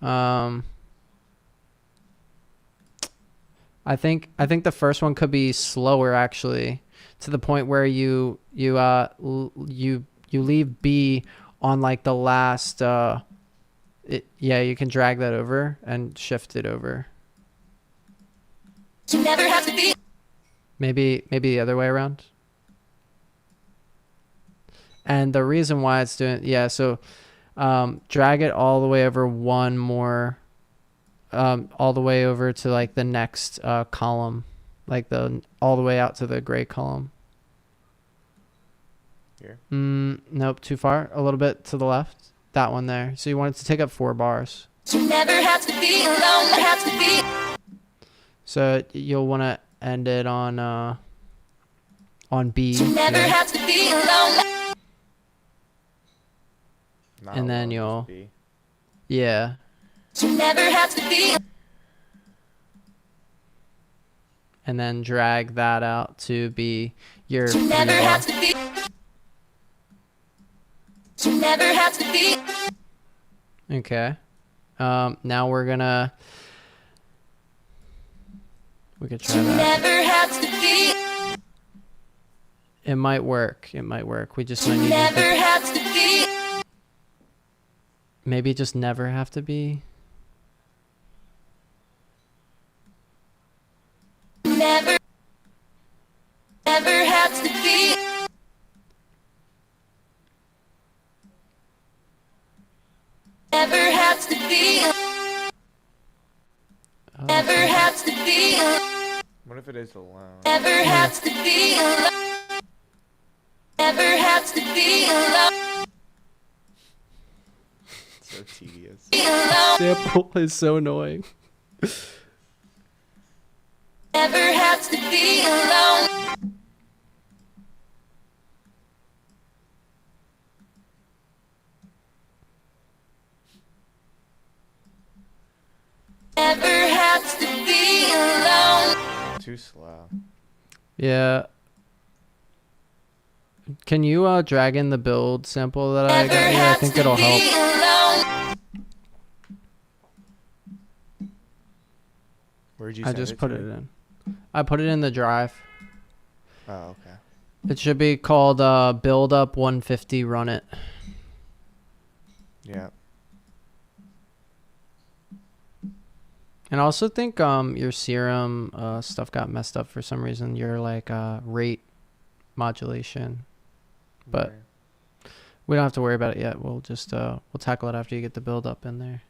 I think the first one could be slower, actually, to the point where you leave B on like the last. Yeah, you can drag that over and shift it over.
You never have to be.
Maybe the other way around. And the reason why it's doing, yeah, so drag it all the way over one more, all the way over to like the next column, like all the way out to the gray column.
Here?
Nope, too far. A little bit to the left. That one there. So you want it to take up 4 bars.
You never have to be alone. Have to be.
So you'll want to end it on B.
You never
here.
have to be alone.
Not
And then
alone,
you'll,
just B.
yeah.
You never have to be.
And then drag that out to be your
You
3
never
bar.
have to be. You never have to be.
Okay. Now we could try
You
that.
never have to be.
It might work. It might work. We just might
You
need
never
to
have to be.
maybe just never have to be.
Never. Never have to be. Never have to be. Never have to be.
What if it is alone?
Never have to be alone. Never have to be alone.
So tedious.
Be alone.
Sample is so annoying.
Never have to be alone. Never have to be alone.
Too slow.
Yeah. Can you drag in the build sample that I
Never
got here? I
have
think
to
it'll
be
help.
alone.
Where'd you
I
send
just
it
put
to?
it in. I put it in the drive.
Oh, okay.
It should be called build up 150 run it.
Yeah.
And I also think your serum stuff got messed up for some reason. Your like rate modulation. But
Right.
we don't have to worry about it yet. We'll just we'll tackle it after you get the build up in there.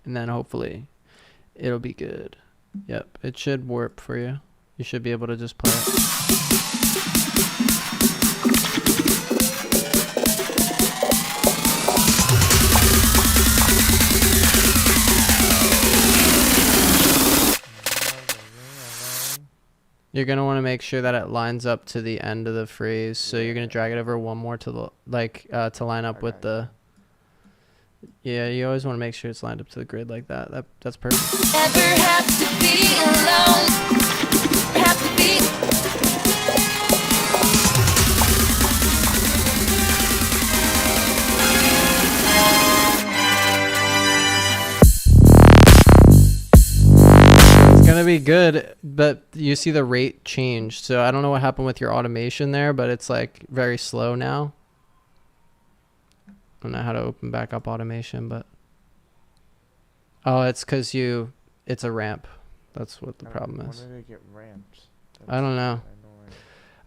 And then hopefully it'll be good. Yep, it should warp for you. You should be able to just play it. You're going to want to make sure that it lines up to the end of the phrase. So you're going to drag it over one more to the, like to line up with
Okay.
the. Yeah, you always want to make sure it's lined up to the grid like that. That's perfect.
Never have to be alone. Have to be.
It's gonna be good, but you see the rate changed. So I don't know what happened with your automation there, but it's like very slow now. I don't know how to open back up automation, but oh, it's because it's a ramp. That's what the problem is.
When did it get ramped?
I don't know.
Annoying.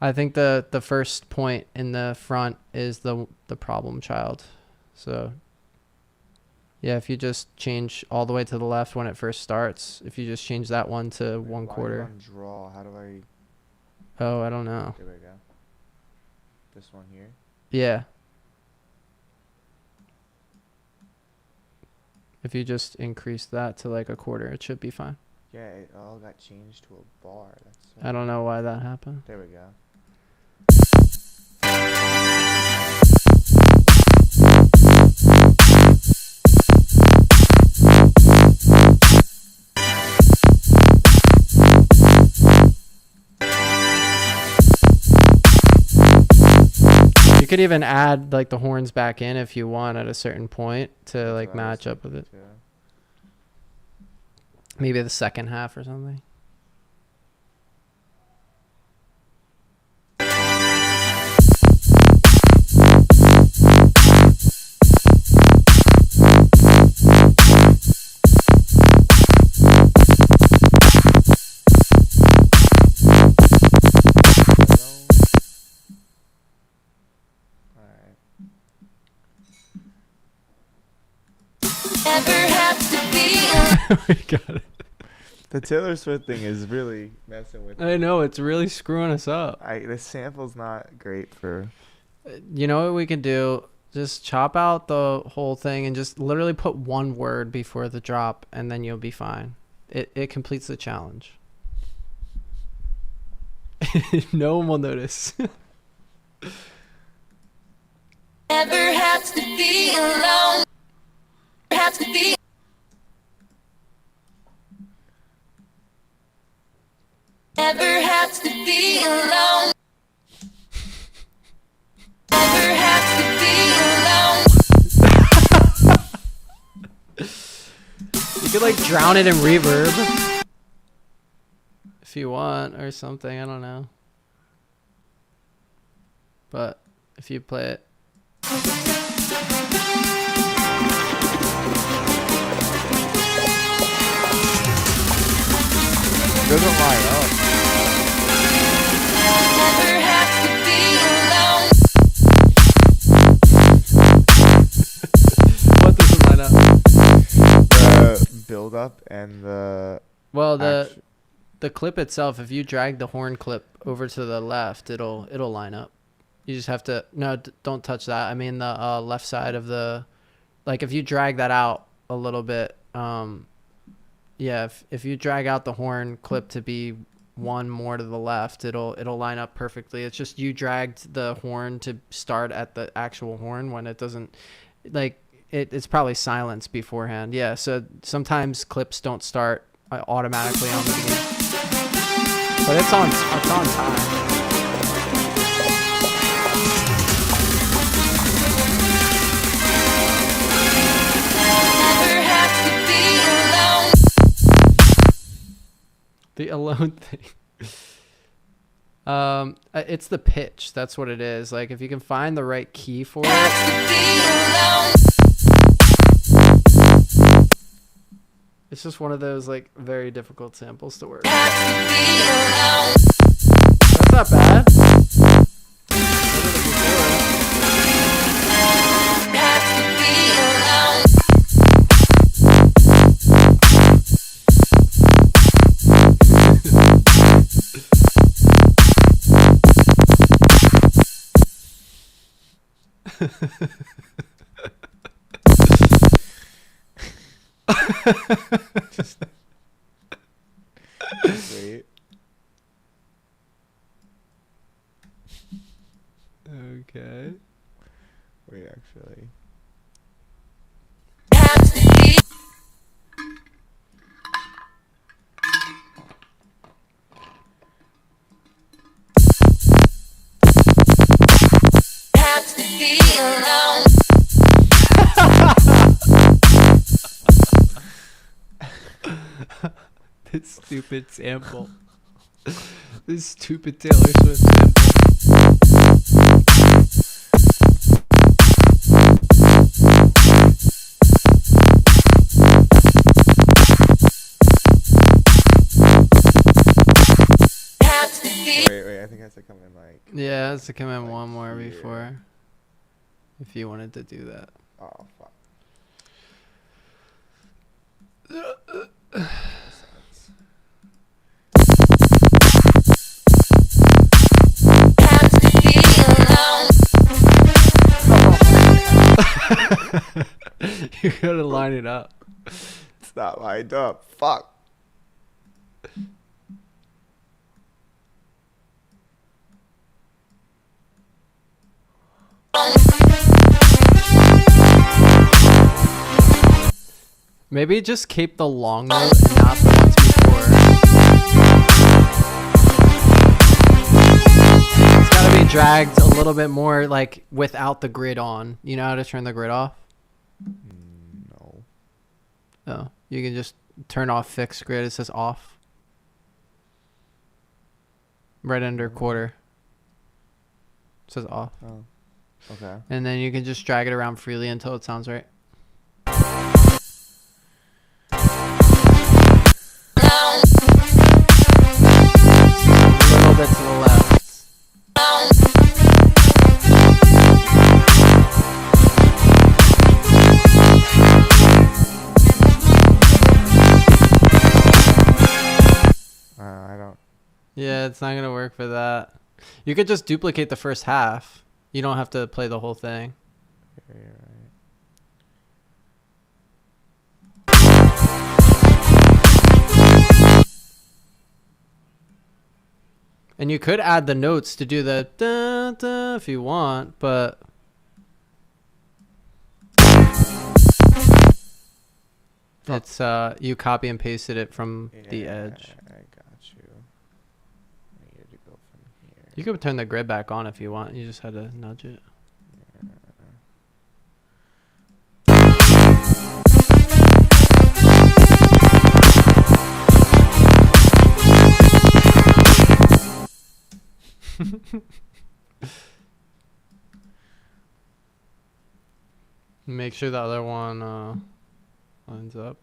I think the first point in the front is the problem child. So Yeah, if you just change all the way to the left when it first starts, if you just change that one to
Wait,
one
why
quarter.
on draw? How do I?
Oh, I don't know.
There we go. This one here.
Yeah. If you just increase that to like a quarter, it should be fine.
Yeah, it all got changed to a bar. That's so
I don't know why that happened.
There we go.
You could even add like the horns back in if you want at a certain point to
That's
like
what I was
match up with it.
thinking too.
Maybe the second half or something.
Alright.
Never have to be
We got it.
The Taylor Swift thing is really messing with me.
I know, it's really screwing us up.
The sample's not great for.
You know what we can do? Just chop out the whole thing and just literally put one word before the drop, and then you'll be fine. It completes the challenge. No one will notice.
Never have to be alone. Have to be. Never have to be alone. Never have to be alone.
You could like drown it in reverb if you want or something. I don't know. But if you play it.
It doesn't line up.
Never have to be alone.
What doesn't line up?
The build up and the.
Well, the
action-
the clip itself, if you drag the horn clip over to the left, it'll line up. You just have to don't touch that. I mean the left side of the, like if you drag that out a little bit, yeah, if you drag out the horn clip to be one more to the left, it'll line up perfectly. It's just you dragged the horn to start at the actual horn when it doesn't, like it's probably silenced beforehand. Yeah, so sometimes clips don't start automatically on the beginning, but it's on time.
Never have to be alone.
The alone thing. It's the pitch. That's what it is. Like if you can find the right key for it.
Have to be alone.
It's just one of those like very difficult samples to work.
Have to be alone.
That's not bad. Better than before.
Have to be alone.
Wait.
Okay.
Wait, actually.
Have to be. Have to be alone.
This stupid sample. This stupid Taylor Swift sample.
Have to be.
Wait, I think it has to come in like.
Yeah, it has to come in
Like
one more
here.
before. If you wanted to do that.
Oh, fuck.
Have to be alone.
You gotta line it up.
It's not lined up. Fuck.
Maybe just keep the long note and not the ones before. It's gotta be dragged a little bit more, like without the grid on. You know how to turn the grid off?
No.
Oh, you can just turn off fixed grid. It says off. Right under quarter. It says off.
Oh. Okay.
And then you can just drag it around freely until it sounds right. A little bit to the left.
I don't.
Yeah, it's not gonna work for that. You could just duplicate the first half. You don't have to play the whole thing.
You're right.
And you could add the notes to do the da, da if you want, but it's you copy and pasted it from the edge.
I got you. I needed to go from here.
You could turn the grid back on if you want. You just had to nudge it. Make sure the other one lines up.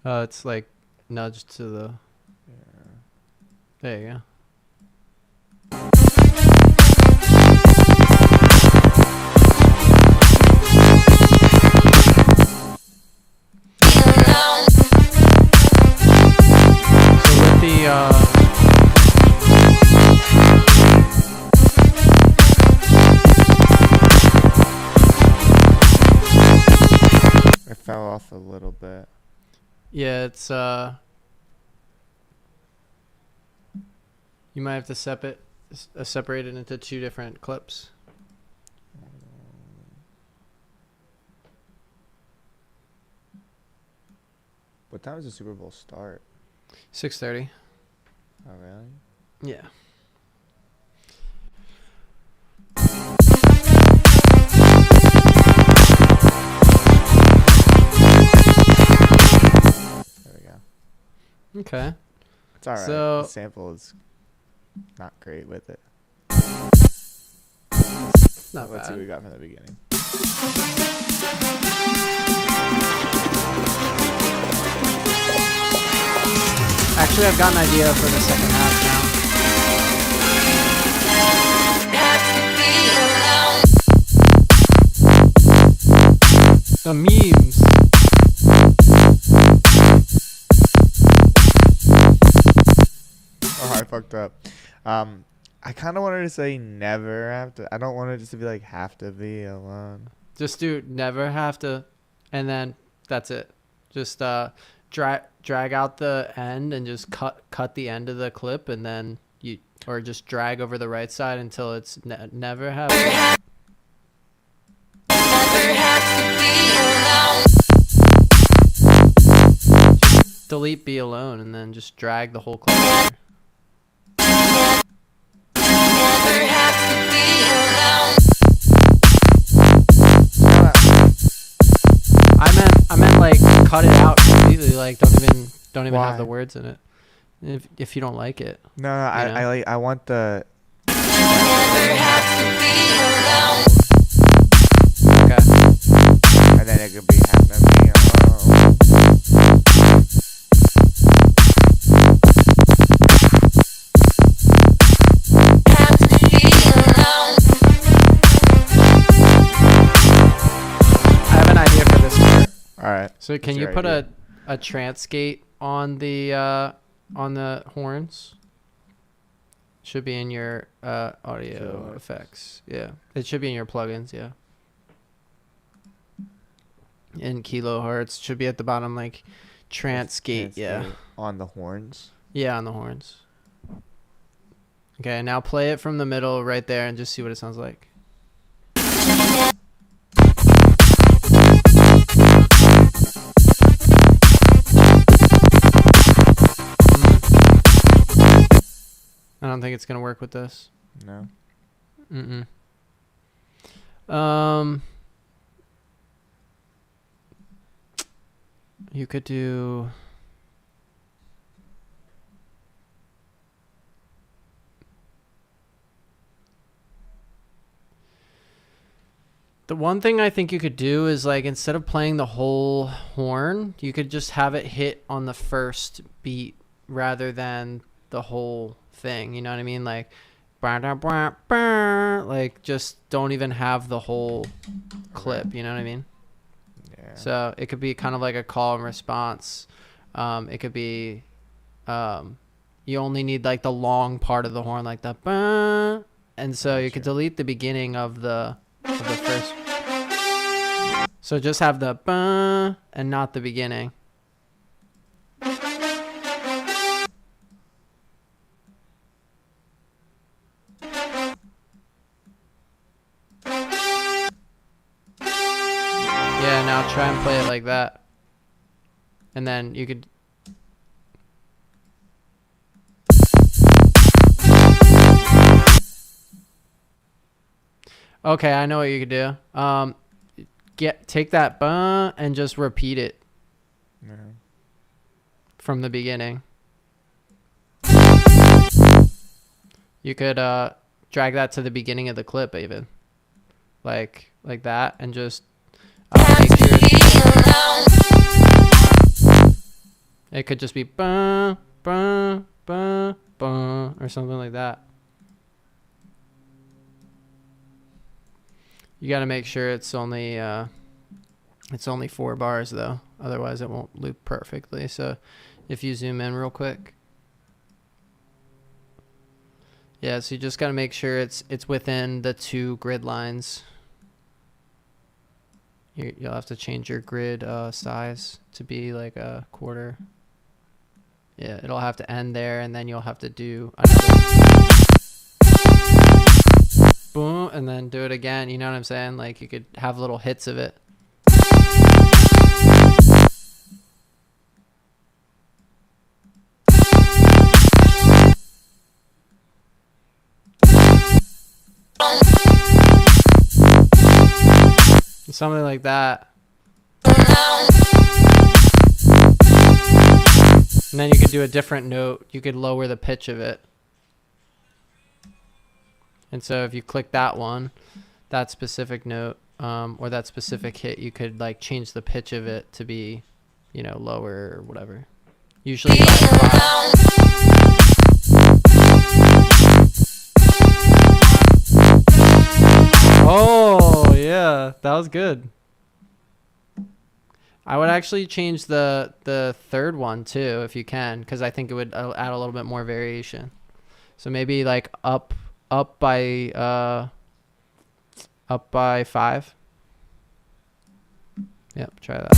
It's like nudged to the. There you go. So with the
I fell off a little bit.
yeah, it's you might have to separate it into two different clips.
What time does the Super Bowl start?
6:30.
Oh, really?
Yeah.
There we go.
Okay.
It's all right.
So-
The sample is not great with it.
Not
Let's see what we
bad.
got from the beginning.
Actually, I've got an idea for the second half now.
Have to be alone.
The memes.
Oh, I fucked up. I kind of wanted to say never have to. I don't want it just to be like have to be alone.
Just do never have to, and then that's it. Just drag out the end and just cut the end of the clip, and then or just drag over the right side until it's never have.
Never have to be alone.
Delete be alone, and then just drag the whole clip over.
Never have to be alone.
I meant like cut it out completely. Like don't even
Why?
have the words in it. If you don't like it.
No,
know?
I want the.
Never have to be alone.
Okay.
And then it could be have to be alone.
Have to be alone.
I have an idea for this part.
All right.
So can
What's
you
your
put
idea?
a trance gate on the horns? Should be in your audio
Sure.
effects. Yeah, it should be in your plugins. Yeah. In kilohertz should be at the bottom, like trance gate. Yeah.
On the horns.
Yeah, on the horns. Okay, now play it from the middle right there and just see what it sounds like. I don't think it's gonna work with this.
No.
You could do. The one thing I think you could do is, like, instead of playing the whole horn, you could just have it hit on the first beat rather than the whole thing. You know what I mean? Like, like, just don't even have the whole clip. You know what I mean?
Yeah.
So it could be kind of like a call and response. It could be, you only need like the long part of the horn, like the bah, and so you could delete the beginning of the first. So just have the bah and not the beginning. Yeah, now try and play it like that. And then you could. Okay, I know what you could do. Take that bah and just repeat it from the beginning. You could drag that to the beginning of the clip, even like that, and just make sure it could just be bah, bah, bah, bah, or something like that. You got to make sure it's only 4 bars though, otherwise it won't loop perfectly. So if you zoom in real quick, yeah, so you just got to make sure it's within the 2 grid lines. You'll have to change your grid size to be like a quarter. Yeah, it'll have to end there, and then you'll have to do another boom, and then do it again. You know what I'm saying? Like, you could have little hits of it. Something like that. And then you could do a different note. You could lower the pitch of it. And so if you click that one, that specific note, or that specific hit, you could like change the pitch of it to be, you know, lower or whatever. Usually by 5. Oh, yeah, that was good. I would actually change the third one too, if you can, because I think it would add a little bit more variation. So maybe like up by 5. Yep, try that.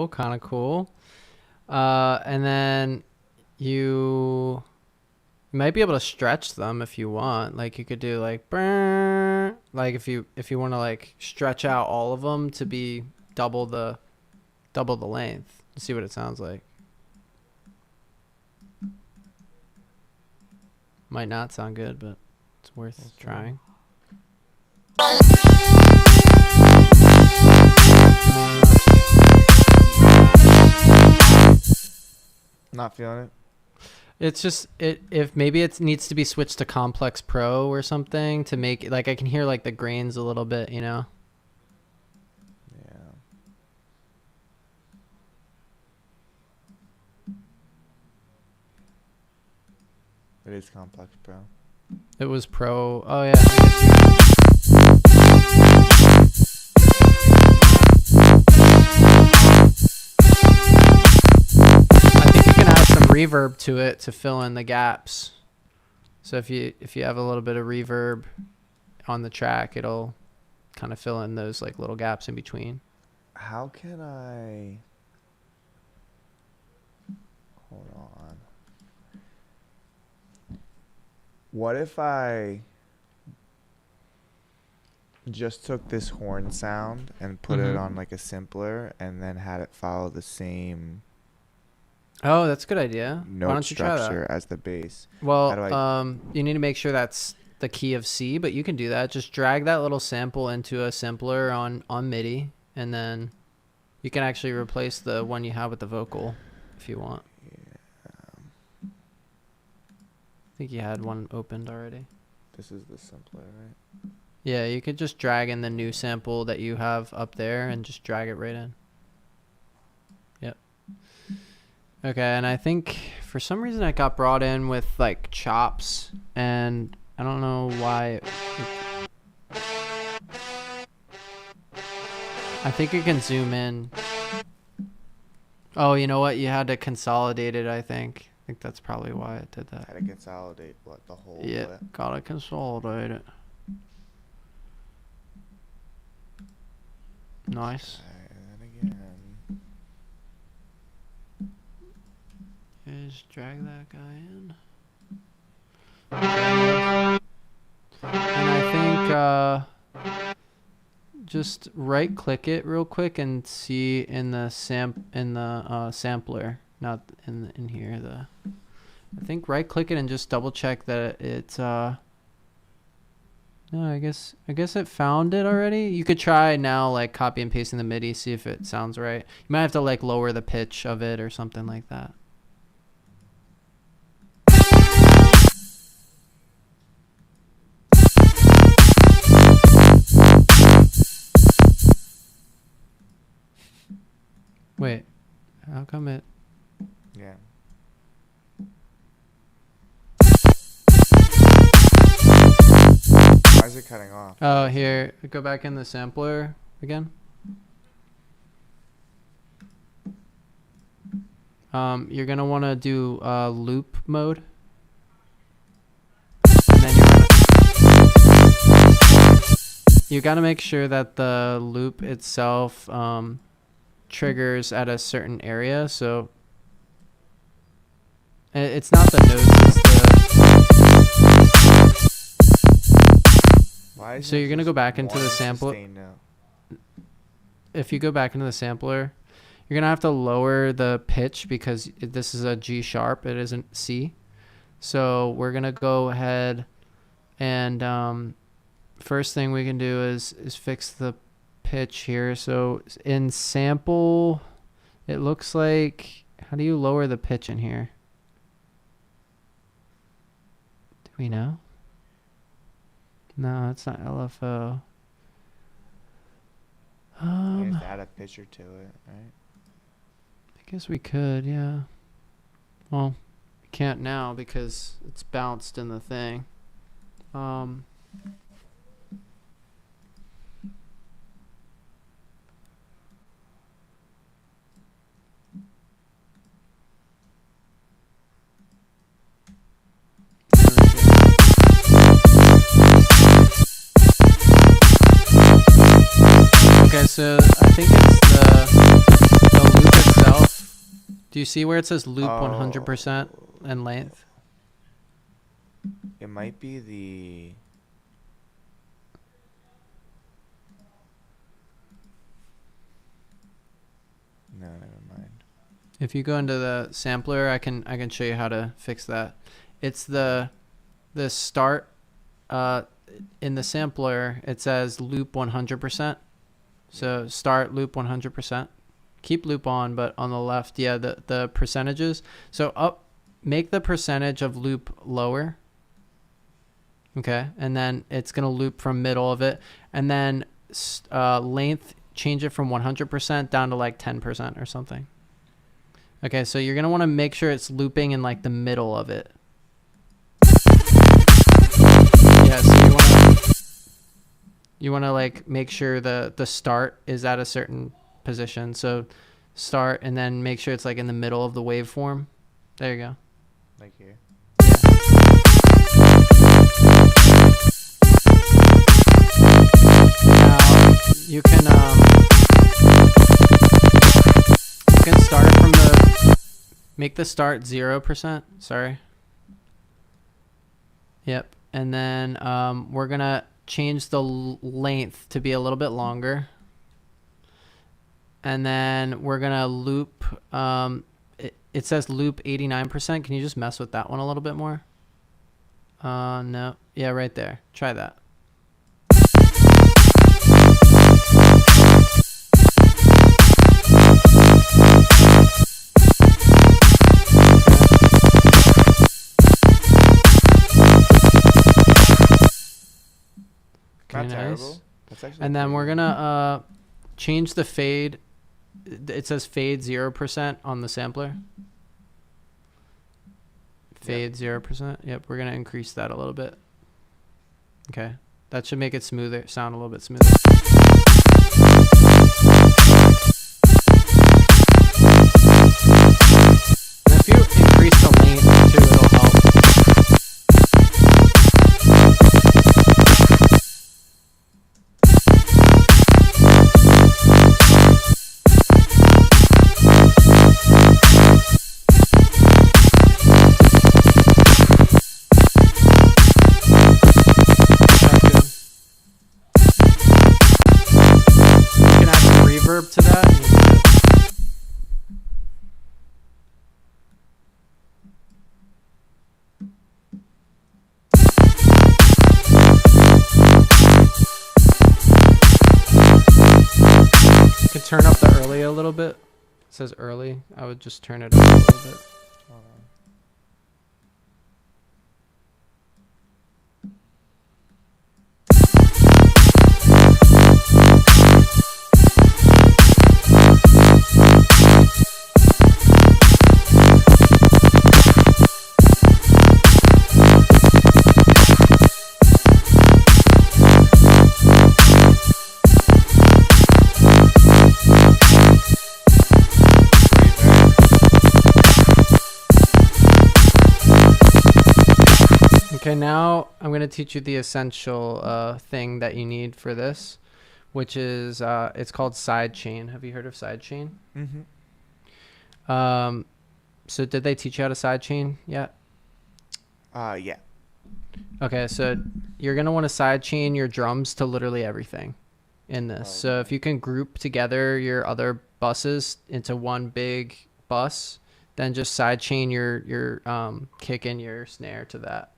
Kind of cool. And then you might be able to stretch them if you want. Like, you could do like brrr, like if you want to like stretch out all of them to be double the length. See what it sounds like. Might not sound good, but it's worth trying.
Not feeling it.
It's just if maybe it needs to be switched to Complex Pro or something to make like I can hear like the grains a little bit, you know.
Yeah. It is Complex Pro.
It was Pro. Oh yeah. I guess I think you can add some reverb to it to fill in the gaps. So if you have a little bit of reverb on the track, it'll kind of fill in those like little gaps in between.
How can I... Hold on. What if I just took this horn sound and put it on like a simpler and then had it follow the same
Oh, that's a good idea. Why
note
don't you try that?
structure as the bass?
Well,
How do I-
you need to make sure that's the key of C, but you can do that. Just drag that little sample into a sampler on MIDI, and then you can actually replace the one you have with the vocal if you want. I think you had one opened already.
This is the simpler, right?
Yeah, you could just drag in the new sample that you have up there and just drag it right in. Yep. Okay, and I think for some reason it got brought in with like chops, and I don't know why. I think you can zoom in. Oh, you know what? You had to consolidate it, I think. I think that's probably why it did that.
Had to consolidate what the whole
Yeah,
clip.
gotta consolidate it. Nice.
And then again.
Yeah, just drag that guy in. And I think just right click it real quick and see in the sampler, not in here, I think right click it and just double check that it's no, I guess it found it already. You could try now like copy and pasting the MIDI, see if it sounds right. You might have to like lower the pitch of it or something like that. Wait, how come it?
Yeah. Why is it cutting off?
Oh, here, go back in the sampler again. You're gonna want to do loop mode. And then you gotta make sure that the loop itself triggers at a certain area. So it's not the notes, it's
Why is
so
it
you're gonna
just
go back into the
one
sampler.
sustained note?
If you go back into the sampler, you're gonna have to lower the pitch because this is a G sharp, it isn't C. So we're gonna go ahead and first thing we can do is fix the pitch here. So in sample, it looks like, how do you lower the pitch in here? Do we know? No, it's not LFO.
You have to add a picture to it, right?
I guess we could, yeah. Well, we can't now because it's bounced in the thing. Okay, so I think it's the loop itself. Do you see where it says loop 100% and length?
It might be the... No, never mind.
If you go into the sampler, I can show you how to fix that. It's the start in the sampler. It says loop 100%. So start loop 100%. keep loop on, but on the left, yeah, the percentages. So make the percentage of loop lower. Okay, and then it's gonna loop from middle of it, and then length, change it from 100% down to like 10% or something. Okay, so you're gonna want to make sure it's looping in like the middle of it. Yeah, so you wanna like make sure the start is at a certain position. So start and then make sure it's like in the middle of the waveform. There you go.
Like here.
Now you can start it from make the start 0%. Sorry. Yep. And then we're gonna change the length to be a little bit longer. And then we're gonna loop. It says loop 89%. Can you just mess with that one a little bit more? No. Yeah, right there. Try that.
Not
Okay,
terrible.
nice.
That's actually
And then
pretty
we're
good.
gonna change the fade. It says fade 0% on the sampler. Fade 0%. Yep, we're gonna increase that a little bit. Okay, that should make it smoother, sound a little bit smoother. And if you increase the length too, it'll help. To that. You can turn up the early a little bit. It says early. I would just turn it up a little bit. Okay, now I'm going to teach you the essential thing that you need for this, which is it's called sidechain. Have you heard of sidechain?
Mm-hmm.
So did they teach you how to sidechain yet?
Yeah.
Okay, so you're going to want to sidechain your drums to literally everything in this.
Oh,
So if you can group together your other buses into one big bus, then just sidechain your kick and your snare to that.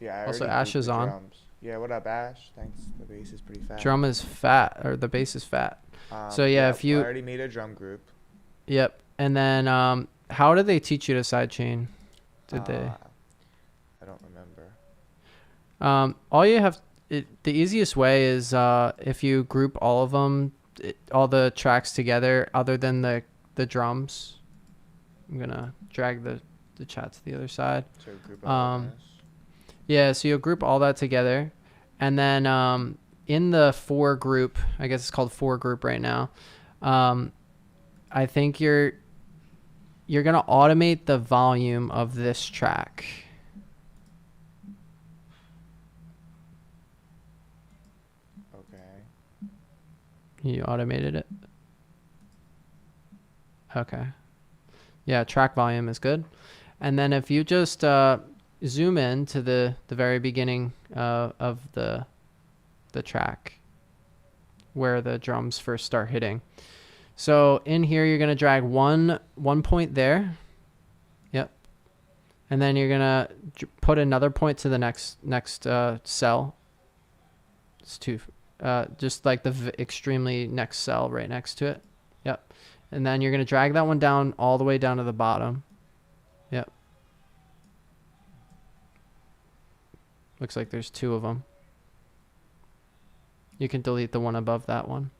Yeah. I
Also,
already
Ash
grouped
is
the
on.
drums. Yeah. What up, Ash? Thanks. The bass is pretty fat.
Drum is fat, or the bass is fat. So yeah, if you...
I already made a drum group.
Yep. And then how did they teach you to sidechain? Did they?
I don't remember.
All you have... the easiest way is if you group all of them, all the tracks together other than the drums. I'm going to drag the chat to the other side.
So group all of this.
Yeah, so you'll group all that together. And then in the four group, I guess it's called four group right now, I think you're going to automate the volume of this track.
Okay.
You automated it? Okay. Yeah, track volume is good. And then if you just zoom in to the very beginning of the track where the drums first start hitting. So in here, you're going to drag one point there. Yep. And then you're going to put another point to the next cell. It's two, just like the extremely next cell right next to it. Yep. And then you're going to drag that one down all the way down to the bottom. Yep. Looks like there's 2 of them. You can delete the one above that one.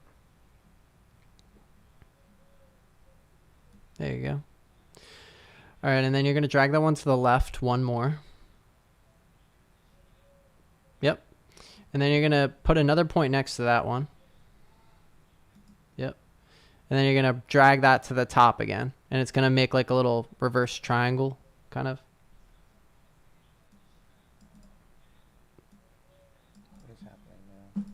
There you go. All right, and then you're going to drag that one to the left one more. Yep. And then you're going to put another point next to that one. Yep. And then you're going to drag that to the top again. And it's going to make like a little reverse triangle, kind of.
What is happening now?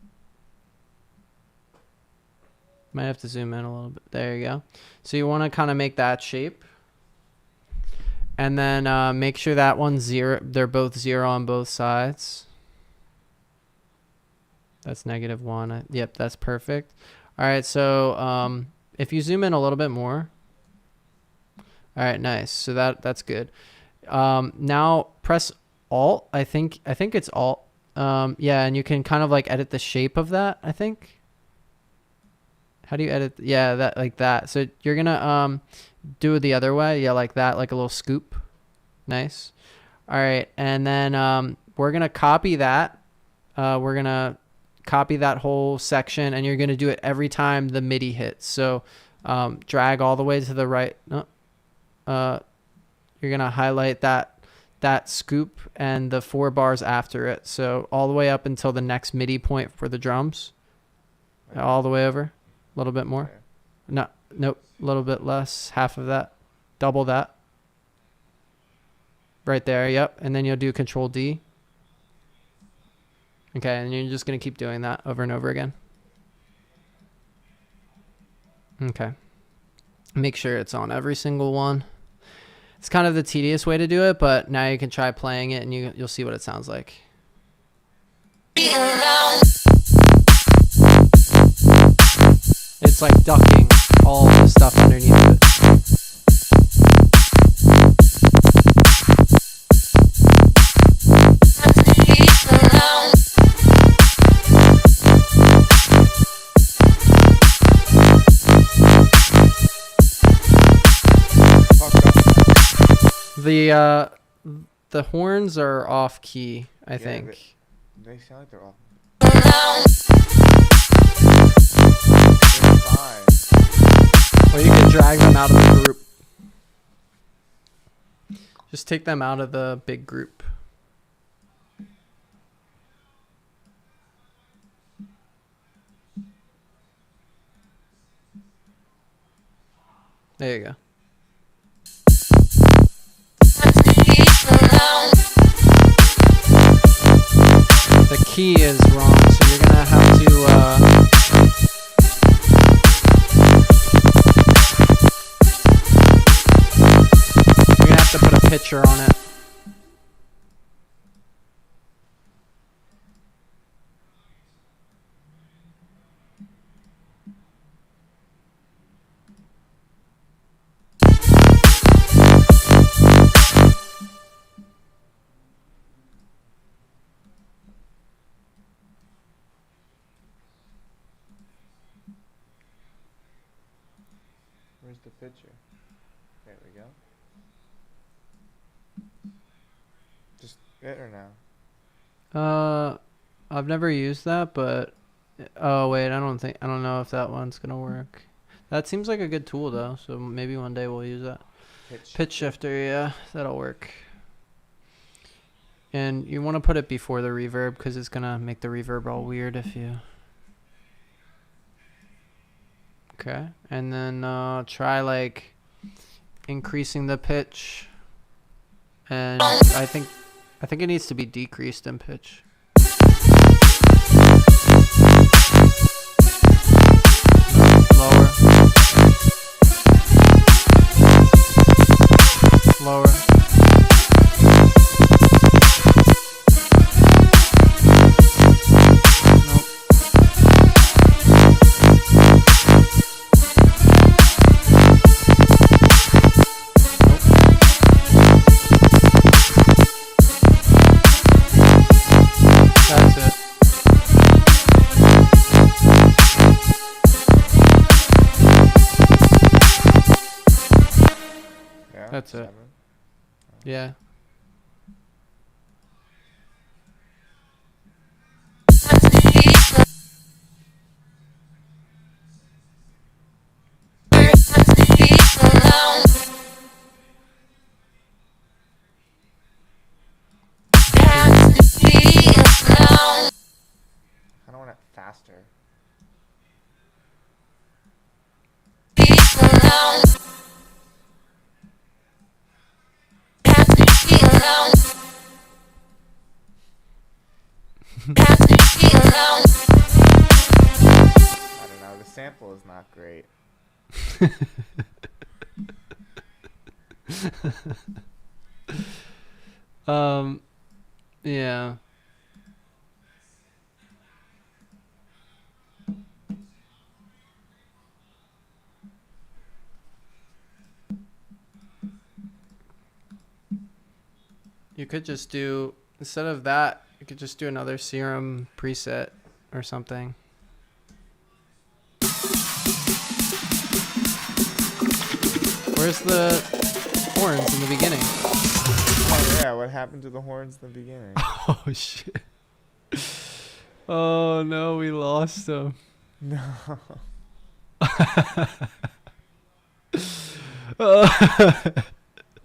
Might have to zoom in a little bit. There you go. So you want to kind of make that shape. And then make sure that one's 0. They're both 0 on both sides. That's -1. Yep, that's perfect. All right, so if you zoom in a little bit more. All right, nice. So that's good. Now press Alt. I think it's Alt. Yeah, and you can kind of like edit the shape of that, I think. How do you edit? Yeah, that like that. So you're gonna do it the other way. Yeah, like that, like a little scoop. Nice. All right, and then we're gonna copy that. We're gonna copy that whole section, and you're gonna do it every time the MIDI hits. So drag all the way to the right. You're gonna highlight that scoop and the 4 bars after it. So all the way up until the next MIDI point for the drums. All the way over. A little bit more. No, nope. A little bit less. Half of that. Double that. Right there. Yep. And then you'll do Control D. Okay. And you're just going to keep doing that over and over again. Okay. Make sure it's on every single one. It's kind of the tedious way to do it, but now you can try playing it and you'll see what it sounds like. It's like ducking all the stuff underneath it. The horns are off key, I think.
They sound like they're off.
Or you can drag them out of the group. Just take them out of the big group. There you go. The key is wrong, so you're gonna have to put a picture on it.
Where's the picture? There we go. Just it or now?
I've never used that, but oh wait, I don't know if that one's gonna work. That seems like a good tool though, so maybe one day we'll use that. Pitch shifter, yeah, that'll work. And you want to put it before the reverb because it's gonna make the reverb all weird if you. Okay, and then try like increasing the pitch, and I think it needs to be decreased in pitch. Lower. Lower. That's it.
7?
Yeah.
I don't want it faster. I don't know. The sample is not great.
Yeah. You could just do, instead of that, you could just do another serum preset or something. Where's the horns in the beginning?
Oh yeah, what happened to the horns in the beginning?
Oh shit. Oh no, we lost them.
No.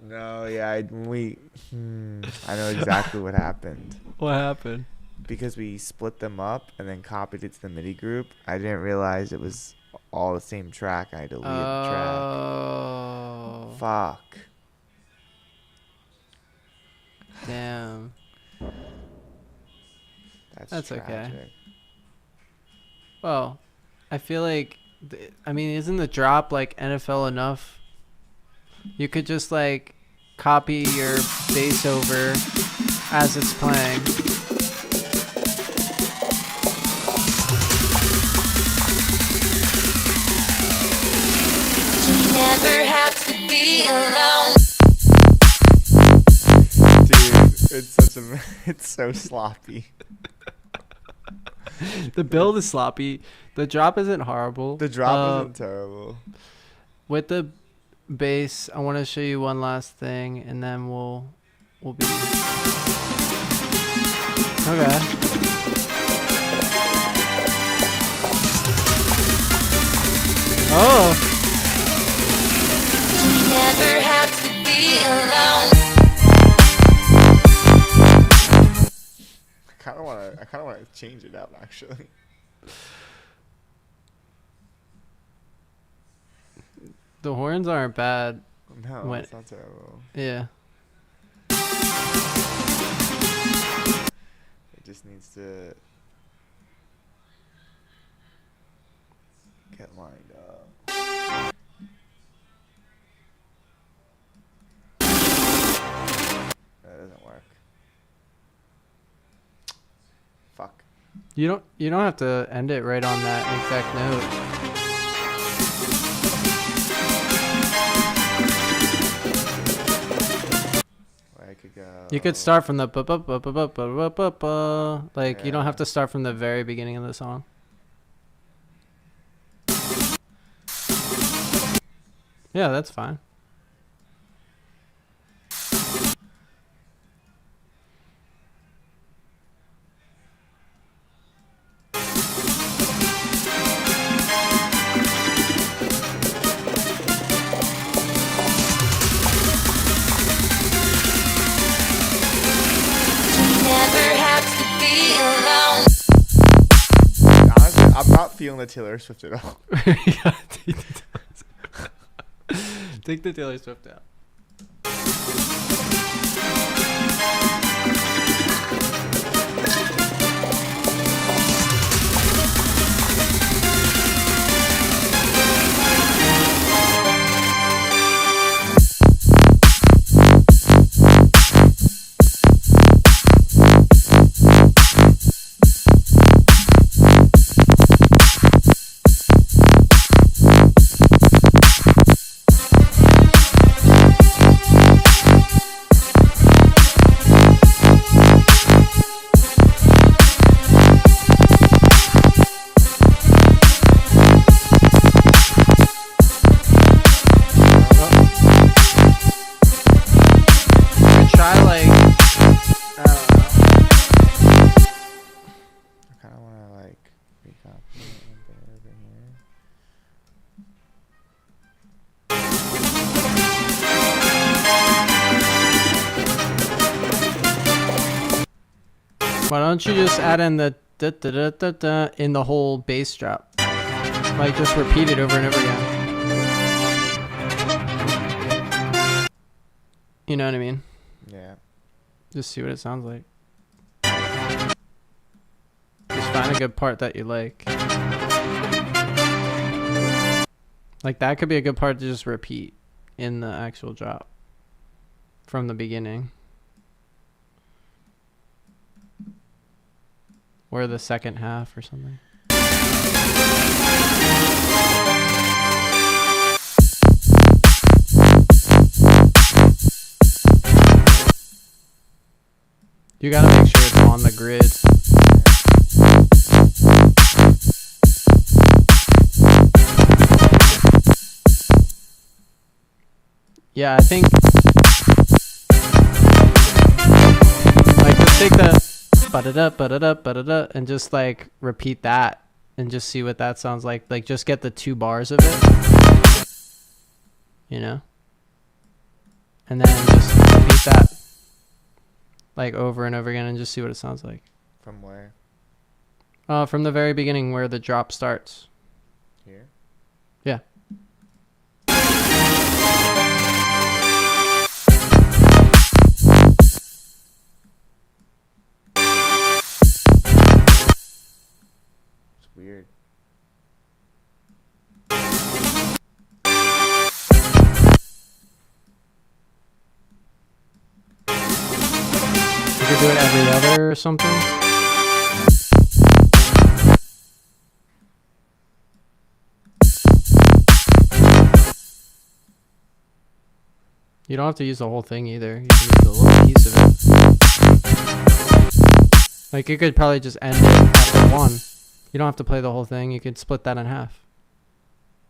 No, yeah, I know exactly what happened.
What happened?
Because we split them up and then copied it to the MIDI group. I didn't realize it was all the same track. I deleted the track.
Oh.
Fuck.
Damn. That's
tragic.
okay. Well, I feel like, I mean, isn't the drop like NFL enough? You could just like copy your bass over as it's playing.
You never have to be alone.
Dude, it's so sloppy.
The build is sloppy. The drop isn't horrible.
The drop isn't terrible.
With the bass, I want to show you one last thing, and then we'll be okay. Oh.
You never have to be alone.
I kind of want to change it up actually.
The horns aren't bad.
No, it's not terrible.
Yeah.
It just needs to get lined up. That doesn't work. Fuck.
You don't have to end it right on that exact note.
I could go.
You could start from the like you don't have to start from the very beginning of the song. Yeah, that's fine.
Honestly, I'm not feeling the Taylor Swift at all.
Take the Taylor Swift out. try like I don't know.
I kind of want to like recopy it and put it over here.
Why don't you just add in the da da da da da in the whole bass drop? Like just repeat it over and over again. You know what I mean?
Yeah.
Just see what it sounds like. Just find a good part that you like. Like that could be a good part to just repeat in the actual drop from the beginning. Or the second half or something. You gotta make sure it's on the grid. Yeah, I think like just take the ba-da-da, ba-da-da, ba-da-da, and just like repeat that and just see what that sounds like. Like just get the 2 bars of it. You know? And then just repeat that like over and over again and just see what it sounds like.
From where?
From the very beginning where the drop starts.
Here?
Yeah.
It's weird.
You could do it every other or something. You don't have to use the whole thing either. You can use a little piece of it. Like you could probably just end it after 1. You don't have to play the whole thing. You could split that in half.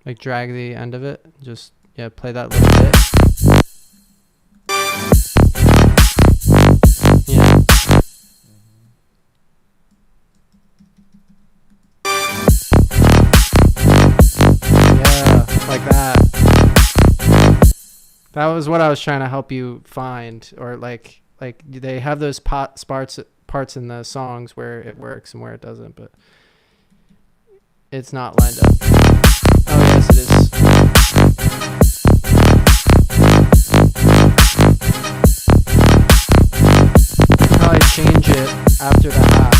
Like drag the end of it. Just, yeah, play that little bit. Yeah. Yeah, like that. That was what I was trying to help you find, or like they have those parts in the songs where it works and where it doesn't, but it's not lined up. Oh yes, it is. Probably change it after the half.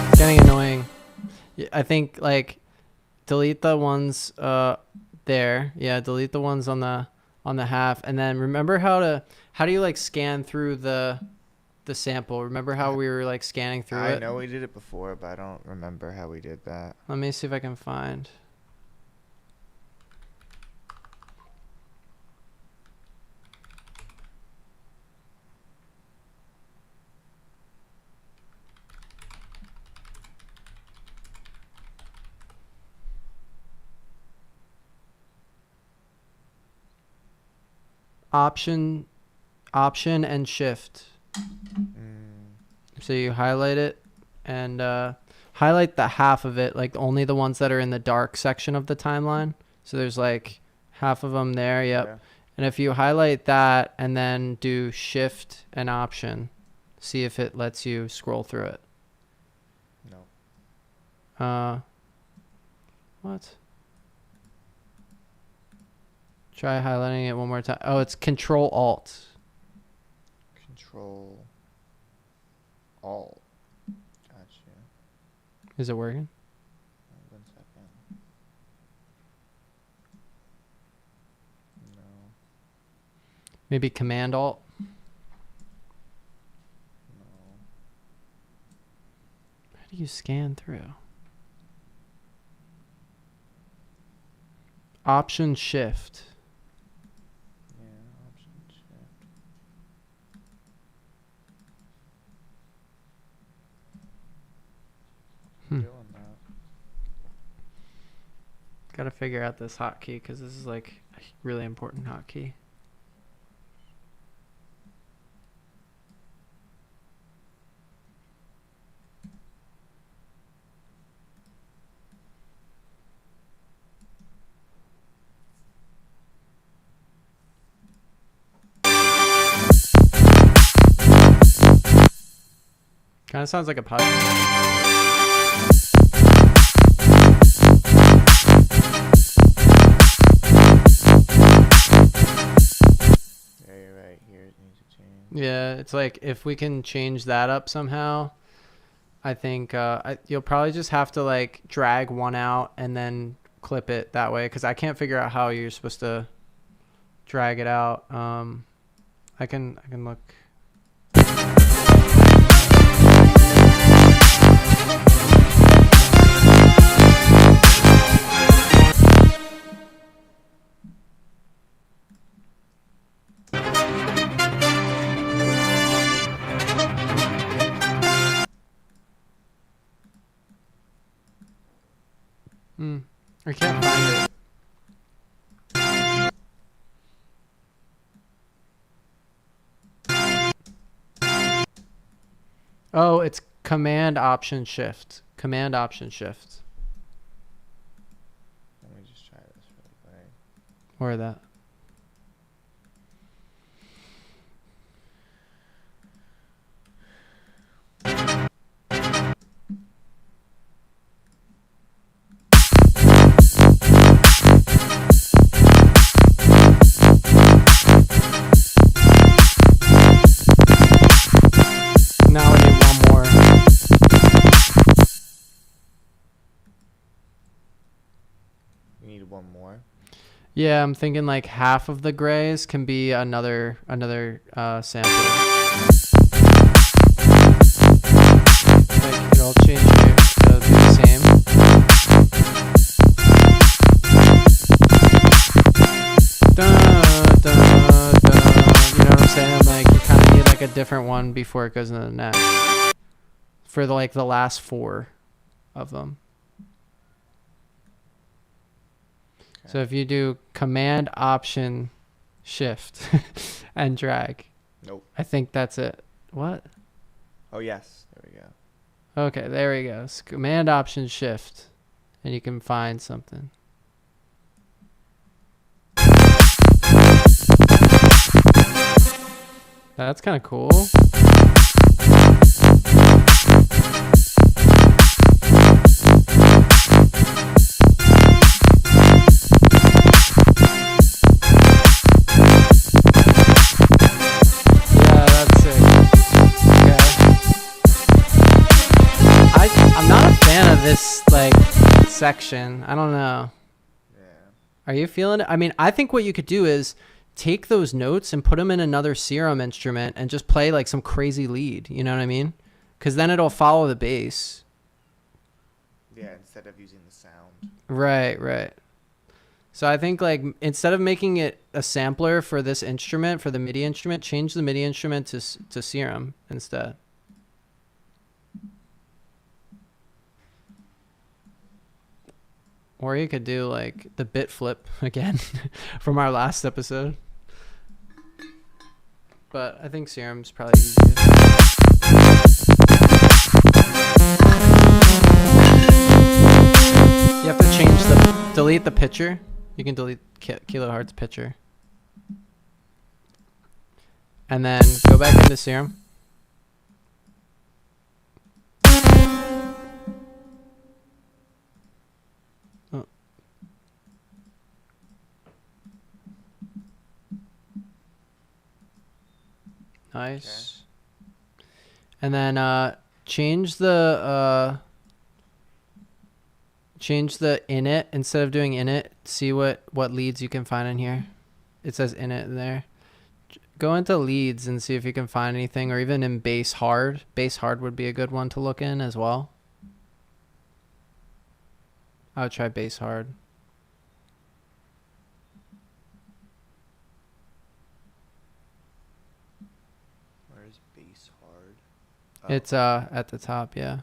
It's getting annoying. I think like delete the ones there. Yeah, delete the ones on the half, and then remember how do you like scan through the sample? Remember how we were like scanning through it?
I know we did it before, but I don't remember how we did that.
Let me see if I can find. Option and shift. So you highlight it and highlight the half of it, like only the ones that are in the dark section of the timeline. So there's like half of them there. Yep. Yeah. And if you highlight that and then do shift and option, see if it lets you scroll through it. No. What? Try highlighting it one more time. Oh, it's Control Alt.
Control Alt. Gotcha.
Is it working?
1 second. No.
Maybe Command Alt.
No.
How do you scan through? Option Shift. Gotta figure out this hotkey because this is like a really important hotkey. Kind of sounds like a podcast.
Yeah, you're right. Here it needs to change.
Yeah, it's like if we can change that up somehow, I think you'll probably just have to like drag one out and then clip it that way because I can't figure out how you're supposed to drag it out. I can look. I can't find it. Oh, it's Command Option Shift. Command Option Shift.
Let me just try this really quick.
Where that? Now we need one more.
We need one more.
Yeah, I'm thinking like half of the grays can be another sample. Like it'll change here. It'll do the same. Dun, dun, dun. You know what I'm saying? Like you kind of need like a different one before it goes into the next. For the last 4 of them. So if you do Command Option Shift and drag.
Nope.
I think that's it. What?
Oh, yes. There we go.
Okay, there we go. So Command Option Shift. And you can find something. That's kind of cool. Yeah, that's it. Okay. I'm not a fan of this like section. I don't know.
Yeah.
Are you feeling it? I mean, I think what you could do is take those notes and put them in another serum instrument and just play like some crazy lead. You know what I mean? Because then it'll follow the bass.
Yeah, instead of using the sound.
Right. So I think like instead of making it a sampler for this instrument, for the MIDI instrument, change the MIDI instrument to serum instead. Or you could do like the bit flip again from our last episode. But I think serum's probably easiest. You have to delete the picture. You can delete Kilohertz picture. And then go back into serum. Oh. Nice. Okay. And then change the init instead of doing init. See what leads you can find in here. It says init there. Go into leads and see if you can find anything, or even in bass hard. Bass hard would be a good one to look in as well. I would try bass hard.
Where's bass hard? Oh.
It's at the top, yeah.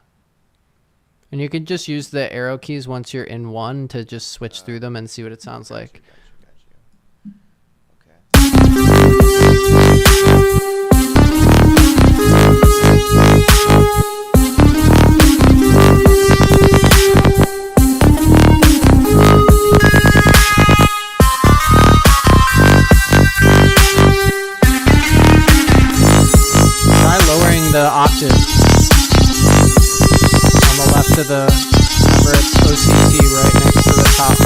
And you could just use the arrow keys once you're in one to just switch through them and see what it sounds like. Try lowering the octave on the left of the, remember it's OCT right next to the top.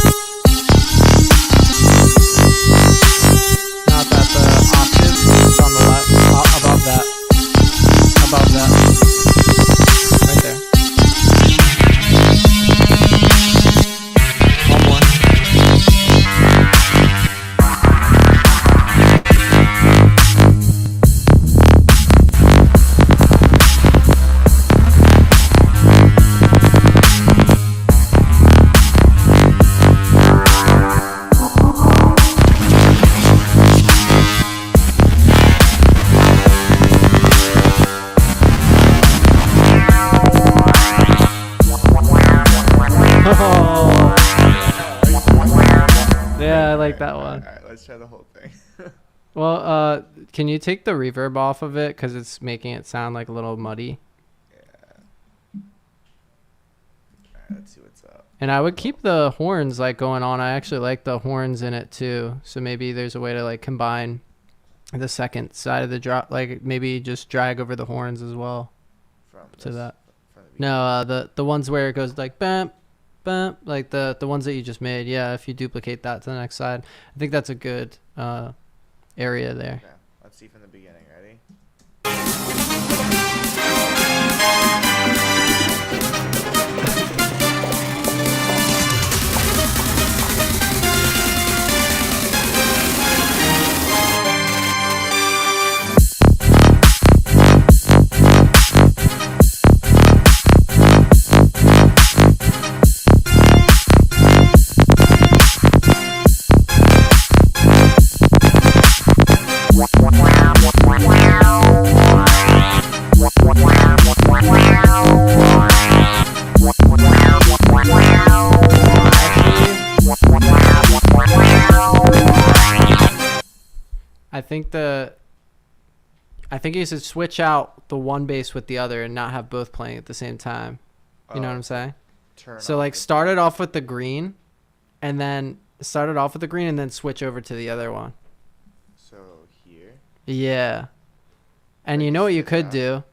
Not that the octave, it's on the left, above that. Above that. Right there. One more. Yeah, I like that one.
All right, let's try the whole thing.
Well, can you take the reverb off of it because it's making it sound like a little muddy?
All right, let's see what's up.
And I would keep the horns like going on. I actually like the horns in it too. So maybe there's a way to like combine the second side of the drop, like maybe just drag over the horns as well
From
to
this-
that.
from the beginning.
No, the ones where it goes like bam, bam, like the ones that you just made. Yeah, if you duplicate that to the next side, I think that's a good area there.
Okay, let's see from the beginning. Ready?
I think you should switch out the one bass with the other and not have both playing at the same time. You know what I'm saying?
Turn
So
off
like
the-
start it off with the green and then switch over to the other one.
So here.
Yeah. And
Like
you know what you
sit
could
down.
do?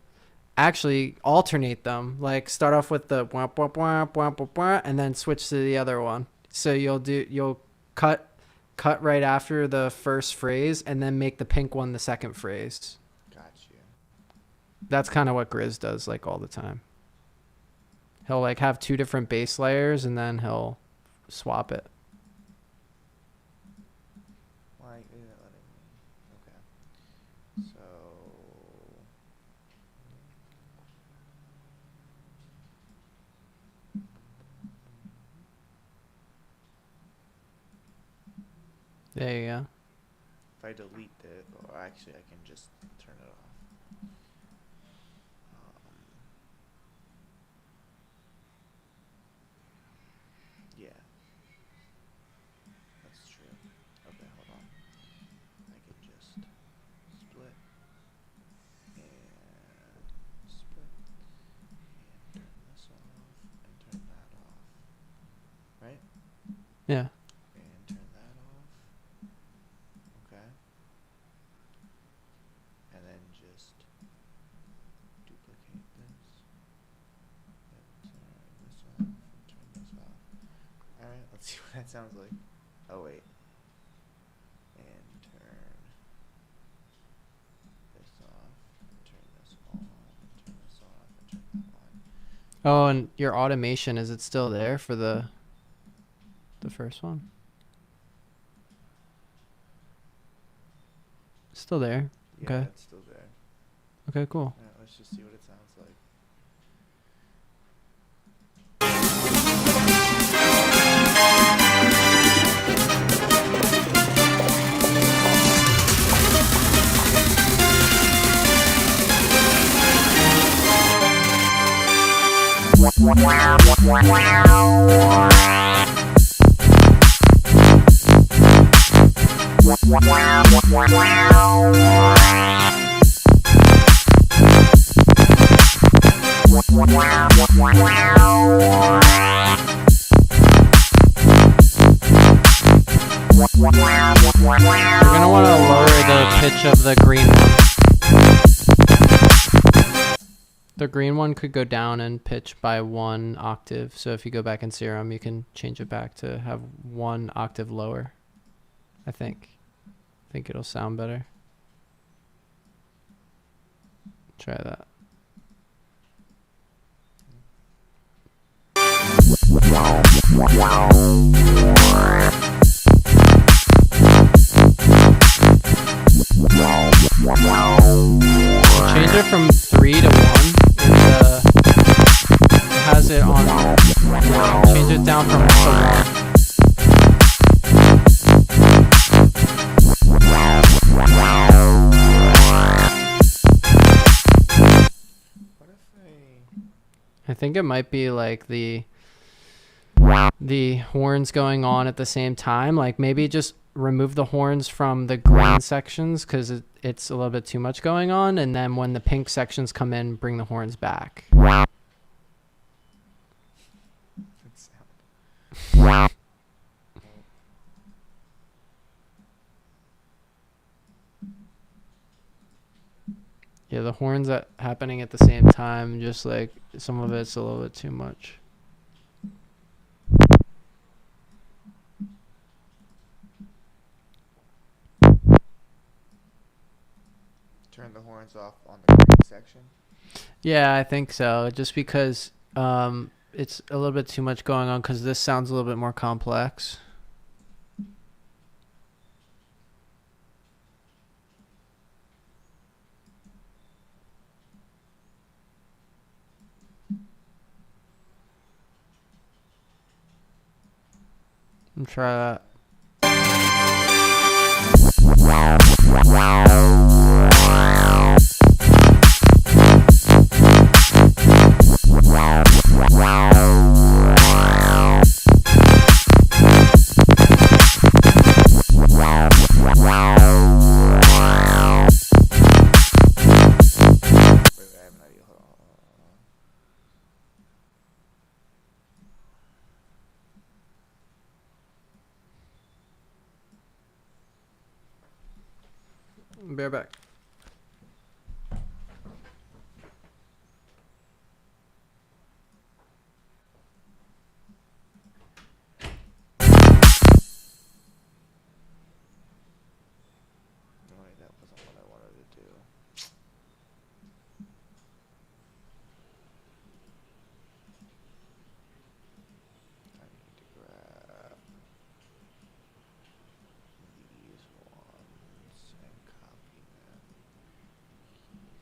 Actually alternate them. Like start off with the wah, wah, wah, wah, wah, wah, and then switch to the other one. So you'll cut right after the first phrase and then make the pink one the second phrase.
Got you.
That's kind of what Grizz does like all the time. He'll like have two different bass layers and then he'll swap it.
Why isn't it letting me? Okay. So.
There you go.
If I delete it, or actually I can just turn it off. Yeah. That's true. Okay, hold on. I can just split and split and turn this off and turn that off. Right?
Yeah.
And turn that off. Okay. And then just duplicate this. And turn this off and turn this off. Alright, let's see what that sounds like. Oh wait. And turn this off and turn this on and turn this off and turn that on.
Oh, and your automation, is it still there for the first one? Still there.
Yeah,
Okay.
it's still there.
Okay, cool.
Yeah, let's just see what it sounds like.
You're gonna want to lower the pitch of the green one. The green one could go down in pitch by 1 octave. So if you go back in Serum, you can change it back to have 1 octave lower. I think it'll sound better. Try that. Change it from 3 to 1. It has it on. Change it down from 1 to 1. I think it might be like the horns going on at the same time. Like maybe just remove the horns from the green sections because it's a little bit too much going on, and then when the pink sections come in, bring the horns back. Yeah, the horns happening at the same time, just like some of it's a little bit too much.
Turn the horns off on the green section.
Yeah, I think so. Just because it's a little bit too much going on because this sounds a little bit more complex. Try that. Bear back.
No, that wasn't what I wanted to do. I need to grab these ones and copy them here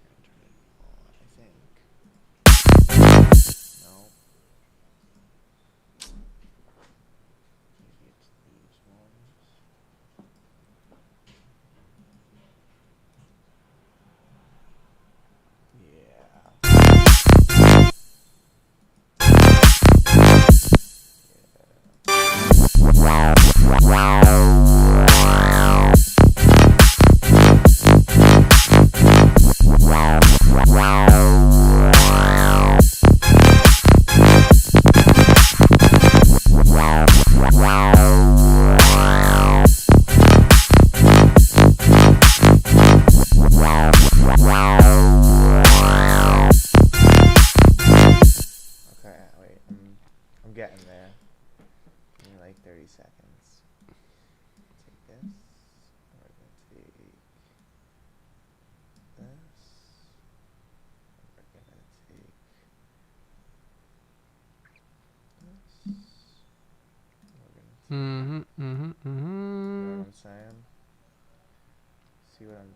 and turn it on, I think. No. Maybe it's these ones. Getting there. Give me like 30 seconds. Take this. We're going to take this. We're going to take this. We're going to take You know what I'm saying? See what I'm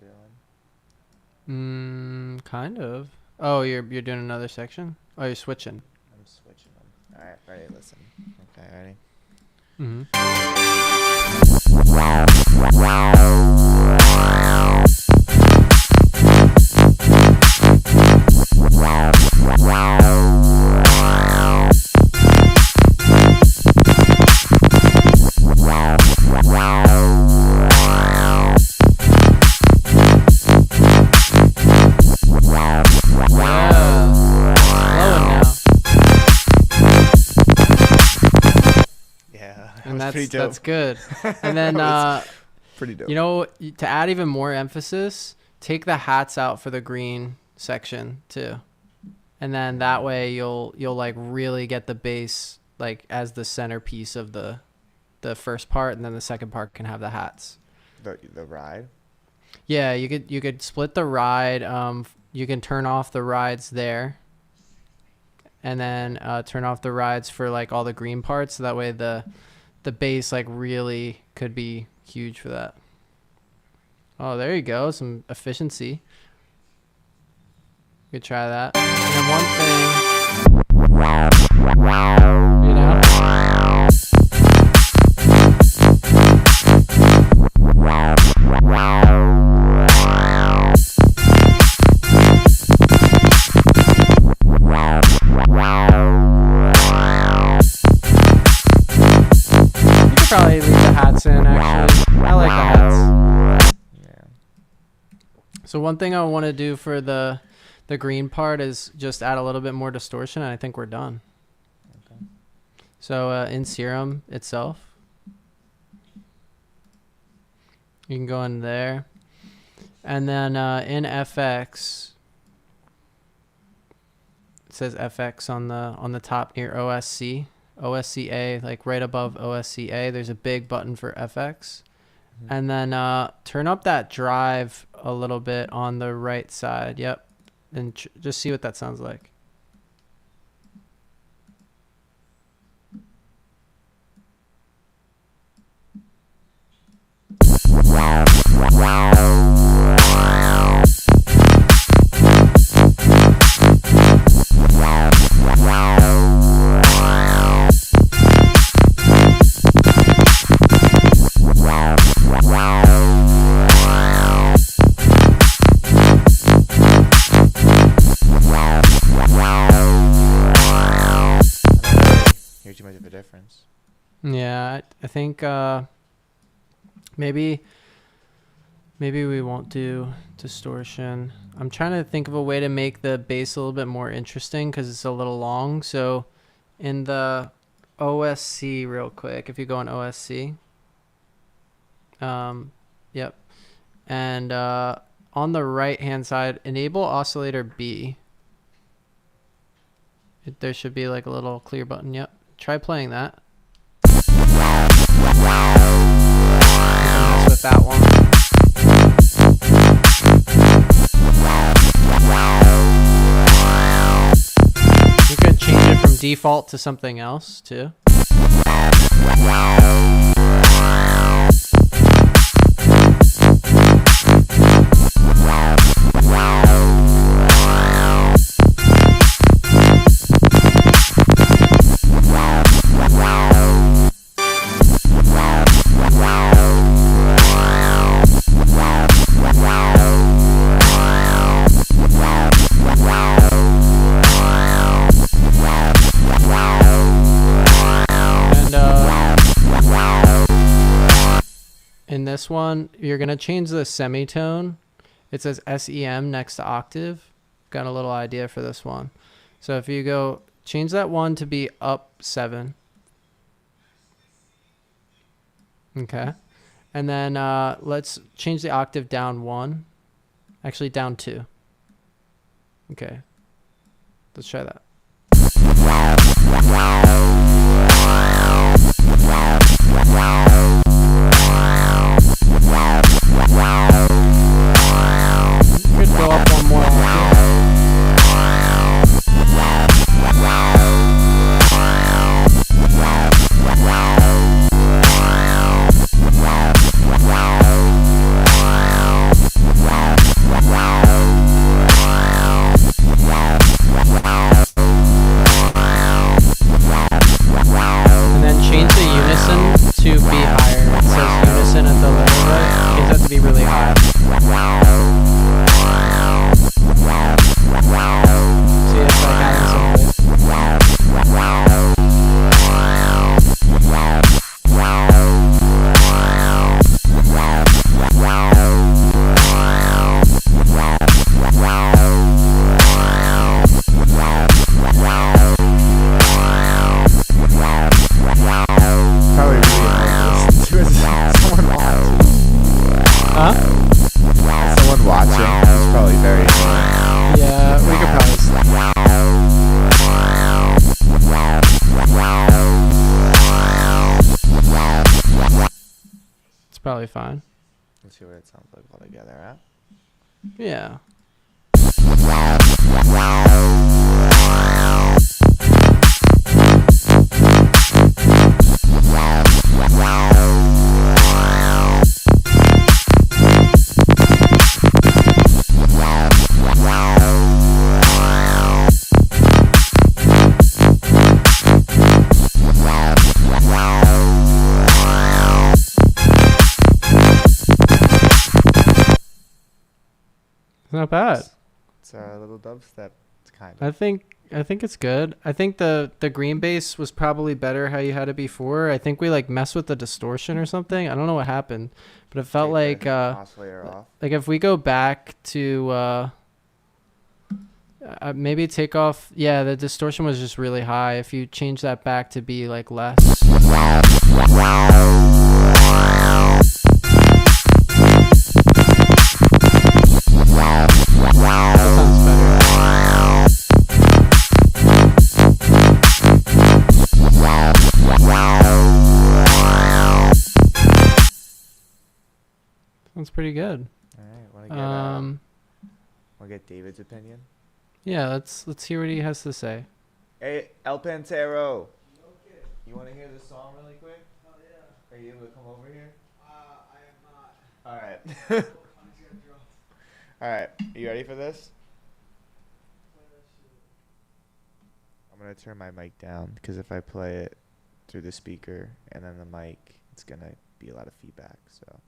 doing?
Kind of. Oh, you're doing another section? Oh, you're switching.
I'm switching them. Alright, ready, listen. Okay, ready? pretty dope.
That's good. And then
Pretty dope.
you know, to add even more emphasis, take the hats out for the green section too, and then that way you'll like really get the bass like as the centerpiece of the first part, and then the second part can have the hats.
The ride.
Yeah, you could split the ride. You can turn off the rides there, and then turn off the rides for like all the green parts, so that way the bass like really could be huge for that. Oh, there you go, some efficiency. You could try that. And then one thing, you know. You could probably leave the hats in, actually. I like the hats.
Yeah.
So one thing I want to do for the green part is just add a little bit more distortion, and I think we're done.
Okay.
So in Serum itself, you can go in there, and then in FX, it says FX on the top near OSCA, like right above OSCA. There's a big button for FX. And then turn up that drive a little bit on the right side. Yep. And just see what that sounds like.
Hear too much of a difference.
Yeah, I think maybe we won't do distortion. I'm trying to think of a way to make the bass a little bit more interesting because it's a little long. So in the OSC real quick, if you go on OSC, yep, and on the right hand side, enable oscillator B. There should be like a little clear button. Yep, try playing that. You can mess with that one. You could change it from default to something else too. In this one, you're going to change the semitone. It says SEM next to octave. Got a little idea for this one. So if you go, change that one to be up 7. Okay. And then let's change the octave down 1. Actually, down 2. Okay. Let's try that. Could go up one more octave. And then change the unison to be Huh?
Someone watching is probably very annoying.
Yeah, we could probably. It's probably fine.
Let's see what it sounds like all together, huh?
Yeah. It's not bad.
It's a little dubstep. It's kind of.
I think it's good. I think the green bass was probably better how you had it before. I think we like messed with the distortion or something. I don't know what happened, but it felt like
oscillator off.
like if we go back to maybe take off. Yeah, the distortion was just really high. If you change that back to be like less. That sounds better. Sounds pretty good.
All right. Want to get David's opinion?
Yeah, let's hear what he has to say.
Hey, El Pantero. You want to hear this song really quick?
Oh, yeah.
Are you able to come over here?
I am not.
All right.
I'm just gonna draw.
All right. Are you ready for this? I'm going to turn my mic down because if I play it through the speaker and then the mic, it's going to be a lot of feedback. So.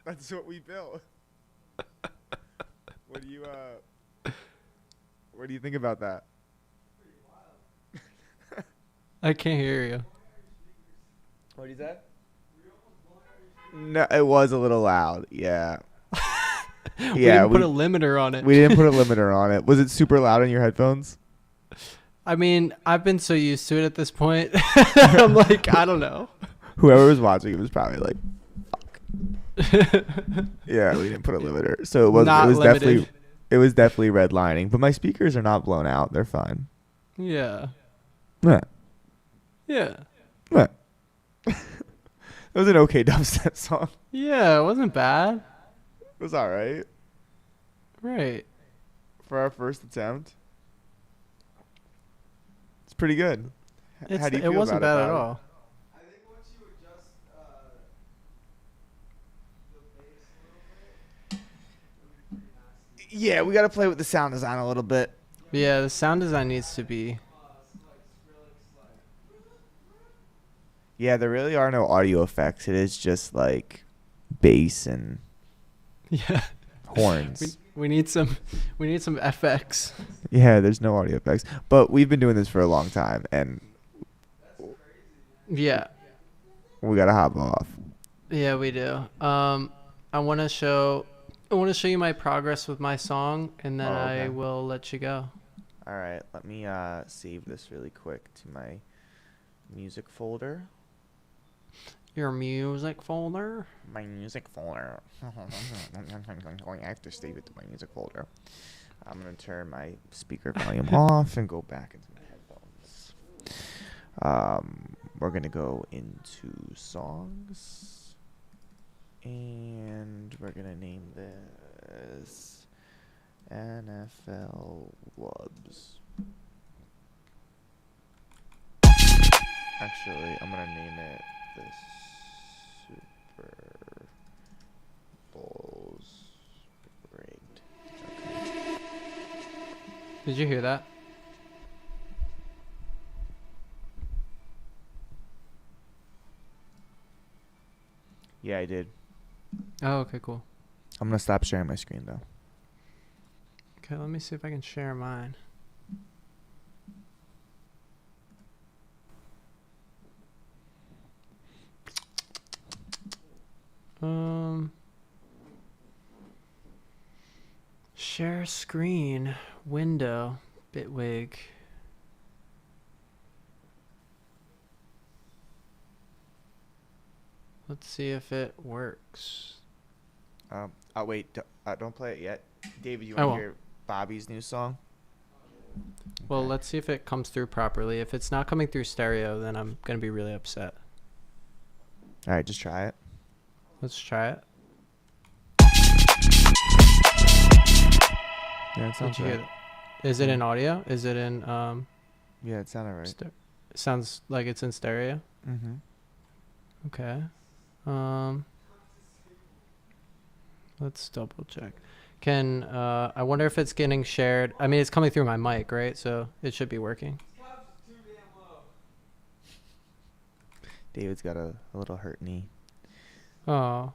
That's what we built. What do you think about that?
I can't hear you.
What is that? No, it was a little loud. Yeah.
We didn't put a limiter on it.
We didn't put a limiter on it. Was it super loud in your headphones?
I mean, I've been so used to it at this point. I'm like, I don't know.
Whoever was watching it was probably like, fuck. Yeah, we didn't put a limiter. So it was
Limited.
It was definitely redlining, but my speakers are not blown out. They're fine.
Yeah.
Yeah.
Yeah.
Yeah. It was an okay dubstep song.
Yeah, it wasn't bad.
It was all right
Right.
for our first attempt. It's pretty good. How do you feel
It wasn't
about
bad
it?
at all.
I think once you adjust the bass a little bit, it'll be pretty nasty.
Yeah, we got to play with the sound design a little bit.
Yeah, the sound design needs to be.
Yeah, there really are no audio effects. It is just like bass and
Yeah.
horns.
We need some FX.
Yeah, there's no audio effects. But we've been doing this for a long time, and
Yeah.
we got to hop off.
Yeah, we do. I want to show you my progress with my song, and then
Oh, okay.
I will let you go.
All right, let me save this really quick to my music folder.
Your music folder.
My music folder. I have to save it to my music folder. I'm going to turn my speaker volume off and go back into my headphones. We're going to go into songs. And we're gonna name this NFL Wubs. Actually, I'm gonna name it the Super Bowl's rigged. Okay.
Did you hear that?
Yeah, I did.
Oh, okay, cool.
I'm gonna stop sharing my screen though.
Okay, let me see if I can share mine. Share screen, window, Bitwig. Let's see if it works.
Oh wait, don't play it yet. David, you
I
want to
won't.
hear Bobby's new song?
Well,
Okay.
let's see if it comes through properly. If it's not coming through stereo, then I'm going to be really upset.
All right, just try it.
Let's try it.
Yeah, it
Did
sounds
you hear
right.
that? Is it in audio? Is it in
Yeah, it sounded right.
it sounds like it's in stereo?
Mm-hmm.
Okay. Let's double check. Can I wonder if it's getting shared? I mean, it's coming through my mic, right? So it should be working.
David's got a little hurt knee.
Oh.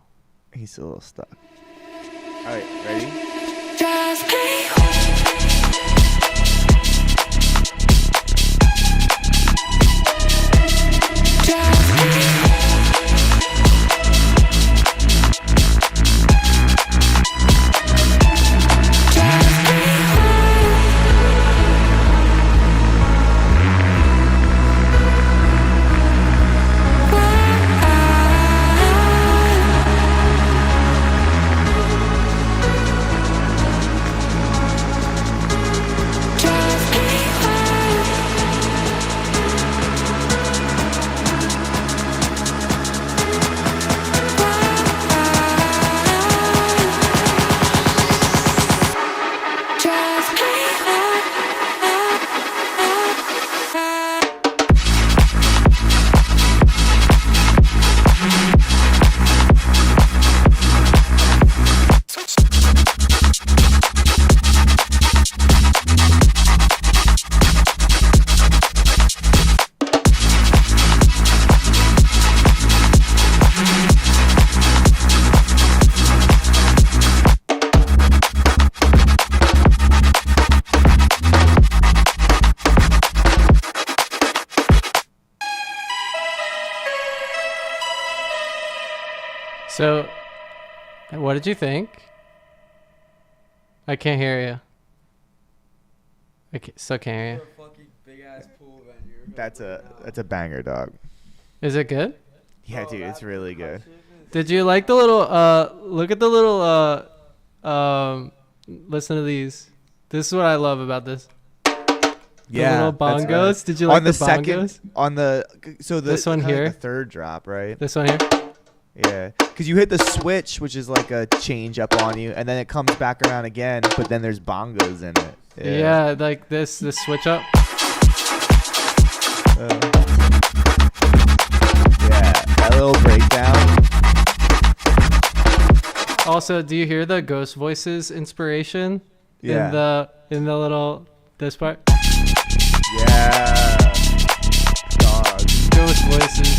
He's a little stuck. All right, ready?
Drive me
So, what did you think? I can't hear you. Still can't hear you.
Fucking big ass pool venue.
That's a banger, dog.
Is it good?
Yeah, dude, it's really good.
Did you like the little look at the little listen to these. This is what I love about this.
Yeah,
little
that's right.
bongos. Did you like
on the
the bongos?
second on the so the
This one
kinda
here?
the third drop, right?
This one here?
Yeah, because you hit the switch, which is like a change up on you, and then it comes back around again, but then there's bongos in it.
Yeah, like the switch up.
Yeah, that little breakdown.
Also, do you hear the Ghost Voices inspiration?
Yeah.
In the little this part?
Yeah. Dog.
Ghost Voices.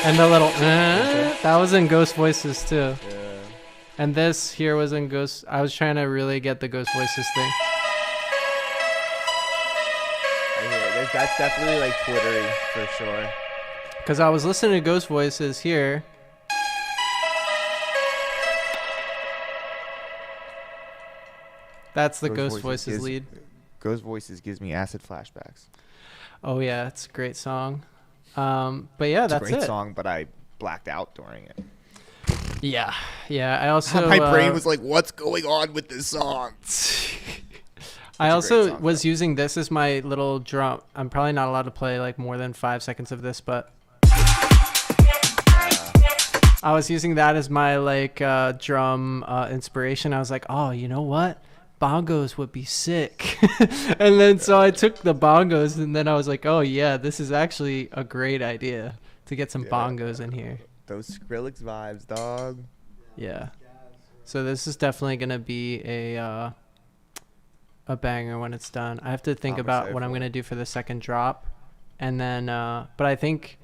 And the little that was in Ghost Voices too.
Yeah.
And this here was in Ghost. I was trying to really get the Ghost Voices thing.
I hear it. That's definitely like Twittery for sure.
Because I was listening to Ghost Voices here. That's the Ghost Voices lead.
Ghost Voices gives me acid flashbacks.
Oh yeah, it's a great song. But yeah,
It's
that's
a great
it.
song, but I blacked out during it.
Yeah, yeah. I also
My brain was like, "What's going on with this song?"
I
a
also
great song,
was
though.
using this as my little drum. I'm probably not allowed to play like more than 5 seconds of this, but I was using that as my like drum inspiration. I was like, oh, you know what? Bongos would be sick. And then so I took the bongos, and then I was like, oh yeah, this is actually a great idea to get some bongos in here.
Those Skrillex vibes, dog.
Yeah. So this is definitely gonna be a banger when it's done. I have to think
I'm
about
excited
what I'm
for it.
gonna do for the second drop, and then but I think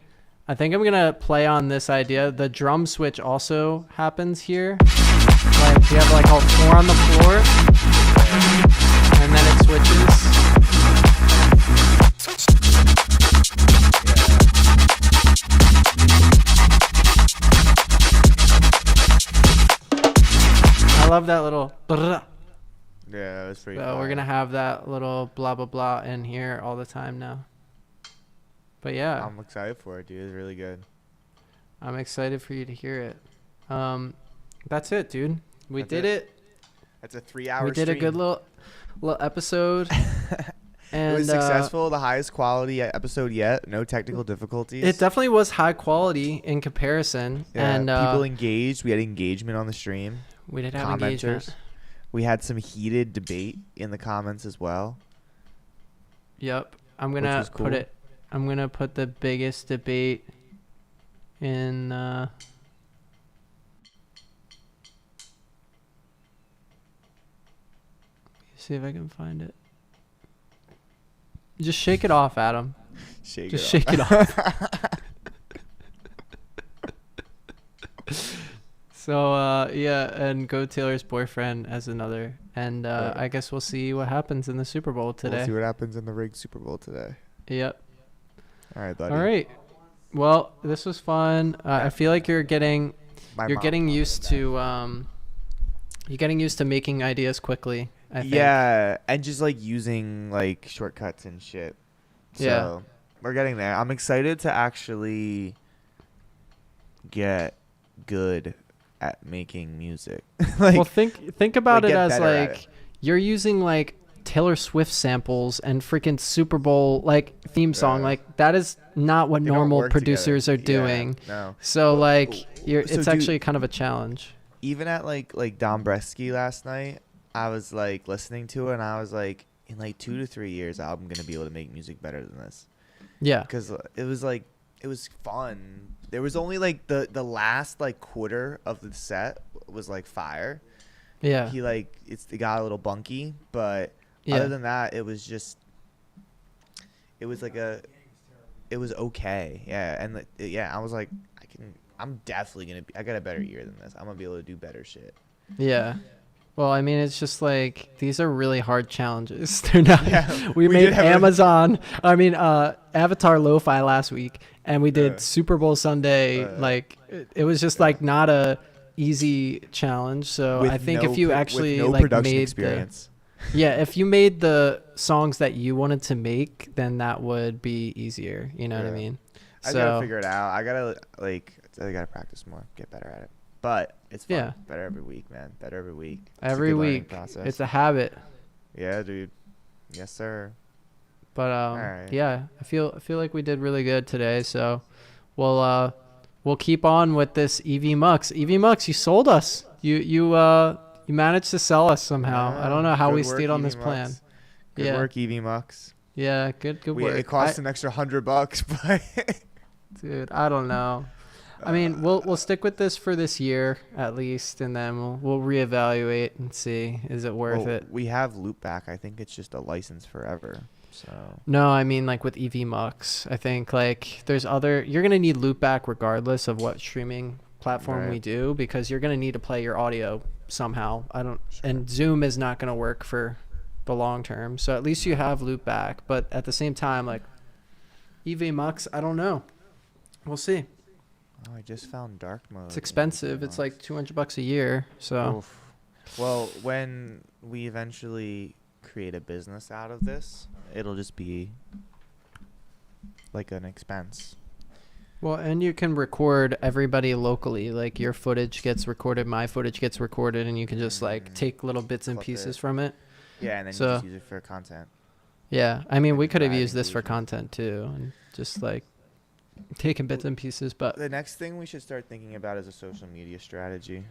I'm gonna play on this idea. The drum switch also happens here. Like we have like all four on the floor, and then it switches. I love that little.
Yeah, that was pretty.
So we're gonna have that little blah blah blah in here all the time now. But yeah,
I'm excited for it, dude. It's really good.
I'm excited for you to hear it. That's it, dude. We
That's
did it.
That's a 3-hour.
We did a good little episode. And
it was successful. The highest quality episode yet. No technical difficulties.
It definitely was high quality in comparison.
Yeah,
And
people engaged. We had engagement on the stream.
we did have
Commenters.
engagement.
We had some heated debate in the comments as well.
Yep. I'm
Which
gonna
was cool.
put it. I'm gonna put the biggest debate in. See if I can find it. Just shake it off, Adam.
Shake
It off. So yeah, and Go Taylor's boyfriend as another, and
Right.
I guess we'll see what happens in the Super Bowl today.
We'll see what happens in the rigged Super Bowl today.
Yep.
All right, buddy.
All right. Well, this was fun. I feel like you're getting
My
you're
mom
getting
commented
used
that.
to you're getting used to making ideas quickly. I think.
Yeah, and just like using like shortcuts and shit. So
Yeah.
we're getting there. I'm excited to actually get good at making music. Like,
Well, think about
like,
it
get
as
better at
like
it.
you're using like Taylor Swift samples and freaking Super Bowl like theme song.
Yeah.
Like that is not what
they don't
normal
work
producers
together.
are doing.
Yeah, no.
So
Well,
like
so
it's
dude-
actually kind of a challenge.
Even at like Dombresky last night, I was like listening to it and I was like, in like 2 to 3 years, I'm gonna be able to make music better than this.
Yeah.
Because it was fun. There was only like the last like quarter of the set was like fire.
Yeah.
He like it got a little bunky, but
Yeah.
other than that, it was like it was okay. Yeah, and I was like, I'm definitely gonna I got a better year than this. I'm gonna be able to do better shit.
Yeah. Well, I mean, it's just like these are really hard challenges. They're not.
Yeah,
we
we
made
did have a-
Amazon. I mean, Avatar Lo-Fi last week, and we did
Yeah.
Super Bowl Sunday. Like it was just like not a easy challenge. So
With
I think
no
if you
pro-
actually
with no
like
production
made
experience.
if you made the songs that you wanted to make, then that would be easier. You know what I
Yeah.
mean?
I gotta figure it out. I gotta practice more, get better at it. But it's fun.
Yeah.
Better every week, man. Better every week. It's a
Every
good learning
week,
process.
it's a habit.
Yeah, dude. Yes, sir.
But
Alright.
yeah, I feel like we did really good today. So we'll keep on with this EV Mux. EV Mux, you sold us. You managed to sell us somehow. I don't know how
Good
we
work,
stayed on
EV
this
Mux.
plan.
Good
Yeah.
work, EV Mux.
Yeah, good work.
It cost an extra $100, but
Dude, I don't know. I mean, we'll stick with this for this year at least, and then we'll reevaluate and see is it worth
well,
it.
we have Loopback. I think it's just a license forever. So
No, I mean like with EV Mux. I think like there's you're gonna need Loopback regardless of what streaming platform we
Right.
do, because you're gonna need to play your audio somehow. And Zoom is not gonna work for the long term. So at least you have Loopback, but at the same time, like EV Mux, I don't know. We'll see.
I just found dark mode.
It's
in
expensive.
EV
It's
Mux.
like $200 a year. So
Oof. Well, when we eventually create a business out of this, it'll just be like an expense.
well, and you can record everybody locally. Like your footage gets recorded, my footage gets recorded, and you can just like take little bits and
Clip
pieces
it.
from it.
Yeah, and then
So-
you just use it for content.
Yeah, I mean, we could have
Drive
used this for
engagement.
content too, and just like taking bits and pieces, but
The next thing we should start thinking about is a social media strategy.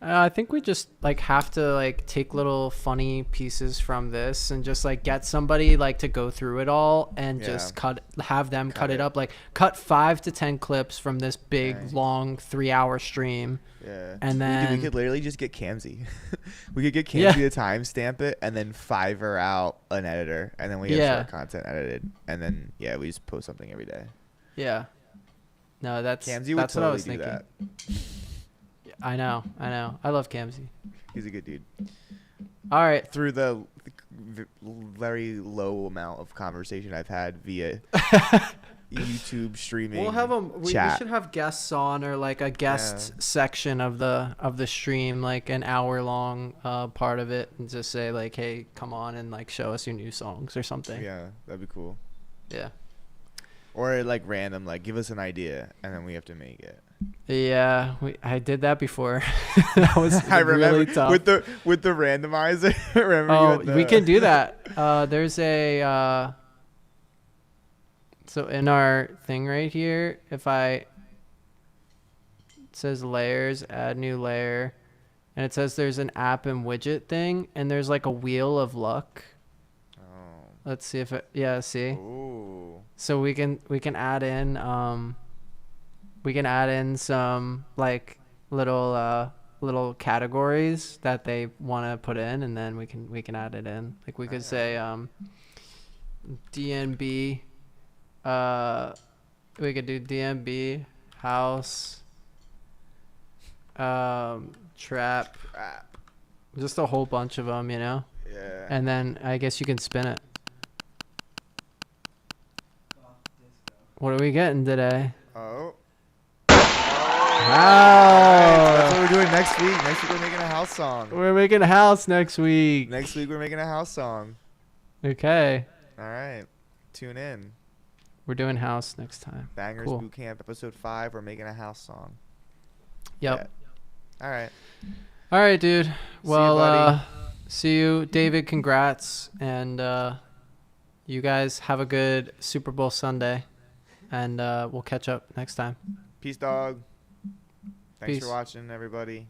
I think we just like have to like take little funny pieces from this and just like get somebody like to go through it all and just have them cut it up, like cut 5 to 10 clips from this big long 3-hour stream.
Yeah.
And then
we could literally just get Kamzy. We could get Kamzy to timestamp it and then Fiverr out an editor, and then we have short content edited, and then we just post something every day.
Yeah. No, that's
Kamzy
that's
would
what I
totally
was
do
thinking.
that.
I know. I love Kamzy.
He's a good dude.
All right.
Through the very low amount of conversation I've had via YouTube streaming,
We'll have them. We
chat.
should have guests on, or like a guest section of the stream, like an hour long part of it, and just say like, "Hey, come on and like show us your new songs" or something.
Yeah, that'd be cool.
Yeah.
Or like random, like give us an idea and then we have to make it.
Yeah, I did that before. That was
I remember
really tough.
with the randomizer. Remember
Oh, we can do that. There's a so in our thing right here, if it says layers, add new layer, and it says there's an app and widget thing, and there's like a wheel of luck.
Oh.
Let's see if it see.
Ooh.
So we can add in some like little categories that they want to put in, and then we can add it in. Like we could say DNB, we could do DNB house, trap, just a whole bunch of them, Yeah. And then I guess you can spin it. What are we getting today?
Oh.
Wow.
That's what we're doing next week. Next week we're making a house song.
We're making a house next week.
Next week we're making a house song.
Okay.
All right. Tune in.
We're doing house next time.
Bangers
Cool.
Bootcamp episode 5. We're making a house song.
Yep.
All right.
All right, dude. Well,
buddy.
see you, David. Congrats, and you guys have a good Super Bowl Sunday, and we'll catch up next time.
Peace, dog. Thanks
Peace.
for watching, everybody.